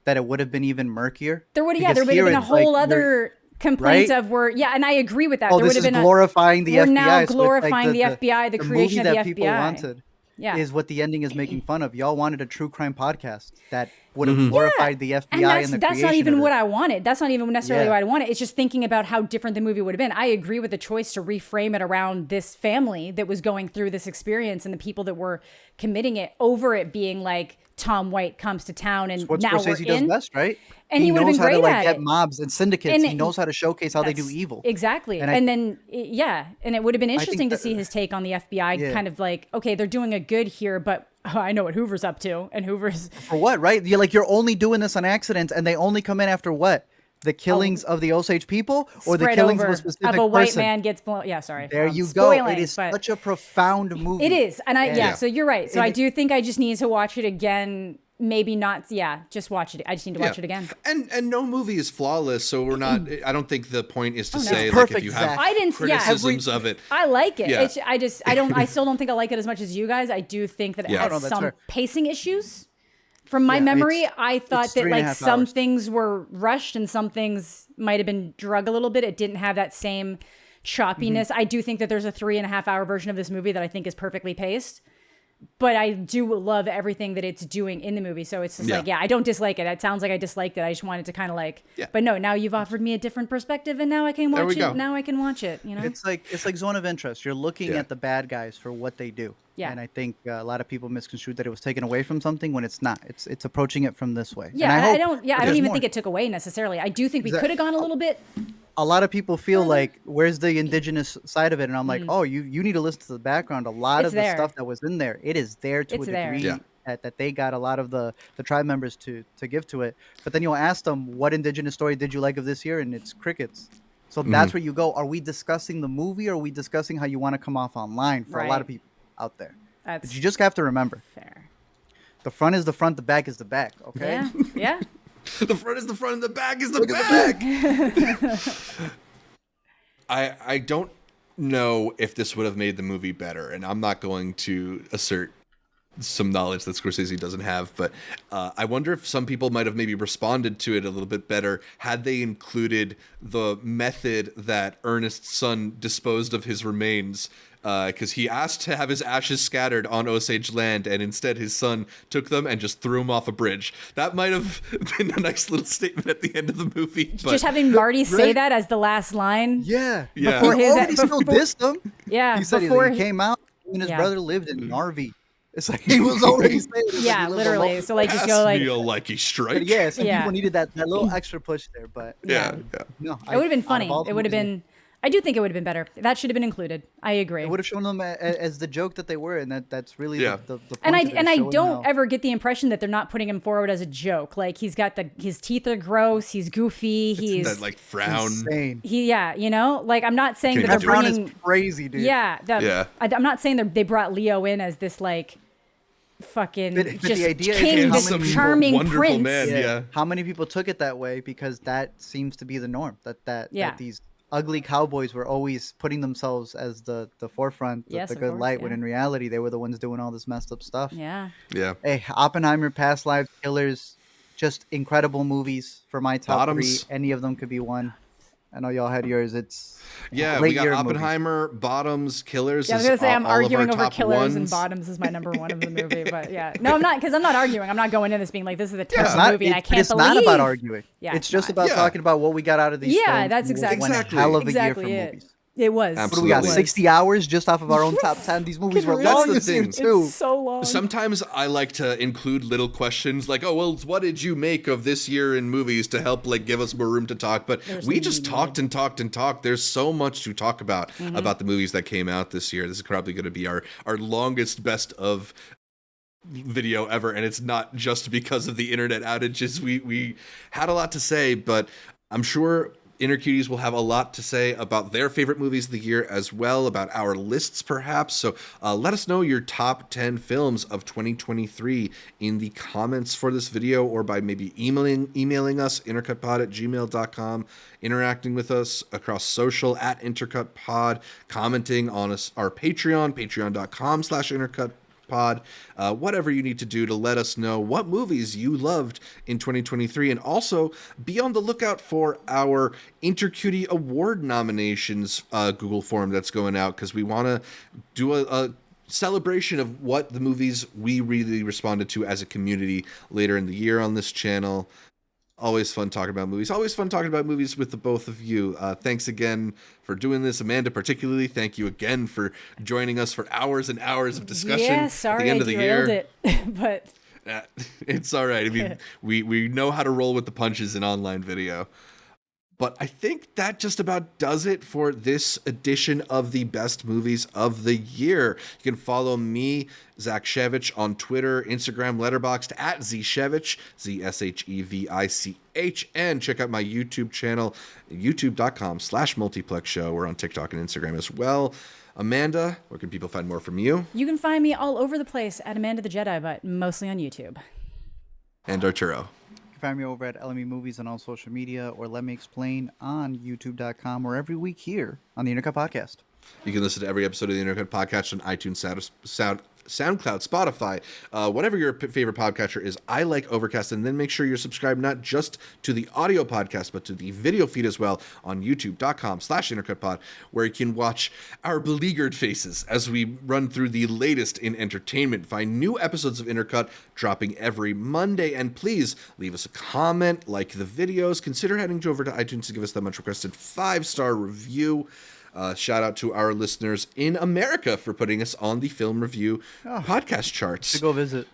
that it would have been even murkier. There would have been a whole other complaint of and I agree with that. Oh, there this would have is been glorifying the FBI. We're now glorifying the FBI, the creation movie of that the people FBI. wanted. Is what the ending is making fun of. Y'all wanted a true crime podcast that would have glorified the FBI and the that's not creation even of what it. I wanted. That's not even necessarily what I wanted. It's just thinking about how different the movie would have been. I agree with the choice to reframe it around this family that was going through this experience and the people that were committing it over it being like Tom White comes to town and what now Scorsese we're in. does best, right? And he would have been great how to at get it. mobs and syndicates. He knows how to showcase how they do evil. Exactly. And it would have been interesting to see his take on the FBI, kind of like, okay, they're doing a good here, but I know what Hoover's up to, and Hoover's for what, right? You're only doing this on accident, and they only come in after what? The killings of the Osage people, or the killings of a specific person? Of a white man gets blown. Yeah, sorry. There you go. It is such a profound movie. It is, and so you're right. So I do think I just need to watch it again maybe not. Yeah, just watch it. I just need to watch it again. And no movie is flawless, so we're not. I don't think the point is to say It's like perfect, if you have Zach. I didn't. criticisms of it. I like it. Yeah. I still don't think I like it as much as you guys. I do think that it Yeah. has No, that's some fair. pacing issues. From my memory, I thought it's that like 3.5 some hours. things were rushed and some things might have been drug a little bit. It didn't have that same choppiness. I do think that there's a 3.5 hour version of this movie that I think is perfectly paced. But I do love everything that it's doing in the movie. So it's just like, I don't dislike it. It sounds like I disliked it. I just wanted to kind of like, but no, now you've offered me a different perspective and now I can watch it. Now I can watch it, you know? It's like zone of interest. You're looking at the bad guys for what they do. Yeah. And I think a lot of people misconstrued that it was taken away from something when it's not. It's approaching it from this way. Yeah, and I don't even more. think it took away necessarily. I do think we could have gone a little bit. A lot of people feel like, where's the indigenous side of it? And I'm like, oh, you need to listen to the background. A lot It's of the there. stuff that was in there, it is there to It's a there. degree that they got a lot of the tribe members to give to it. But then you'll ask them, what indigenous story did you like of this year? And it's crickets. So that's where you go. Are we discussing the movie or are we discussing how you want to come off online for a lot of people out there? But you just have to remember. Fair. The front is the front, the back is the back, okay? Yeah, yeah. The front is the front and the back is the back. I don't know if this would have made the movie better, and I'm not going to assert some knowledge that Scorsese doesn't have, but I wonder if some people might have maybe responded to it a little bit better had they included the method that Ernest's son disposed of his remains. Because he asked to have his ashes scattered on Osage land, and instead his son took them and just threw them off a bridge. That might have been a nice little statement at the end of the movie. But Just having Marty say that as the last line. Yeah. Yeah. Before He his- already still dissed him. Yeah, He said before he came out and his Yeah. brother lived in Narvi. It's like he was already saying it. It's like Yeah, he lived literally. alone. So like just pass go like me a likey strike. But yeah, some Yeah. people needed that little extra push there, but Yeah. no. it would have been funny. It would have been. I do think it would have been better. That should have been included. I agree. It would have shown them as the joke that they were, and that's really Yeah. the point And of it, I showing don't how- ever get the impression that they're not putting him forward as a joke. Like he's got his teeth are gross. He's goofy. He's That like frown. insane. you know, like I'm not saying that That they're brown bringing. is crazy, dude. Yeah, Yeah. I'm not saying they brought Leo in as this like fucking But just the idea is king, how this many people- charming wonderful prince. man. Yeah. How many people took it that way because that seems to be the norm. That Yeah. these ugly cowboys were always putting themselves as the forefront, Yes, the of good course, light, when yeah. in reality they were the ones doing all this messed up stuff. Yeah. Yeah. Hey, Oppenheimer, Past Lives, Killers, just incredible movies for my top Bottoms. 3. Any of them could be one. I know y'all had yours. It's Yeah, great we got year of movies. Oppenheimer, Bottoms, Killers. Yeah, I was is gonna say I'm all of our arguing over top Killers and ones. Bottoms is my number one of the movie, but yeah, no, I'm not because I'm not arguing. I'm not going in this being like this is a terrible It's not, movie and I but can't it's believe. not about arguing. Yeah, it's just not. about Yeah. talking about what we got out of these Yeah, films. that's and exactly what Exactly. a hell of a exactly year for it. movies. It was. Absolutely. What do we got? It was. 60 hours just off of our own top 10. These movies were That's long the this year thing. too. It's so long. Sometimes I like to include little questions like, oh, well, what did you make of this year in movies to help like give us more room to talk? But we just talked and talked and talked. There's so much to talk about the movies that came out this year. This is probably going to be our longest best of video ever. And it's not just because of the internet outages. We had a lot to say, but I'm sure Intercuties will have a lot to say about their favorite movies of the year as well, about our lists perhaps. So let us know your top 10 films of 2023 in the comments for this video or by maybe emailing us, intercutpod@gmail.com, interacting with us across social at intercutpod, commenting on our Patreon, patreon.com/intercutpod. Whatever you need to do to let us know what movies you loved in 2023, and also be on the lookout for our Intercutie Award nominations Google form that's going out, because we want to do a celebration of what the movies we really responded to as a community later in the year on this channel. Always fun talking about movies. Always fun talking about movies with the both of you. Thanks again for doing this. Amanda, particularly, thank you again for joining us for hours and hours of discussion Yeah, sorry at the end I of the derailed year. it, but It's all right. I mean, we know how to roll with the punches in online video. But I think that just about does it for this edition of the best movies of the year. You can follow me, Zach Shevich, on Twitter, Instagram, Letterboxd at Zshevich, Zshevich, and check out my YouTube channel, youtube.com/multiplex show. We're on TikTok and Instagram as well. Amanda, where can people find more from you? you can find me all over the place at Amanda the Jedi, but mostly on YouTube. And Arturo. You can find me over at LME Movies on all social media, or Let Me Explain on YouTube.com, or every week here on the Intercut Podcast. You can listen to every episode of the Intercut Podcast on iTunes, SoundCloud, Spotify, whatever your favorite podcatcher is. I like Overcast, and then make sure you're subscribed not just to the audio podcast, but to the video feed as well on youtube.com/intercutpod, where you can watch our beleaguered faces as we run through the latest in entertainment. Find new episodes of Intercut dropping every Monday, and please leave us a comment, like the videos, consider heading over to iTunes to give us that much requested 5-star review. Shout out to our listeners in America for putting us on the film review podcast charts. To go visit.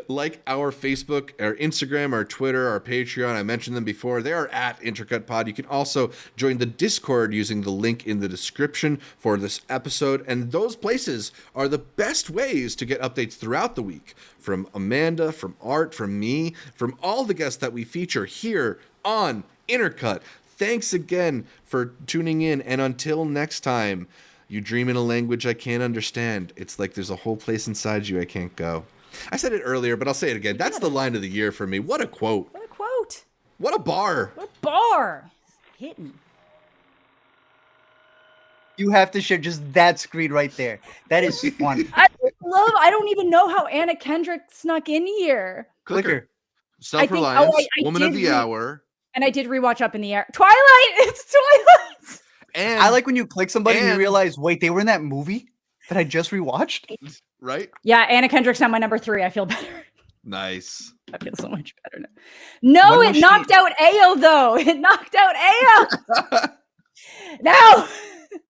Like our Facebook, our Instagram, our Twitter, our Patreon. I mentioned them before. They are at Intercut Pod. You can also join the Discord using the link in the description for this episode. And those places are the best ways to get updates throughout the week from Amanda, from Art, from me, from all the guests that we feature here on Intercut. Thanks again for tuning in, and until next time, you dream in a language I can't understand. It's like there's a whole place inside you I can't go. I said it earlier, but I'll say it again. That's the line of the year for me. What a quote. What a quote. What a bar. What a bar. Hitting. You have to share just that screen right there. That is fun. I don't even know how Anna Kendrick snuck in here. Clicker. Self-reliance, I woman of the hour. And I did rewatch Up in the Air. Twilight! It's Twilight! And I like when you click somebody and you realize, wait, they were in that movie that I just rewatched? Right? Yeah, Anna Kendrick's now my number 3. I feel better. Nice. I feel so much better now. No, it knocked out Ayo, though. It knocked out Ayo. No!